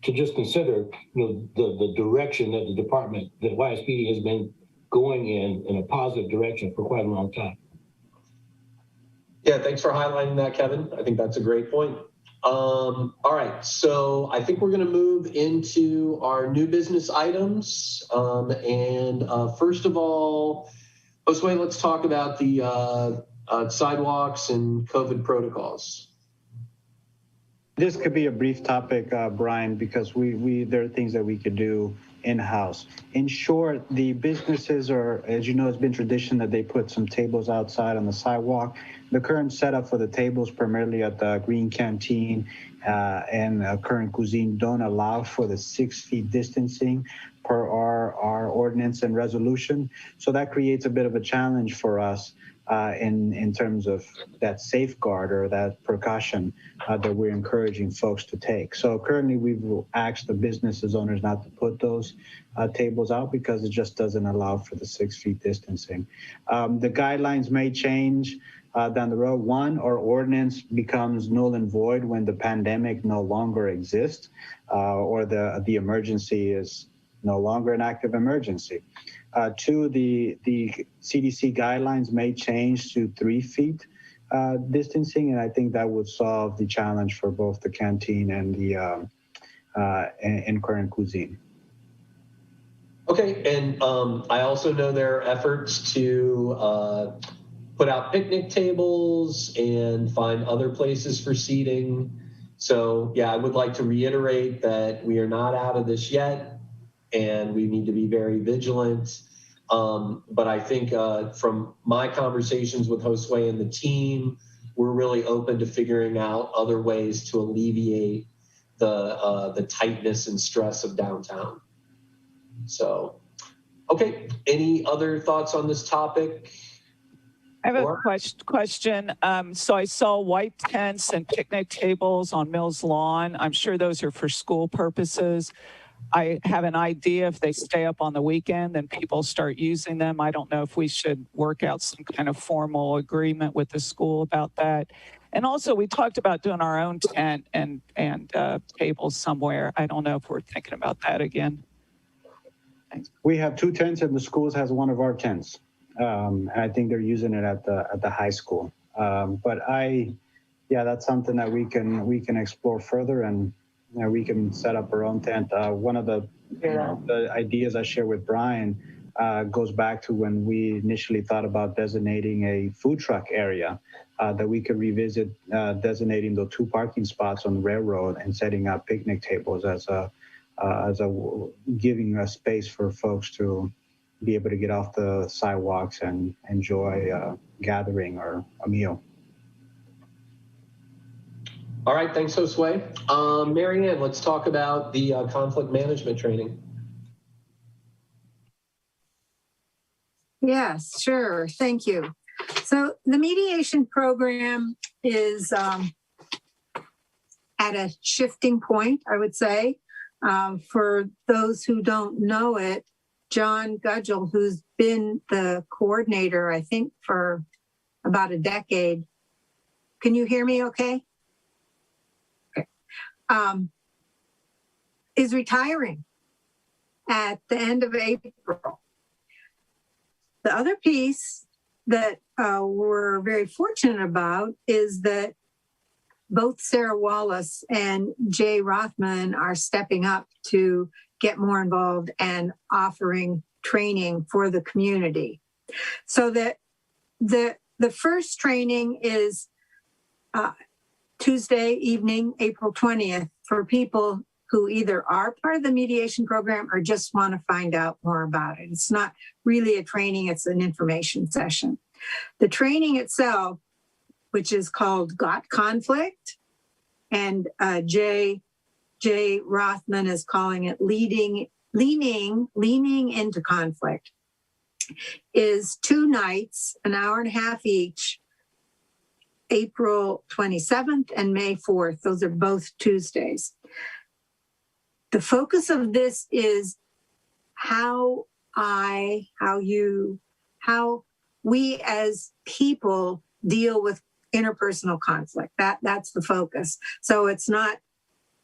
just consider the direction that the department, that YSPD has been going in a positive direction for quite a long time. Yeah, thanks for highlighting that, Kevin. I think that's a great point. All right, so I think we're going to move into our new business items. First of all, Josue, let's talk about the sidewalks and COVID protocols. This could be a brief topic, Brian, because there are things that we could do in-house. In short, the businesses are, as you know, it's been tradition that they put some tables outside on the sidewalk. The current setup for the tables, primarily at the Green Canteen and Current Cuisine, don't allow for the 6 feet distancing per our ordinance and resolution. So that creates a bit of a challenge for us in terms of that safeguard or that precaution that we're encouraging folks to take. So currently we've asked the businesses owners not to put those tables out because it just doesn't allow for the 6 feet distancing. The guidelines may change down the road. One, our ordinance becomes null and void when the pandemic no longer exists or the emergency is no longer an active emergency. Two, the CDC guidelines may change to 3 feet distancing, and I think that would solve the challenge for both the canteen and the and Current Cuisine. Okay, and I also know there are efforts to put out picnic tables and find other places for seating. So yeah, I would like to reiterate that we are not out of this yet, and we need to be very vigilant. But I think from my conversations with Josue and the team, we're really open to figuring out other ways to alleviate the tightness and stress of downtown. So, okay, any other thoughts on this topic? I have a question. So I saw white tents and picnic tables on Mills Lawn. I'm sure those are for school purposes. I have an idea if they stay up on the weekend, then people start using them. I don't know if we should work out some kind of formal agreement with the school about that. And also we talked about doing our own tent and tables somewhere. I don't know if we're thinking about that again. Thanks. We have 2 tents and the schools has one of our tents. And I think they're using it at the high school. But that's something that we can explore further, and we can set up our own tent. One of the ideas I share with Brian goes back to when we initially thought about designating a food truck area that we could revisit, designating the 2 parking spots on the railroad and setting up picnic tables as a giving a space for folks to be able to get off the sidewalks and enjoy a gathering or a meal. All right, thanks, Josue. Mary Ann, let's talk about the conflict management training. Yes, sure. Thank you. So the mediation program is at a shifting point, I would say. For those who don't know it, John Gudgel, who's been the coordinator, I think, for about a decade. Can you hear me okay? Okay. Is retiring at the end of April. The other piece that we're very fortunate about is that both Sarah Wallace and Jay Rothman are stepping up to get more involved and offering training for the community. So that the first training is Tuesday evening, April 20th, for people who either are part of the mediation program or just want to find out more about it. It's not really a training, it's an information session. The training itself, which is called Got Conflict, and Jay Rothman is calling it leaning into conflict, is 2 nights, an hour and a half each, April 27th and May 4th. Those are both Tuesdays. The focus of this is how we as people deal with interpersonal conflict. That's the focus. So it's not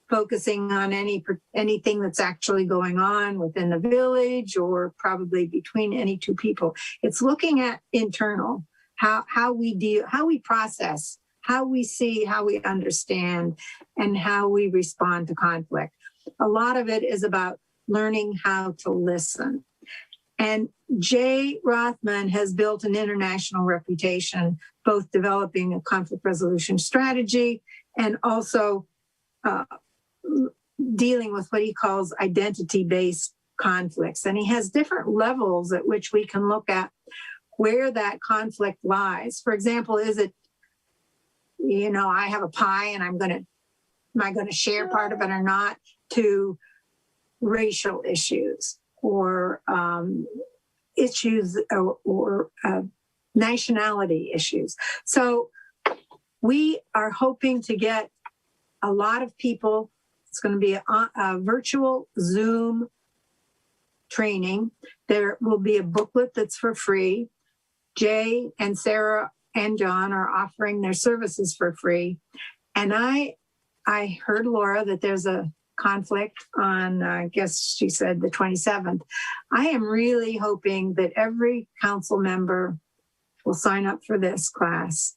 focusing on anything that's actually going on within the village or probably between any 2 people. It's looking at internal, how we deal, how we process, how we see, how we understand, and how we respond to conflict. A lot of it is about learning how to listen. And Jay Rothman has built an international reputation, both developing a conflict resolution strategy and also dealing with what he calls identity-based conflicts. And he has different levels at which we can look at where that conflict lies. For example, is it, I have a pie and am I going to share part of it or not, to racial issues or issues or nationality issues. So we are hoping to get a lot of people. It's going to be a virtual Zoom training. There will be a booklet that's for free. Jay and Sarah and John are offering their services for free. And I heard, Laura, that there's a conflict on, I guess she said the 27th. I am really hoping that every council member will sign up for this class.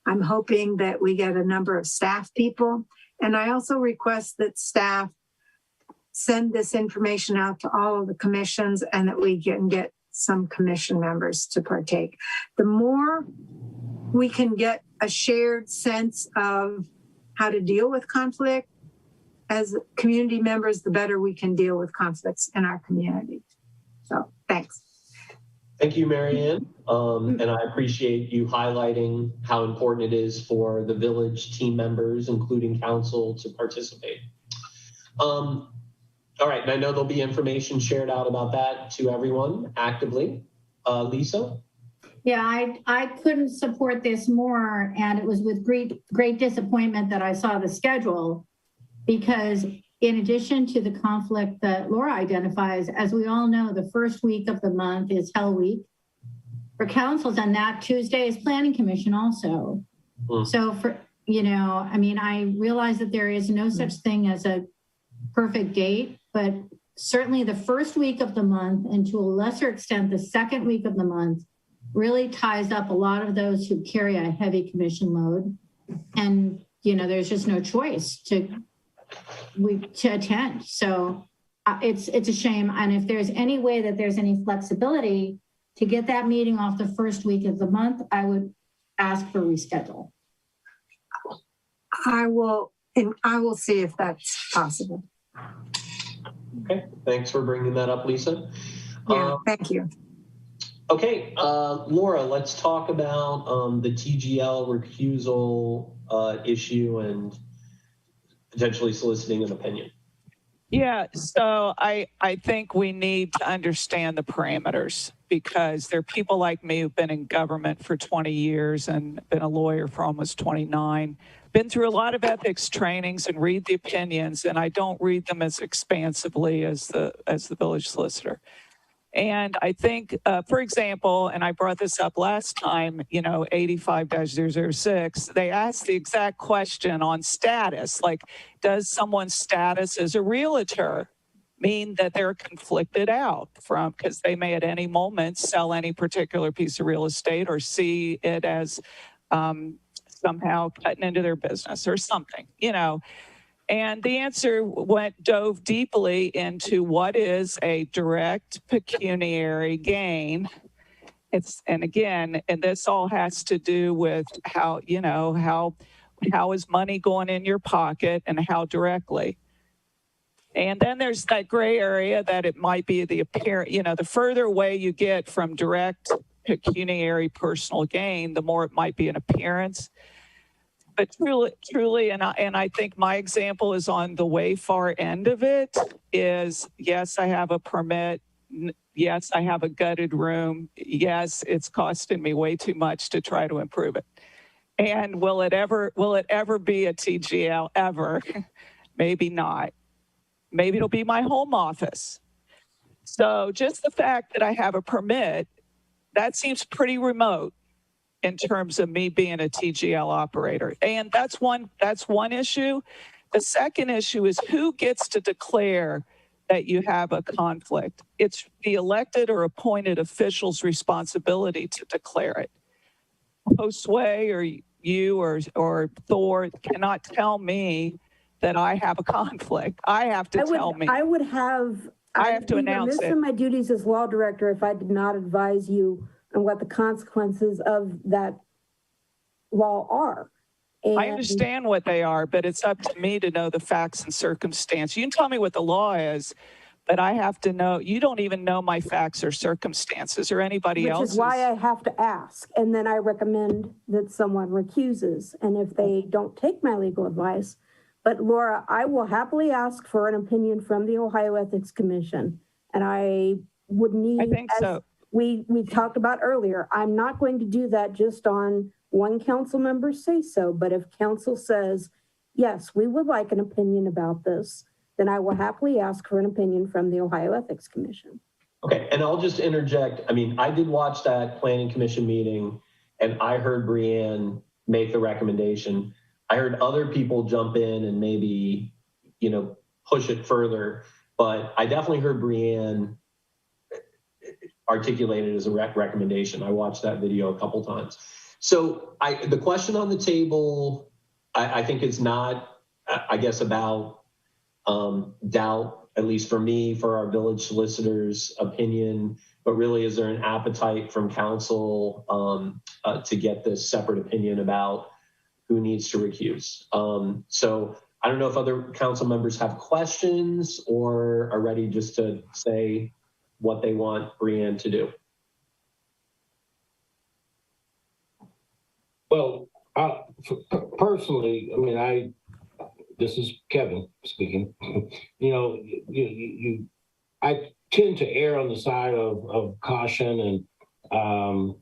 I'm hoping that we get a number of staff people. And I also request that staff send this information out to all of the commissions and that we can get some commission members to partake. The more we can get a shared sense of how to deal with conflict as community members, the better we can deal with conflicts in our community. So thanks. Thank you, Marianne. And I appreciate you highlighting how important it is for the village team members, including council, to participate. All right, and I know there'll be information shared out about that to everyone actively. Lisa? Yeah, I couldn't support this more, and it was with great disappointment that I saw the schedule, because in addition to the conflict that Laura identifies, as we all know, the first week of the month is Hell Week for councils, and that Tuesday is Planning Commission also. So for, I realize that there is no such thing as a perfect date, but certainly the first week of the month, and to a lesser extent, the second week of the month, really ties up a lot of those who carry a heavy commission load. And, there's just no choice to attend. So it's a shame. And if there's any way that there's any flexibility to get that meeting off the first week of the month, I would ask for reschedule. I will see if that's possible. Okay, thanks for bringing that up, Lisa. Yeah, thank you. Okay, Laura, let's talk about the TGL recusal issue and potentially soliciting an opinion. Yeah, so I think we need to understand the parameters, because there are people like me who've been in government for 20 years and been a lawyer for almost 29, been through a lot of ethics trainings and read the opinions, and I don't read them as expansively as the village solicitor. And I think, for example, and I brought this up last time, 85-006, they asked the exact question on status, like, does someone's status as a realtor mean that they're conflicted out from, because they may at any moment sell any particular piece of real estate or see it as somehow cutting into their business or something, And the answer dove deeply into what is a direct pecuniary gain. And this all has to do with how is money going in your pocket and how directly. And then there's that gray area that it might be the apparent, the further away you get from direct pecuniary personal gain, the more it might be an appearance. But truly, and I think my example is on the way far end of it is, yes, I have a permit. Yes, I have a gutted room. Yes, it's costing me way too much to try to improve it. And will it ever be a TGL ever? Maybe not. Maybe it'll be my home office. So just the fact that I have a permit, that seems pretty remote in terms of me being a TGL operator. And that's one issue. The second issue is who gets to declare that you have a conflict. It's the elected or appointed official's responsibility to declare it. Josue or you or Thor cannot tell me that I have a conflict. I have to tell me. I would have I have to announce This it. in my duties as law director if I did not advise you on what the consequences of that law are. I understand what they are, but it's up to me to know the facts and circumstance. You can tell me what the law is, but I have to know. You don't even know my facts or circumstances or anybody else's. Which is why I have to ask. And then I recommend that someone recuses. And if they don't take my legal advice, but Laura, I will happily ask for an opinion from the Ohio Ethics Commission. And I would need, I think so. We talked about earlier, I'm not going to do that just on one council member say so, but if council says, yes, we would like an opinion about this, then I will happily ask for an opinion from the Ohio Ethics Commission. Okay, and I'll just interject. I mean, I did watch that planning commission meeting and I heard Brianne make the recommendation. I heard other people jump in and maybe, push it further, but I definitely heard Brianne articulate it as a recommendation. I watched that video a couple times. So the question on the table, I think is not, I guess, about doubt, at least for me, for our village solicitor's opinion, but really is there an appetite from council to get this separate opinion about who needs to recuse? So I don't know if other council members have questions or are ready just to say what they want Brianne to do. Well, personally, I mean, this is Kevin speaking. I tend to err on the side of caution, and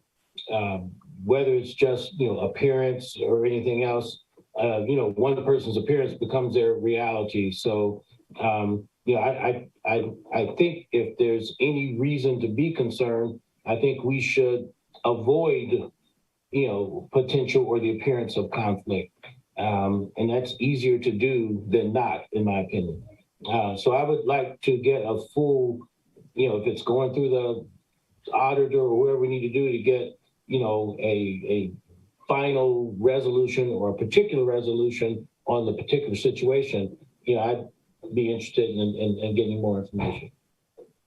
whether it's just appearance or anything else, one person's appearance becomes their reality. So I think if there's any reason to be concerned, I think we should avoid potential or the appearance of conflict. And that's easier to do than not, in my opinion. So I would like to get a full, if it's going through the auditor or whatever we need to do to get, a final resolution or a particular resolution on the particular situation, I'd be interested in getting more information.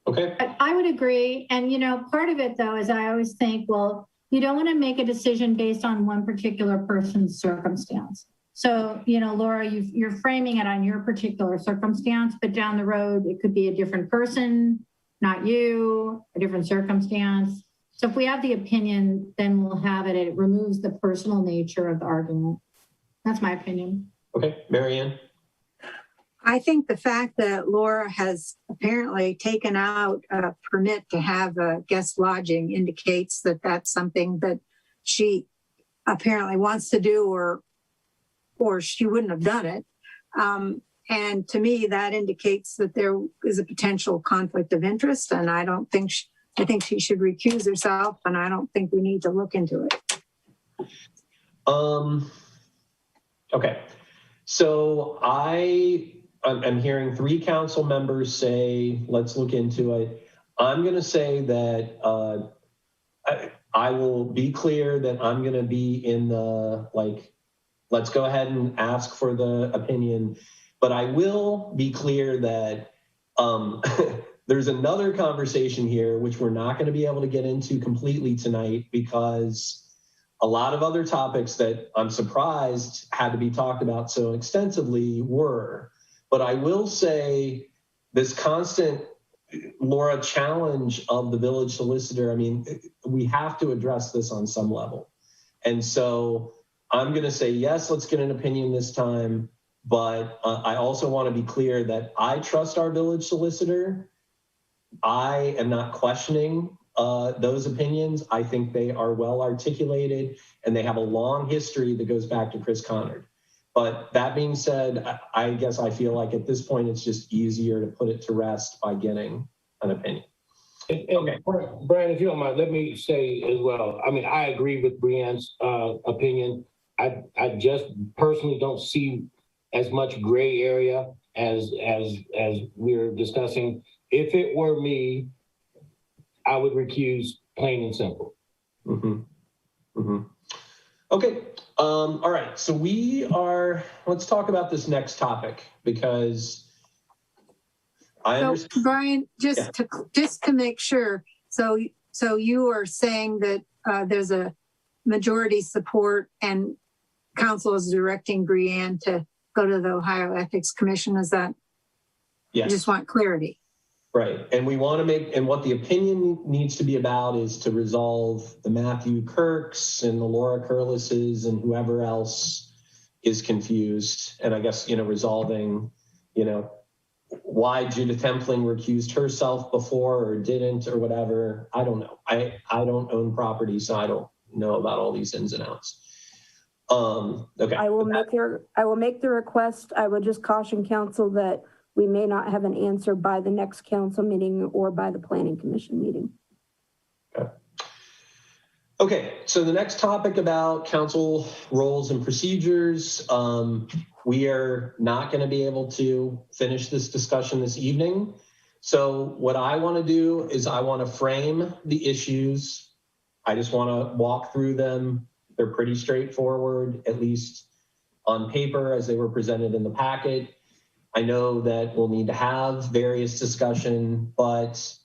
Okay. I would agree. And, part of it, though, is I always think, well, you don't want to make a decision based on one particular person's circumstance. So, Laura, you're framing it on your particular circumstance, but down the road, it could be a different person, not you, a different circumstance. So if we have the opinion, then we'll have it. It removes the personal nature of the argument. That's my opinion. Okay, Marianne. I think the fact that Laura has apparently taken out a permit to have a guest lodging indicates that that's something that she apparently wants to do, or she wouldn't have done it. And to me, that indicates that there is a potential conflict of interest. And I think she should recuse herself, and I don't think we need to look into it. Okay. So I'm hearing 3 council members say, let's look into it. I'm going to say that I will be clear that I'm going to be in the, let's go ahead and ask for the opinion. But I will be clear that there's another conversation here, which we're not going to be able to get into completely tonight because a lot of other topics that I'm surprised had to be talked about so extensively were. But I will say this constant, Laura, challenge of the village solicitor, I mean, we have to address this on some level. And so I'm going to say, yes, let's get an opinion this time. But I also want to be clear that I trust our village solicitor. I am not questioning those opinions. I think they are well articulated and they have a long history that goes back to Chris Conard. But that being said, I guess I feel like at this point, it's just easier to put it to rest by getting an opinion. Okay. Brian, if you don't mind, let me say as well, I mean, I agree with Brianne's opinion. I just personally don't see as much gray area as we're discussing. If it were me, I would recuse, plain and simple. Okay. All right. So let's talk about this next topic because I understand. So Brian, just to make sure, so you are saying that there's a majority support and council is directing Brianne to go to the Ohio Ethics Commission. Is that? Yes. I just want clarity. Right. And we want to make, and what the opinion needs to be about is to resolve the Matthew Kirks and the Laura Curlises and whoever else is confused. And I guess, resolving, why Judith Templing recused herself before or didn't or whatever. I don't know. I don't own property, so I don't know about all these ins and outs. Okay. I will make the request. I will just caution council that we may not have an answer by the next council meeting or by the planning commission meeting. Okay, so the next topic about council roles and procedures, we are not going to be able to finish this discussion this evening. So what I want to do is I want to frame the issues. I just want to walk through them. They're pretty straightforward, at least on paper as they were presented in the packet. I know that we'll need to have various discussion, but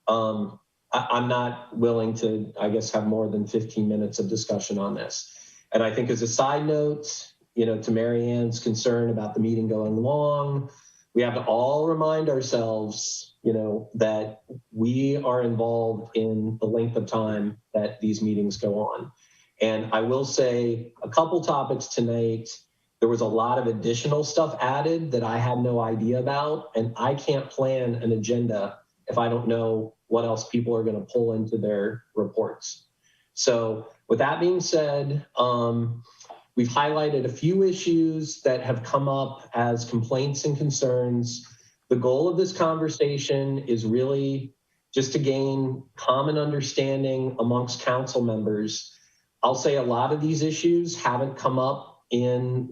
I'm not willing to, I guess, have more than 15 minutes of discussion on this. And I think as a side note, to Mary Ann's concern about the meeting going long, we have to all remind ourselves, that we are involved in the length of time that these meetings go on. And I will say a couple topics tonight. There was a lot of additional stuff added that I had no idea about, and I can't plan an agenda if I don't know what else people are going to pull into their reports. So with that being said, we've highlighted a few issues that have come up as complaints and concerns. The goal of this conversation is really just to gain common understanding amongst council members. I'll say a lot of these issues haven't come up in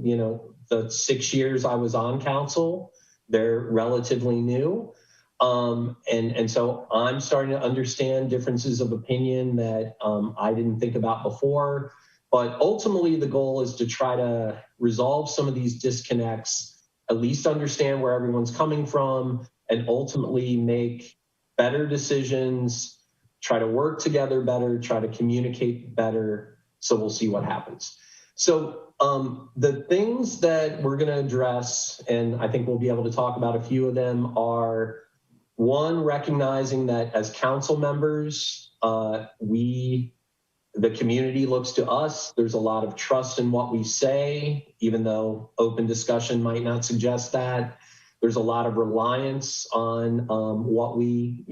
the 6 years I was on council. They're relatively new. And so I'm starting to understand differences of opinion that I didn't think about before. But ultimately, the goal is to try to resolve some of these disconnects, at least understand where everyone's coming from, and ultimately make better decisions, try to work together better, try to communicate better. So we'll see what happens. So the things that we're going to address, and I think we'll be able to talk about a few of them, are one, recognizing that as council members, the community looks to us. There's a lot of trust in what we say, even though open discussion might not suggest that. There's a lot of reliance on what we,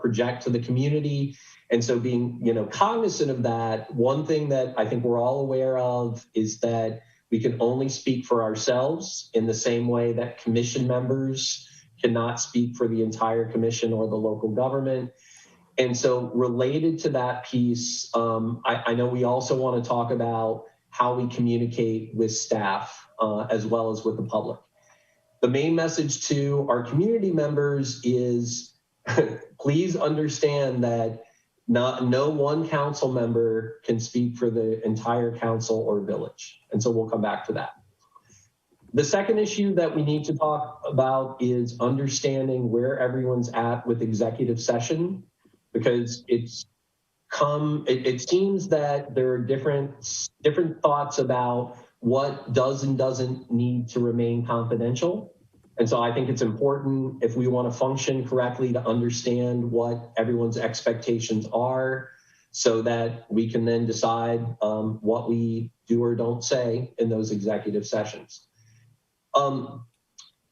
project to the community. And so being, cognizant of that, one thing that I think we're all aware of is that we can only speak for ourselves in the same way that commission members cannot speak for the entire commission or the local government. And so related to that piece, I know we also want to talk about how we communicate with staff as well as with the public. The main message to our community members is please understand that no one council member can speak for the entire council or village. And so we'll come back to that. The second issue that we need to talk about is understanding where everyone's at with executive session, because it seems that there are different thoughts about what does and doesn't need to remain confidential. And so I think it's important, if we want to function correctly, to understand what everyone's expectations are so that we can then decide what we do or don't say in those executive sessions.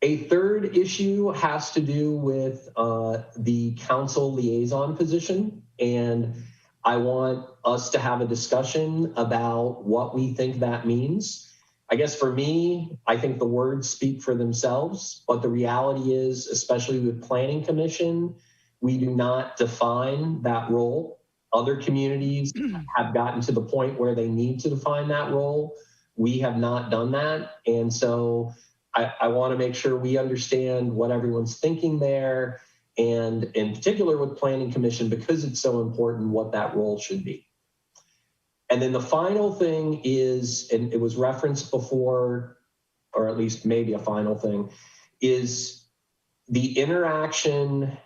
A third issue has to do with the council liaison position. And I want us to have a discussion about what we think that means. I guess for me, I think the words speak for themselves, but the reality is, especially with Planning Commission, we do not define that role. Other communities have gotten to the point where they need to define that role. We have not done that. And so I want to make sure we understand what everyone's thinking there, and in particular with Planning Commission, because it's so important, what that role should be. And then the final thing is, and it was referenced before, or at least maybe a final thing, is the interaction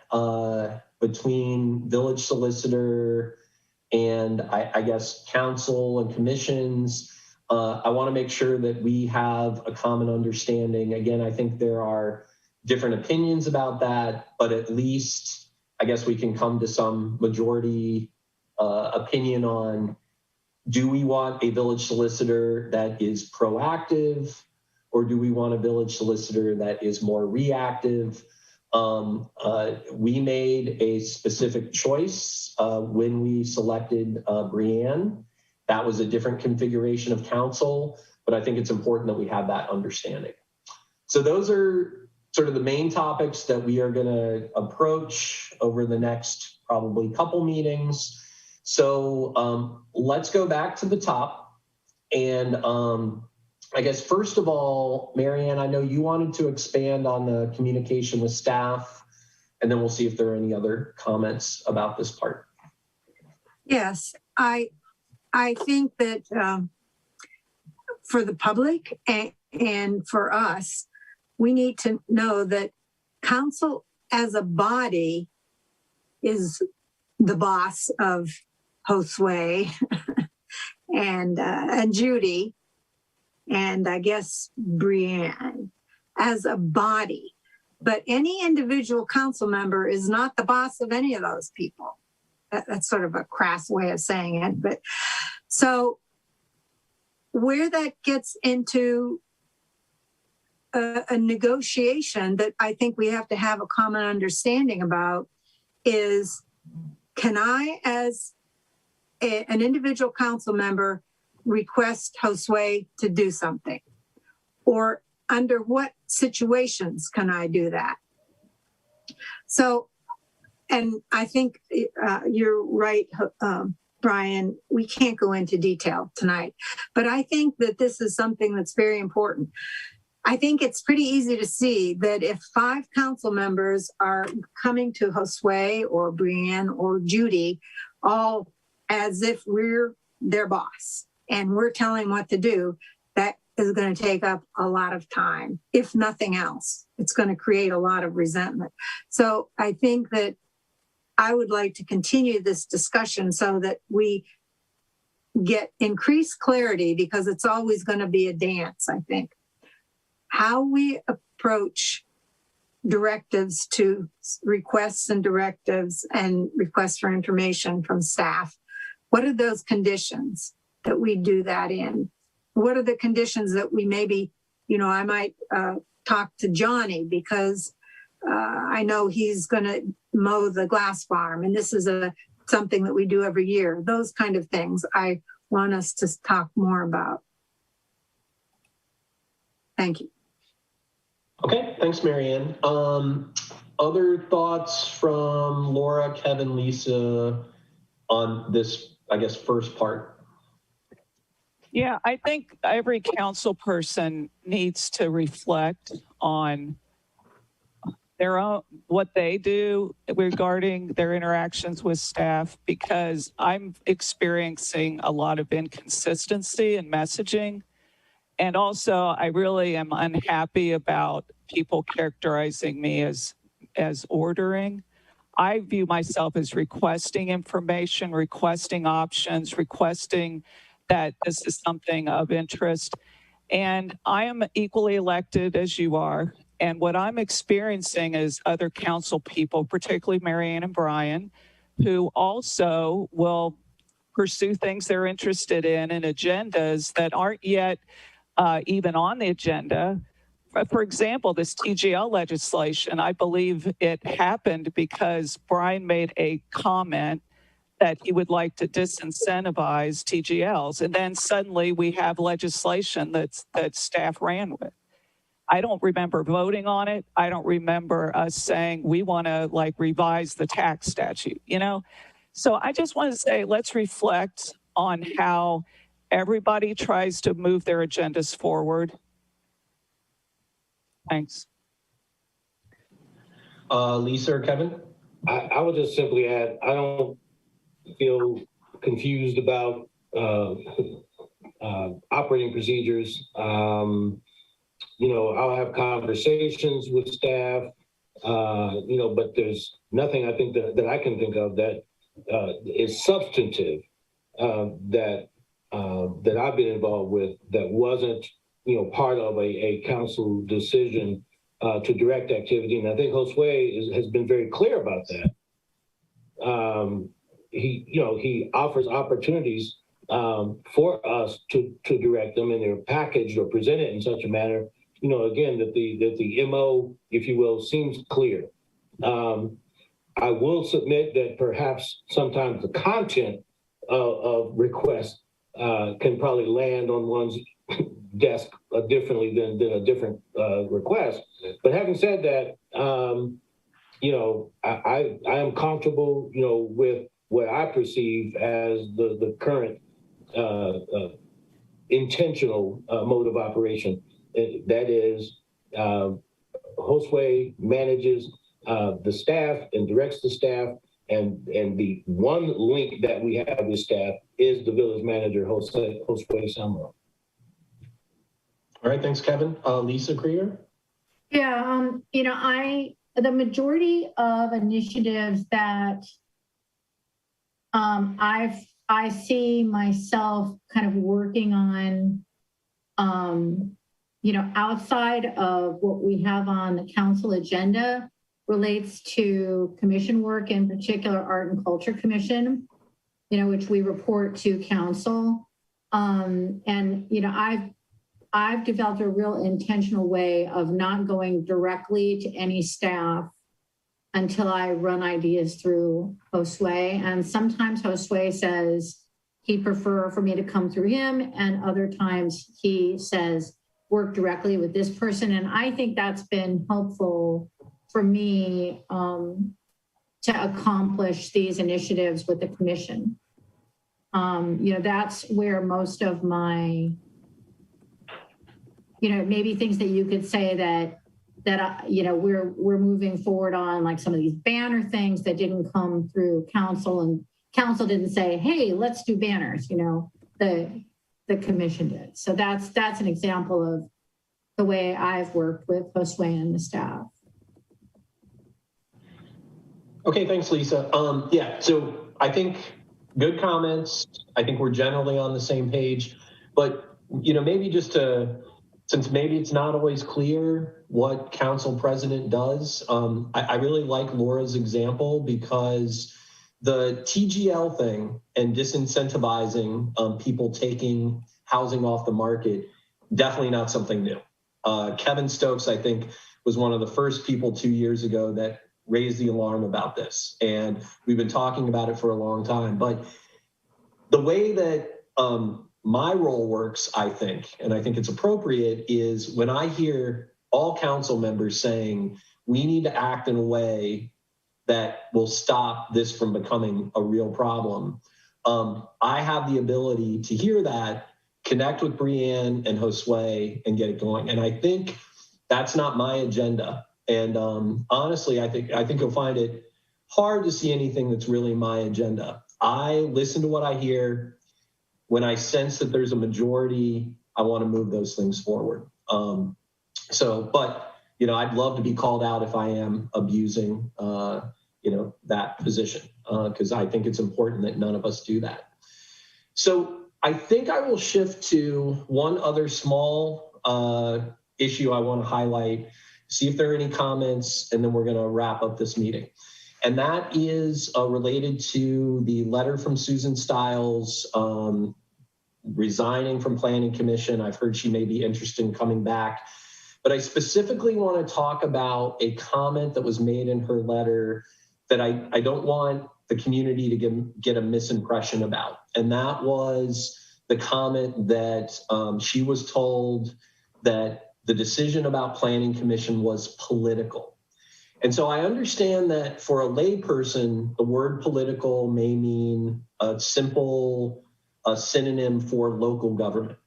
between village solicitor and I guess council and commissions, I want to make sure that we have a common understanding. Again, I think there are different opinions about that, but at least I guess we can come to some majority opinion on, do we want a village solicitor that is proactive, or do we want a village solicitor that is more reactive? We made a specific choice when we selected Brianne. That was a different configuration of council, but I think it's important that we have that understanding. So those are sort of the main topics that we are going to approach over the next probably couple meetings. So let's go back to the top. And I guess, first of all, Marianne, I know you wanted to expand on the communication with staff, and then we'll see if there are any other comments about this part. Yes, I think that for the public and for us, we need to know that council as a body is the boss of Josue and Judy, and I guess Brianne as a body. But any individual council member is not the boss of any of those people. That's sort of a crass way of saying it. But so where that gets into a negotiation that I think we have to have a common understanding about is, can I, as an individual council member, request Josue to do something? Or under what situations can I do that? So, and I think you're right, Brian, we can't go into detail tonight, but I think that this is something that's very important. I think it's pretty easy to see that if 5 council members are coming to Josue or Brianne or Judy, all as if we're their boss and we're telling what to do, that is going to take up a lot of time. If nothing else, it's going to create a lot of resentment. So I think that I would like to continue this discussion so that we get increased clarity, because it's always going to be a dance, I think. How we approach directives to requests and directives and requests for information from staff. What are those conditions that we do that in? What are the conditions that we maybe, I might talk to Johnny because I know he's going to mow the glass farm, and this is something that we do every year. Those kind of things I want us to talk more about. Thank you. Okay, thanks, Marianne. Other thoughts from Laura, Kevin, Lisa on this, I guess, first part? Yeah, I think every council person needs to reflect on their own, what they do regarding their interactions with staff, because I'm experiencing a lot of inconsistency in messaging. And also, I really am unhappy about people characterizing me as ordering. I view myself as requesting information, requesting options, requesting that this is something of interest. And I am equally elected as you are. And what I'm experiencing is other council people, particularly Marianne and Brian, who also will pursue things they're interested in and agendas that aren't yet even on the agenda. For example, this TGL legislation, I believe it happened because Brian made a comment that he would like to disincentivize TGLs. And then suddenly we have legislation that staff ran with. I don't remember voting on it. I don't remember us saying we want to revise the tax statute, So I just want to say, let's reflect on how everybody tries to move their agendas forward. Thanks. Lisa or Kevin? I would just simply add, I don't feel confused about operating procedures. I'll have conversations with staff. But there's nothing I think that I can think of that is substantive that I've been involved with that wasn't, part of a council decision to direct activity. And I think Josue has been very clear about that. He offers opportunities for us to direct them, and they're packaged or presented in such a manner, again, that the MO, if you will, seems clear. I will submit that perhaps sometimes the content of requests can probably land on one's desk differently than a different request. But having said that, I am comfortable, with what I perceive as the current intentional mode of operation. That is, Josue manages the staff and directs the staff, and the one link that we have with staff is the village manager, Josue Samaron. All right, thanks, Kevin. Lisa Greer? Yeah, the majority of initiatives that I see myself kind of working on, outside of what we have on the council agenda relates to commission work, in particular Art and Culture Commission, which we report to council. I've developed a real intentional way of not going directly to any staff until I run ideas through Josue. And sometimes Josue says he'd prefer for me to come through him, and other times he says, work directly with this person. And I think that's been helpful for me to accomplish these initiatives with the commission. That's where most of my, maybe things that you could say that we're moving forward on, like some of these banner things that didn't come through council, and council didn't say, hey, let's do banners, the commission did. So that's an example of the way I've worked with Josue and the staff. Okay, thanks, Lisa. So I think good comments. I think we're generally on the same page, but maybe since maybe it's not always clear what council president does, I really like Laura's example, because the TGL thing and disincentivizing people taking housing off the market, definitely not something new. Kevin Stokes, I think, was one of the first people 2 years ago that raised the alarm about this. And we've been talking about it for a long time. But the way that my role works, I think, and I think it's appropriate, is when I hear all council members saying, we need to act in a way that will stop this from becoming a real problem. I have the ability to hear that, connect with Brianne and Josue, and get it going. And I think that's not my agenda. And honestly, I think you'll find it hard to see anything that's really my agenda. I listen to what I hear. When I sense that there's a majority, I want to move those things forward. But I'd love to be called out if I am abusing, that position, because I think it's important that none of us do that. So I think I will shift to one other small issue I want to highlight, see if there are any comments, and then we're going to wrap up this meeting. And that is related to the letter from Susan Stiles resigning from Planning Commission. I've heard she may be interested in coming back. But I specifically want to talk about a comment that was made in her letter that I don't want the community to get a misimpression about. And that was the comment that she was told that the decision about Planning Commission was political. And so I understand that for a layperson, the word political may mean a simple synonym for local government.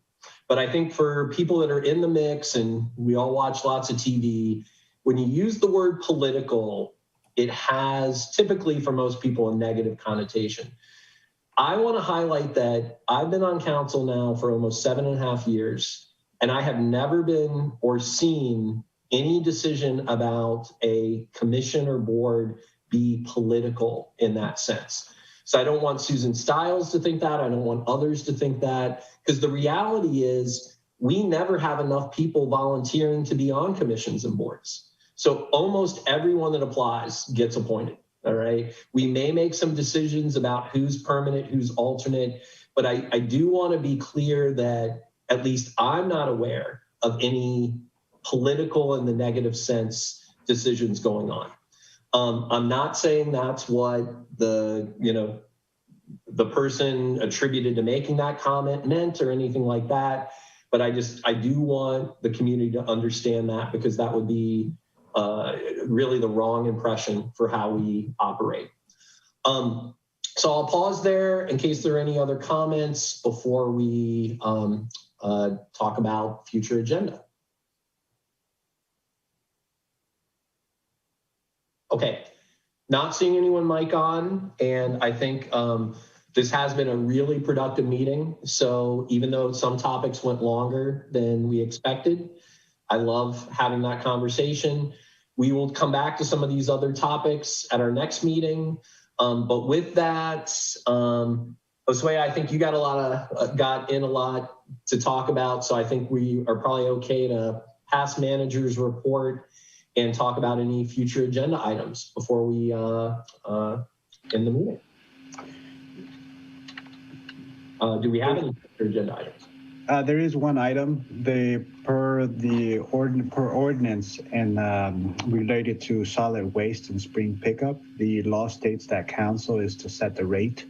But I think for people that are in the mix, and we all watch lots of TV, when you use the word political, it has typically for most people a negative connotation. I want to highlight that I've been on council now for almost 7.5 years, and I have never been or seen any decision about a commission or board be political in that sense. So I don't want Susan Stiles to think that. I don't want others to think that, because the reality is we never have enough people volunteering to be on commissions and boards. So almost everyone that applies gets appointed, all right? We may make some decisions about who's permanent, who's alternate, but I do want to be clear that at least I'm not aware of any political in the negative sense decisions going on. I'm not saying that's what the person attributed to making that comment meant or anything like that. But I do want the community to understand that, because that would be really the wrong impression for how we operate. So I'll pause there in case there are any other comments before we talk about future agenda. Okay, not seeing anyone mic on, and I think this has been a really productive meeting. So even though some topics went longer than we expected, I love having that conversation. We will come back to some of these other topics at our next meeting. But with that, Josue, I think you got in a lot to talk about. So I think we are probably okay to pass manager's report and talk about any future agenda items before we end the meeting. Do we have any future agenda items? There is one item. Per ordinance and related to solid waste and spring pickup, the law states that council is to set the rate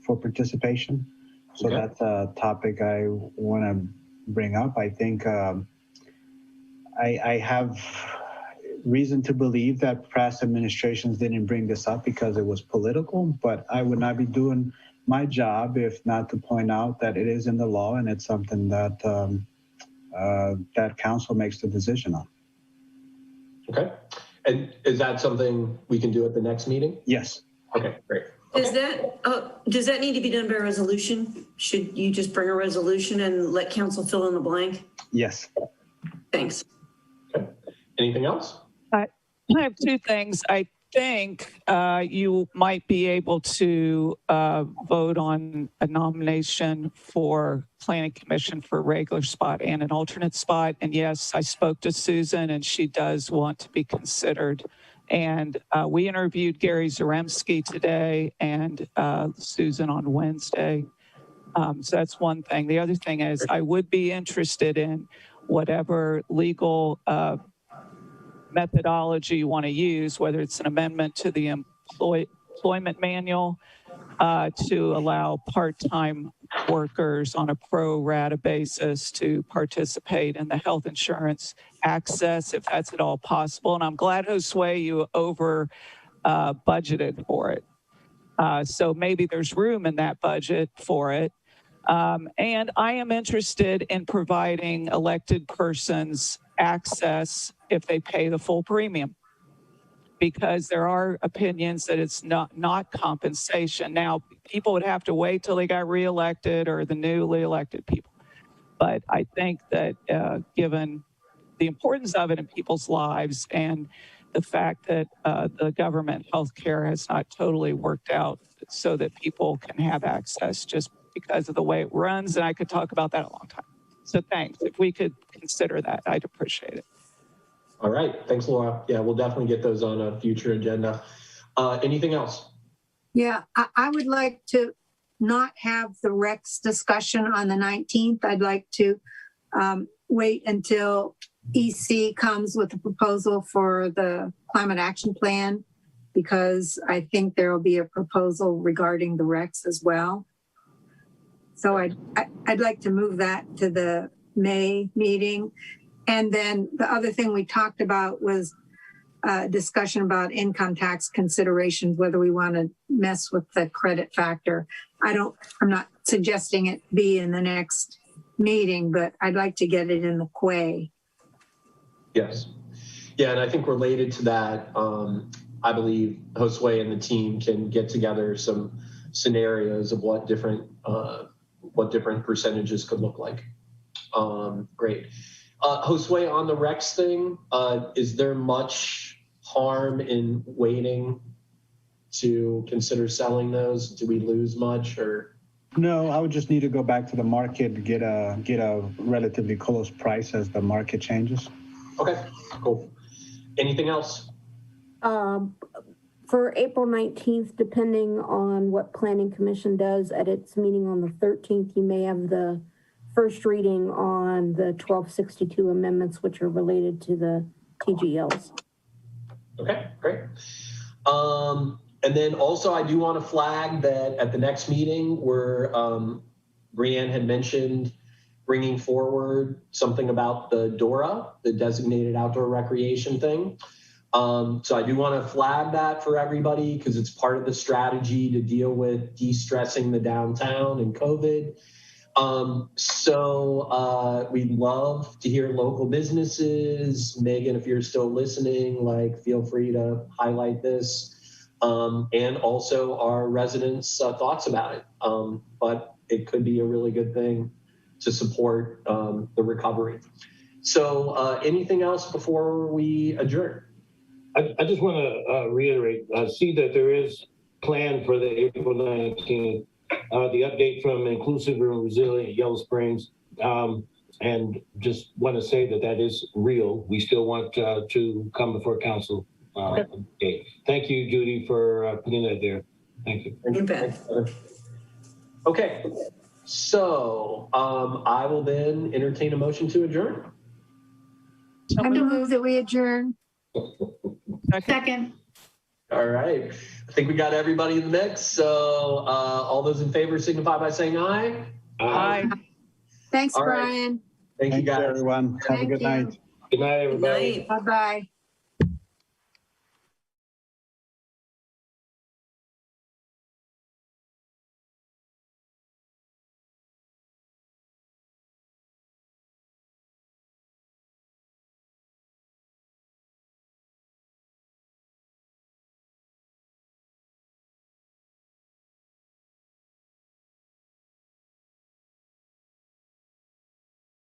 for participation. So okay. That's a topic I want to bring up. I think I have reason to believe that past administrations didn't bring this up because it was political, but I would not be doing my job if not to point out that it is in the law and it's something that that council makes the decision on. Okay. And is that something we can do at the next meeting? Yes. Okay, great. Does that need to be done by resolution? Should you just bring a resolution and let council fill in the blank? Yes. Thanks. Okay. Anything else? I have two things. I think you might be able to vote on a nomination for Planning Commission for a regular spot and an alternate spot. And yes, I spoke to Susan and she does want to be considered. And we interviewed Gary Zaremski today and Susan on Wednesday. So that's one thing. The other thing is I would be interested in whatever legal methodology you want to use, whether it's an amendment to the employment manual to allow part-time workers on a pro rata basis to participate in the health insurance access, if that's at all possible. And I'm glad, Josue, you over budgeted for it. So maybe there's room in that budget for it. And I am interested in providing elected persons access if they pay the full premium, because there are opinions that it's not compensation. Now, people would have to wait till they got reelected or the newly elected people. But I think that given the importance of it in people's lives and the fact that the government healthcare has not totally worked out so that people can have access just because of the way it runs, and I could talk about that a long time. So thanks. If we could consider that, I'd appreciate it. All right. Thanks, Laura. Yeah, we'll definitely get those on a future agenda. Anything else? Yeah, I would like to not have the Rex discussion on the 19th. I'd like to wait until EC comes with a proposal for the climate action plan, because I think there will be a proposal regarding the Rex as well. So I'd like to move that to the May meeting. And then the other thing we talked about was a discussion about income tax considerations, whether we want to mess with the credit factor. I'm not suggesting it be in the next meeting, but I'd like to get it in the quay. Yes. Yeah, and I think related to that, I believe Josue and the team can get together some scenarios of what different percentages could look like. Great. Josue, on the Rex thing, is there much harm in waiting to consider selling those? Do we lose much or? No, I would just need to go back to the market to get a relatively close price as the market changes. Okay, cool. Anything else? For April 19th, depending on what Planning Commission does at its meeting on the 13th, you may have the first reading on the 1262 amendments, which are related to the TGLs. Okay, great. And then also I do want to flag that at the next meeting where Brianne had mentioned bringing forward something about the DORA, the designated outdoor recreation thing. So I do want to flag that for everybody because it's part of the strategy to deal with de-stressing the downtown and COVID. We'd love to hear local businesses. Megan, if you're still listening, feel free to highlight this. And also our residents' thoughts about it. But it could be a really good thing to support the recovery. So anything else before we adjourn? I just want to reiterate, see that there is plan for the April 19th, the update from Inclusive and Resilient Yellow Springs, and just want to say that is real. We still want to come before council. Okay. Thank you, Judy, for putting that there. Thank you. You bet. Okay, so I will then entertain a motion to adjourn. I move that we adjourn. Second. All right. I think we got everybody in the mix. So all those in favor signify by saying aye. Aye. Thanks, All right. Brian. Thank you, guys. Everyone. Have a good night. Good night, everybody. Good night. Bye-bye.